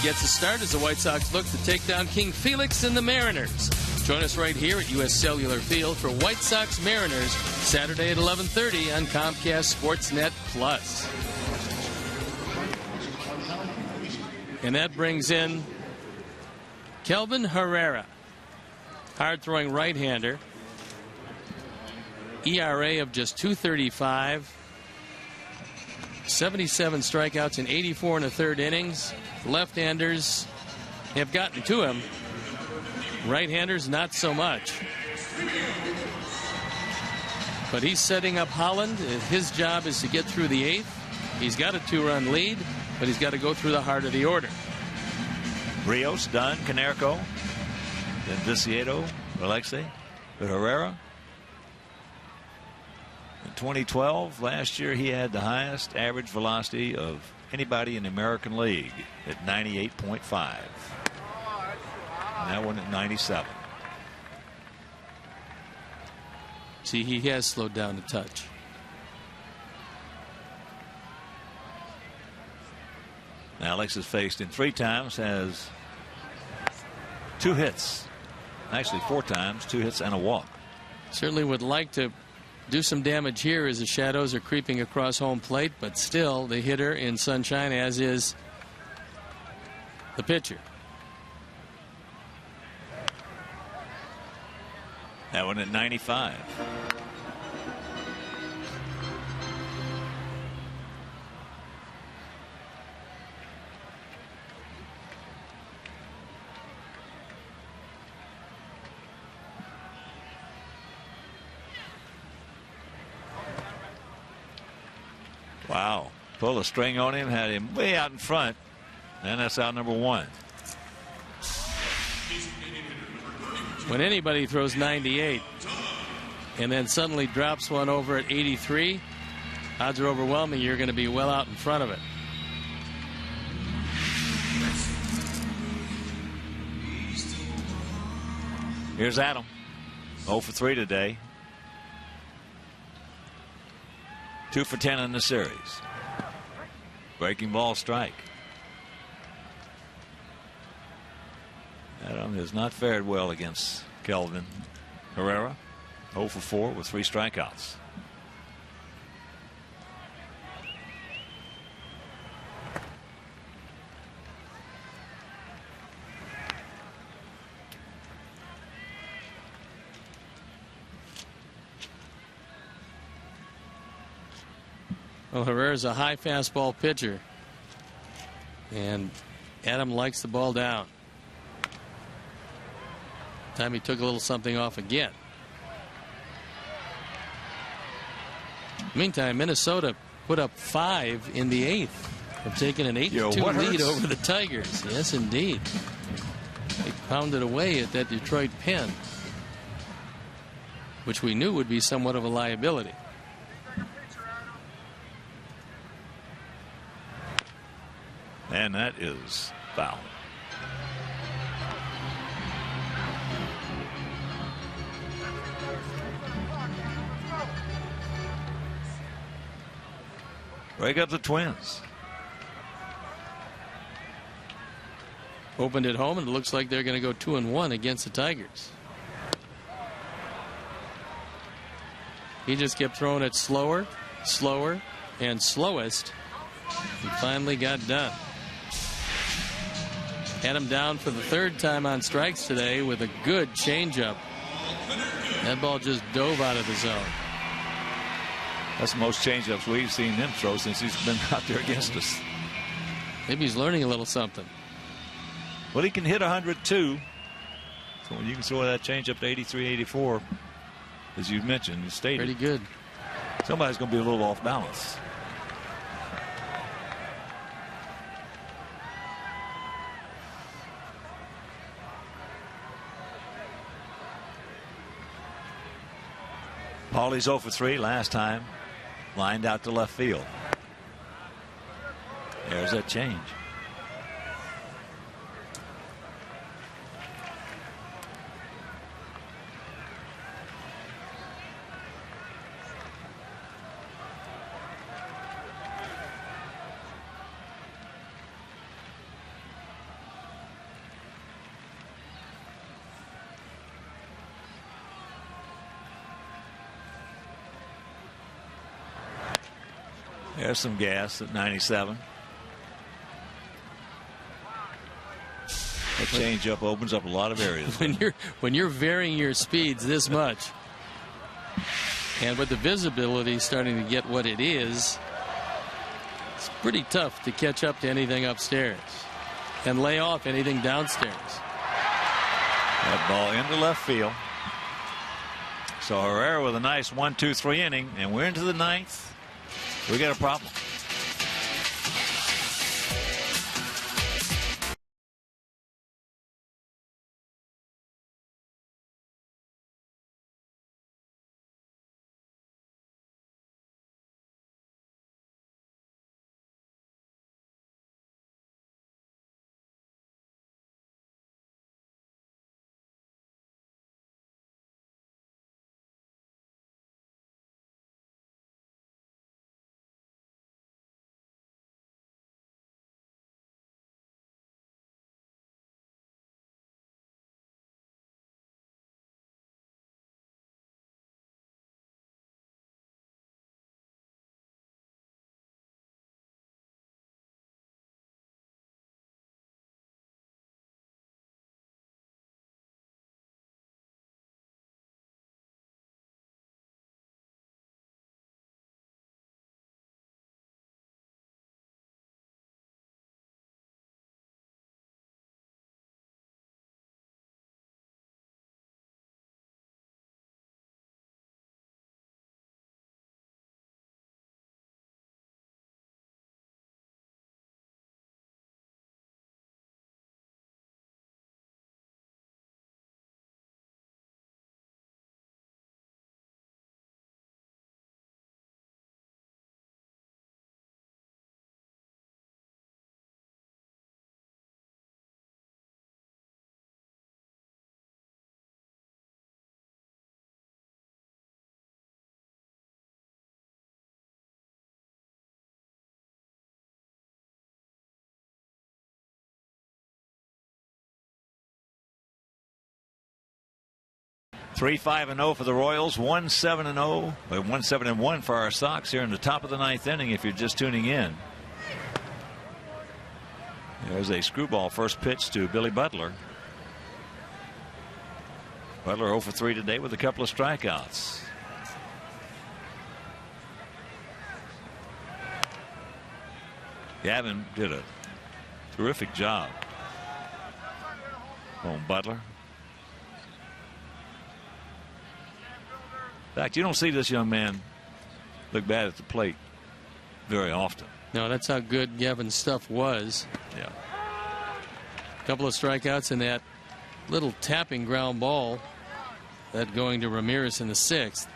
Speaker 2: gets a start as the White Sox look to take down King Felix and the Mariners. Join us right here at U.S. Cellular Field for White Sox Mariners Saturday at 11:30 on Comcast Sportsnet Plus. And that brings in Kelvin Herrera, hard-throwing right-hander. ERA of just 2.35. 77 strikeouts in 84 1/3 innings. Left-handers have gotten to him. Right-handers, not so much. But he's setting up Holland. His job is to get through the 8th. He's got a 2-run lead, but he's got to go through the heart of the order.
Speaker 1: Rios, Dunn, Canerco, then Viciedo, Alexei, Herrera. In 2012, last year, he had the highest average velocity of anybody in the American League at 98.5. And that one at 97.
Speaker 2: See, he has slowed down a touch.
Speaker 1: Alex has faced him 3 times, has 2 hits. Actually 4 times, 2 hits and a walk.
Speaker 2: Certainly would like to do some damage here as the shadows are creeping across home plate, but still the hitter in sunshine, as is the pitcher.
Speaker 1: That one at 95. Wow. Pulled a string on him, had him way out in front, and that's out number 1.
Speaker 2: When anybody throws 98 and then suddenly drops one over at 83, odds are overwhelming you're going to be well out in front of it.
Speaker 1: Here's Adam. 0 for 3 today. 2 for 10 in the series. Breaking ball strike. Adam has not fared well against Kelvin Herrera. 0 for 4 with 3 strikeouts.
Speaker 2: Well, Herrera's a high fastball pitcher, and Adam likes the ball down. Time he took a little something off again. Meantime, Minnesota put up 5 in the 8th. They've taken an 8-2 lead over the Tigers. Yes, indeed. They pounded away at that Detroit pen, which we knew would be somewhat of a liability.
Speaker 1: And that is foul. Break up the Twins.
Speaker 2: Opened at home, and it looks like they're going to go 2-1 against the Tigers. He just kept throwing it slower, slower, and slowest, and finally got done. Had him down for the 3rd time on strikes today with a good changeup. That ball just dove out of the zone.
Speaker 1: That's the most changeups we've seen him throw since he's been out there against us.
Speaker 2: Maybe he's learning a little something.
Speaker 1: Well, he can hit 102. So when you can throw that changeup to 83, 84, as you mentioned, you stated.
Speaker 2: Pretty good.
Speaker 1: Somebody's going to be a little off balance. Paulie's 0 for 3 last time. Lined out to left field. There's that change. There's some gas at 97. That changeup opens up a lot of areas.
Speaker 2: When you're varying your speeds this much, and with the visibility starting to get what it is, it's pretty tough to catch up to anything upstairs and lay off anything downstairs.
Speaker 1: That ball into left field. So Herrera with a nice 1-2-3 inning, and we're into the ninth. We got a problem. Three 5-0 for the Royals, 1-7-0, 1-7-1 for our Sox here in the top of the ninth inning. If you're just tuning in, there's a screwball first pitch to Billy Butler. Butler 0 for 3 today with a couple of strikeouts. Gavin did a terrific job on Butler. In fact, you don't see this young man look bad at the plate very often.
Speaker 2: No, that's how good Gavin's stuff was.
Speaker 1: Yeah.
Speaker 2: A couple of strikeouts and that little tapping ground ball that going to Ramirez in the sixth.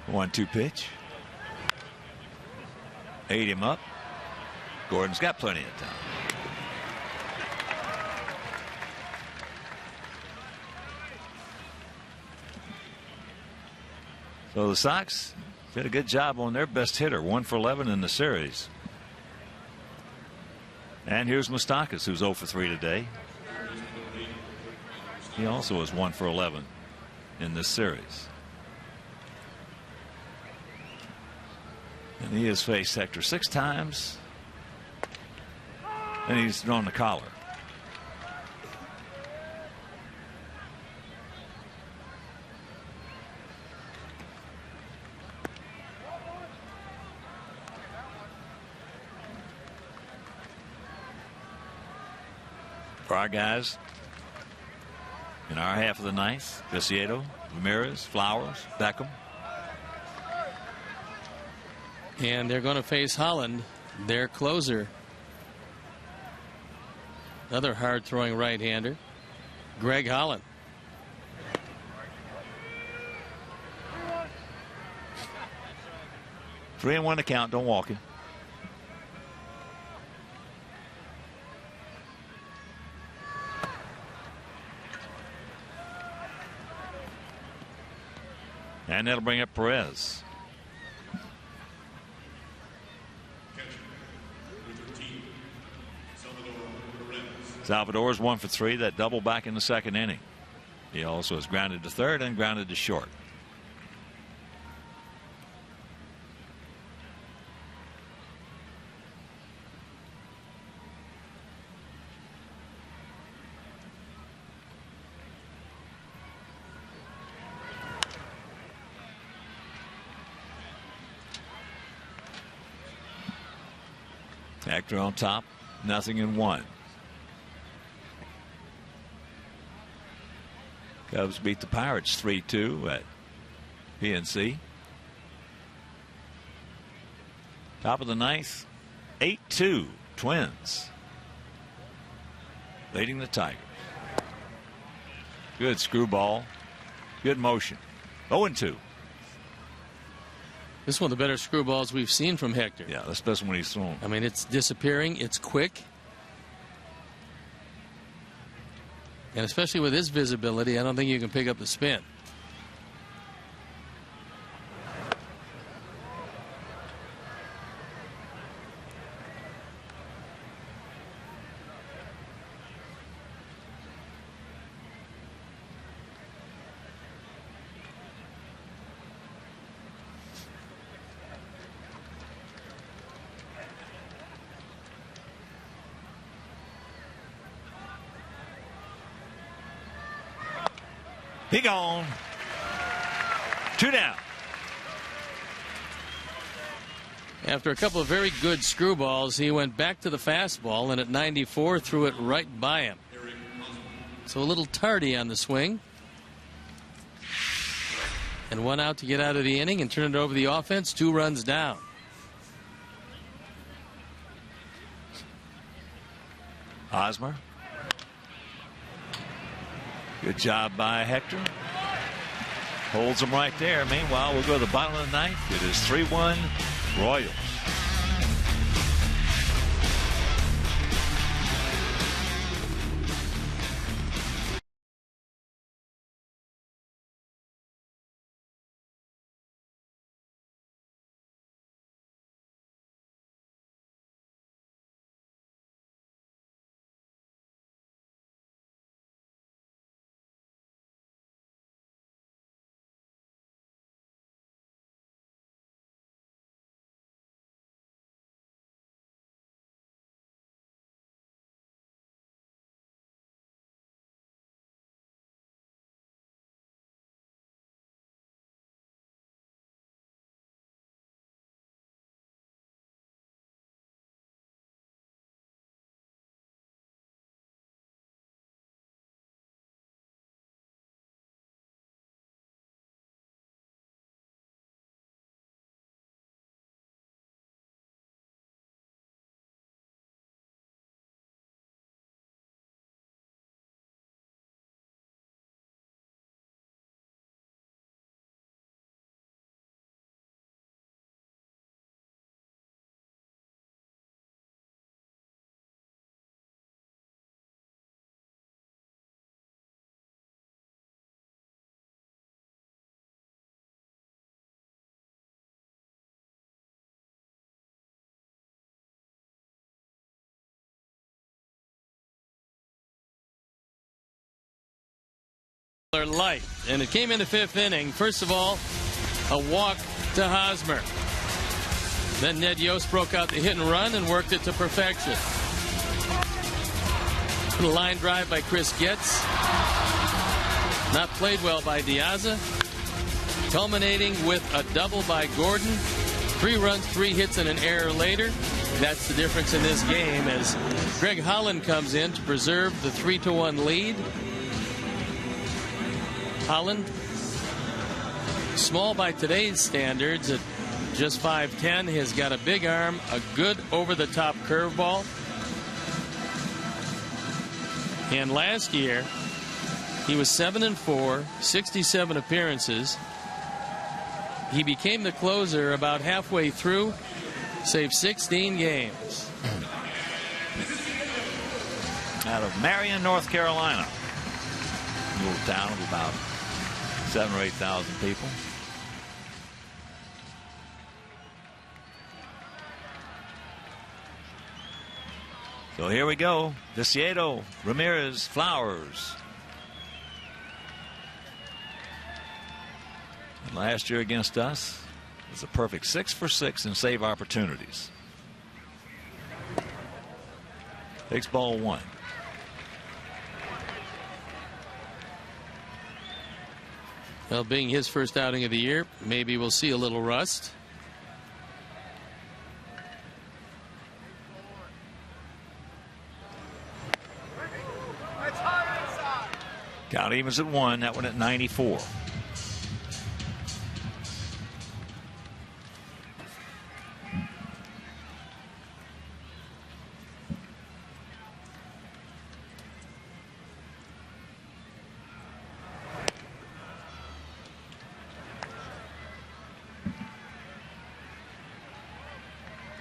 Speaker 1: One-two pitch. Ate him up. Gordon's got plenty of time. So the Sox did a good job on their best hitter, 1 for 11 in the series. And here's Moustakas, who's 0 for 3 today. He also is 1 for 11 in this series. And he has faced Hector 6 times. And he's drawn the collar. For our guys in our half of the ninth, Viciedo, Ramirez, Flowers, Beckham.
Speaker 2: And they're going to face Holland, their closer. Another hard throwing right-hander, Greg Holland.
Speaker 1: Three and 1 to count, don't walk him. And that'll bring up Perez. Salvador's 1 for 3. That double back in the second inning. He also is grounded to third and grounded to short. Hector on top, 0-1. Cubs beat the Pirates 3-2 at PNC. Top of the ninth, 8-2 Twins leading the Tigers. Good screwball, good motion. 0-2.
Speaker 2: This is one of the better screwballs we've seen from Hector.
Speaker 1: Yeah, especially when he's thrown.
Speaker 2: I mean, it's disappearing. It's quick. And especially with his visibility, I don't think you can pick up the spin.
Speaker 1: He gone. 2 down.
Speaker 2: After a couple of very good screwballs, he went back to the fastball, and at 94 threw it right by him. So a little tardy on the swing. And 1 out to get out of the inning and turn it over the offense. 2 runs down.
Speaker 1: Hosmer. Good job by Hector. Holds him right there. Meanwhile, we'll go to the bottom of the ninth. It is 3-1 Royals.
Speaker 2: Light, and it came in the 5th inning. First of all, a walk to Hosmer. Then Ned Yost broke out the hit and run and worked it to perfection. A line drive by Chris Getz. Not played well by Diaza. Culminating with a double by Gordon. 3 runs, 3 hits, and an error later. That's the difference in this game as Greg Holland comes in to preserve the 3-1 lead. Holland, small by today's standards at just 5'10", has got a big arm, a good over-the-top curveball. And last year, he was 7-4, 67 appearances. He became the closer about halfway through, saved 16 games.
Speaker 1: Out of Marion, North Carolina. A little town of about 7,000 or 8,000 people. So here we go. Viciedo, Ramirez, Flowers. last year against us. It was a perfect 6 for 6 in save opportunities. Takes ball 1.
Speaker 2: Well, being his first outing of the year, maybe we'll see a little rust.
Speaker 1: Count evens at 1. That one at 94.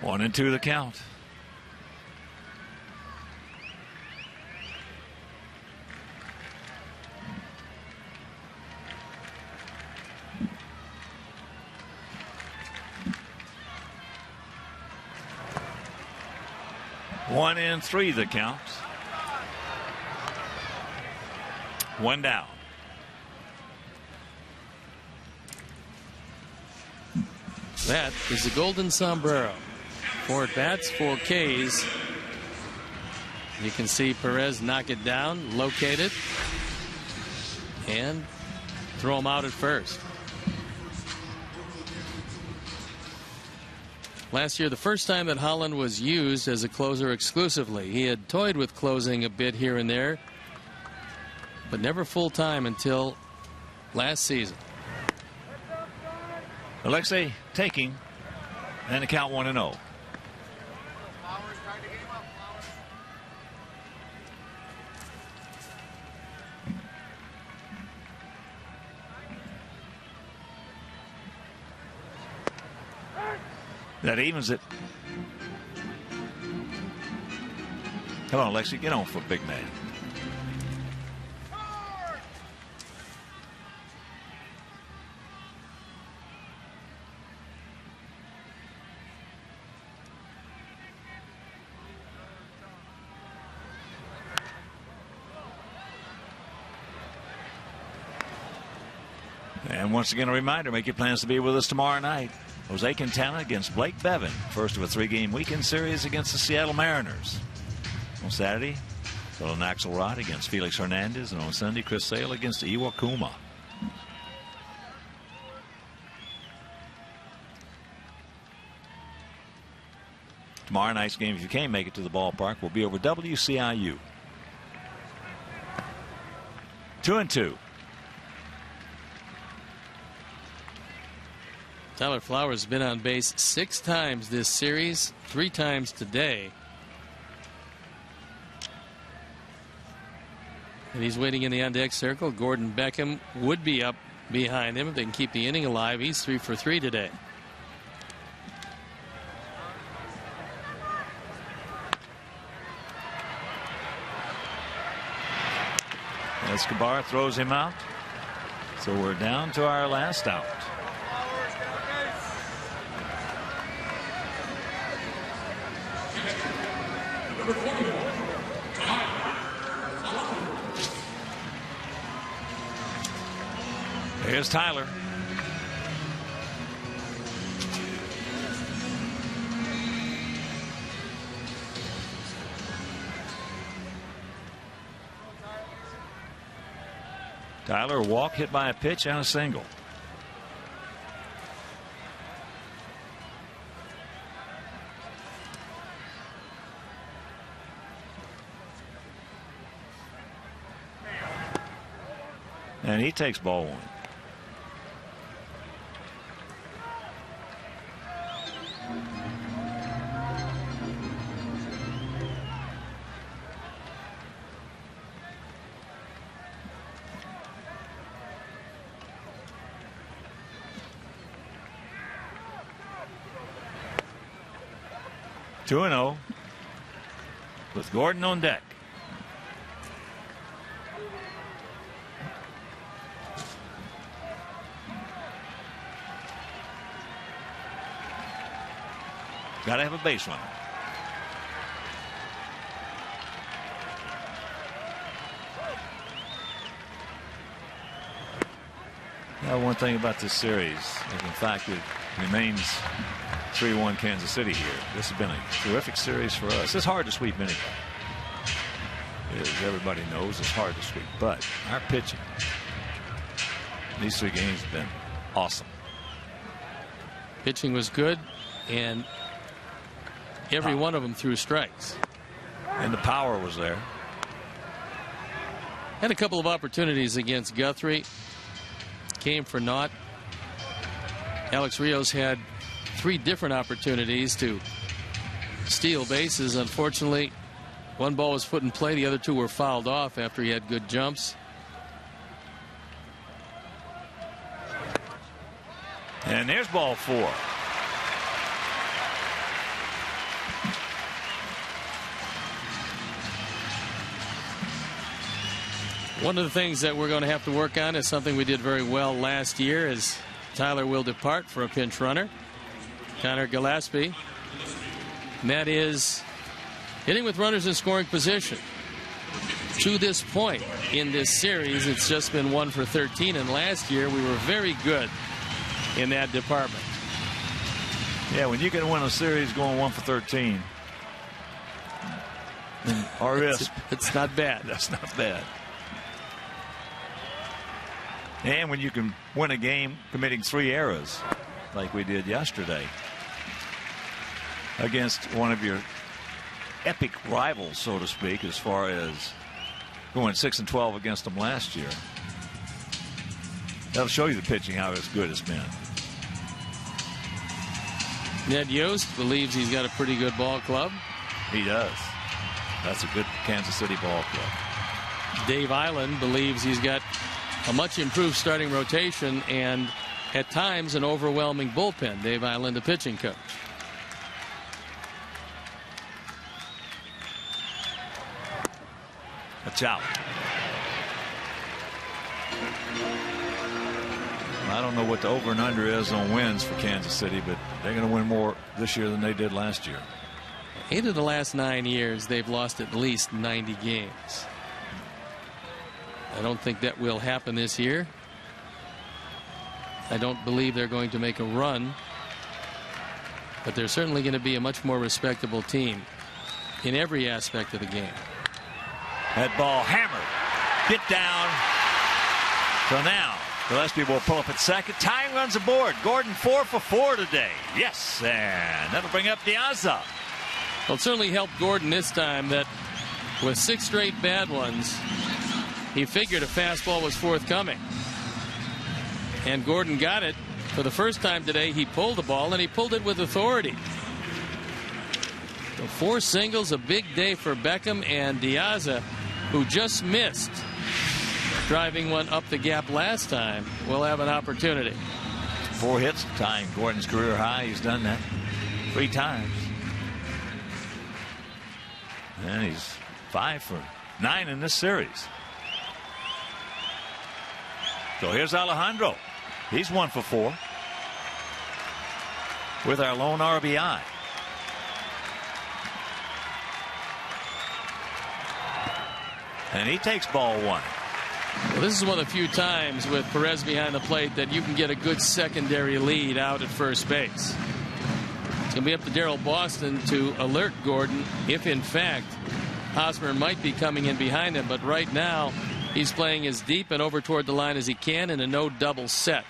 Speaker 1: One and 2 the count. One and 3 the count. One down.
Speaker 2: That is the golden sombrero. 4 at-bats, 4 Ks. You can see Perez knock it down, locate it, and throw him out at first. Last year, the first time that Holland was used as a closer exclusively. He had toyed with closing a bit here and there, but never full time until last season.
Speaker 1: Alexei taking, and the count 1-0. That evens it. Come on, Lexi, get on for big man. And once again, a reminder, make your plans to be with us tomorrow night. Jose Quintana against Blake Bevan. First of a 3-game weekend series against the Seattle Mariners. On Saturday, Phil Axelrod against Felix Hernandez. And on Sunday, Chris Sale against Iwakuma. Tomorrow night's game, if you can't make it to the ballpark, will be over WCIU. 2-2.
Speaker 2: Tyler Flowers has been on base 6 times this series, 3 times today. And he's waiting in the on-deck circle. Gordon Beckham would be up behind him if they can keep the inning alive. He's 3 for 3 today.
Speaker 1: Escobar throws him out. So we're down to our last out. Here's Tyler. Tyler, walk, hit by a pitch and a single. And he takes ball 1. Two and 0 with Gordon on deck. Got to have a base runner. One thing about this series is, in fact, it remains 3-1 Kansas City here. This has been a terrific series for us. It's hard to sweep anybody. As everybody knows, it's hard to sweep. But our pitching, these 3 games have been awesome.
Speaker 2: Pitching was good, and every one of them threw strikes.
Speaker 1: And the power was there.
Speaker 2: Had a couple of opportunities against Guthrie. Came for naught. Alex Rios had 3 different opportunities to steal bases. Unfortunately, one ball was put in play. The other 2 were fouled off after he had good jumps.
Speaker 1: And there's ball 4.
Speaker 2: One of the things that we're going to have to work on is something we did very well last year, as Tyler will depart for a pinch runner, Connor Gillespie. And that is hitting with runners in scoring position. To this point in this series, it's just been 1 for 13, and last year we were very good in that department.
Speaker 1: Yeah, when you can win a series going 1 for 13,
Speaker 2: it's not bad.
Speaker 1: That's not bad. And when you can win a game committing 3 errors like we did yesterday against one of your epic rivals, so to speak, as far as going 6-12 against them last year. That'll show you the pitching, how as good it's been.
Speaker 2: Ned Yost believes he's got a pretty good ball club.
Speaker 1: He does. That's a good Kansas City ball club.
Speaker 2: Dave Island believes he's got a much improved starting rotation and at times an overwhelming bullpen. Dave Island, the pitching coach.
Speaker 1: That's out. I don't know what the over and under is on wins for Kansas City, but they're going to win more this year than they did last year.
Speaker 2: 8 of the last 9 years, they've lost at least 90 games. I don't think that will happen this year. I don't believe they're going to make a run, but they're certainly going to be a much more respectable team in every aspect of the game.
Speaker 1: That ball hammered. Get down. So now Gillespie will pull up at second. Tying runs aboard. Gordon 4 for 4 today. Yes, and that'll bring up Diaza.
Speaker 2: Well, it certainly helped Gordon this time that with 6 straight bad ones, he figured a fastball was forthcoming. And Gordon got it. For the first time today, he pulled the ball, and he pulled it with authority. So 4 singles, a big day for Beckham, and Diaza, who just missed driving one up the gap last time, will have an opportunity.
Speaker 1: 4 hits, tying Gordon's career high. He's done that 3 times. And he's 5 for 9 in this series. So here's Alejandro. He's 1 for 4 with our lone RBI. And he takes ball 1.
Speaker 2: Well, this is one of the few times with Perez behind the plate that you can get a good secondary lead out at first base. It's going to be up to Darrell Boston to alert Gordon if, in fact, Hosmer might be coming in behind him. But right now, he's playing as deep and over toward the line as he can in a no double set.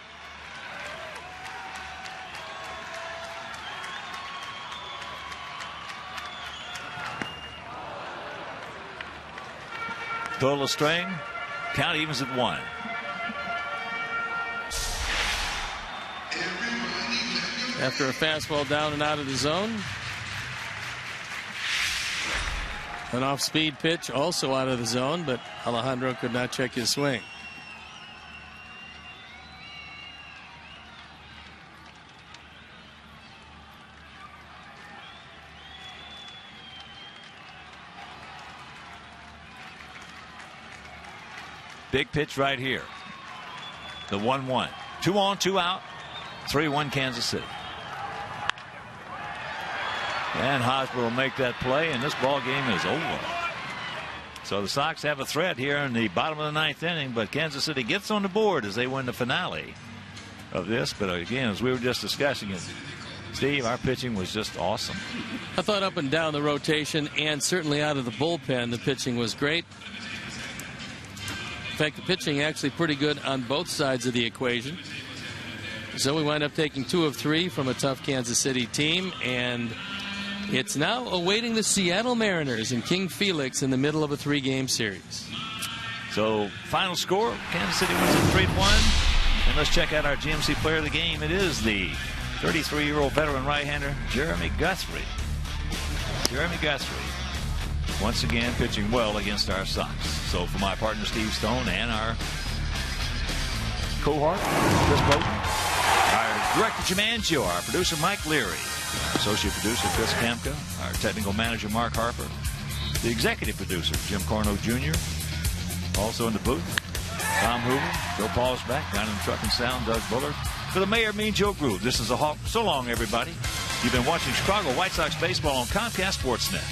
Speaker 1: Total of string. Count evens at 1.
Speaker 2: After a fastball down and out of the zone. An off-speed pitch also out of the zone, but Alejandro could not check his swing.
Speaker 1: Big pitch right here. The 1-1. 2 on, 2 out. 3-1 Kansas City. And Hosmer will make that play, and this ball game is over. So the Sox have a threat here in the bottom of the 9th inning, but Kansas City gets on the board as they win the finale of this. But again, as we were just discussing it, Steve, our pitching was just awesome.
Speaker 2: I thought up and down the rotation and certainly out of the bullpen, the pitching was great. In fact, the pitching actually pretty good on both sides of the equation. So we wind up taking 2 of 3 from a tough Kansas City team, and it's now awaiting the Seattle Mariners and King Felix in the middle of a 3-game series.
Speaker 1: So final score, Kansas City wins it 3-1. And let's check out our GMC player of the game. It is the 33-year-old veteran right-hander, Jeremy Guthrie. Jeremy Guthrie, once again pitching well against our Sox. So for my partner Steve Stone and our cohort, Chris Bowden, our director Jim Angio, our producer Mike Leary, our associate producer Chris Kamka, our technical manager Mark Harper, the executive producer Jim Corno Jr., also in the booth, Tom Hoover, Joe Paul's back, down in the truck and sound, Doug Bullard. For the Mayor, Mean Joe Groove, this is a Hawk. So long, everybody. You've been watching Chicago White Sox baseball on Comcast Sportsnet.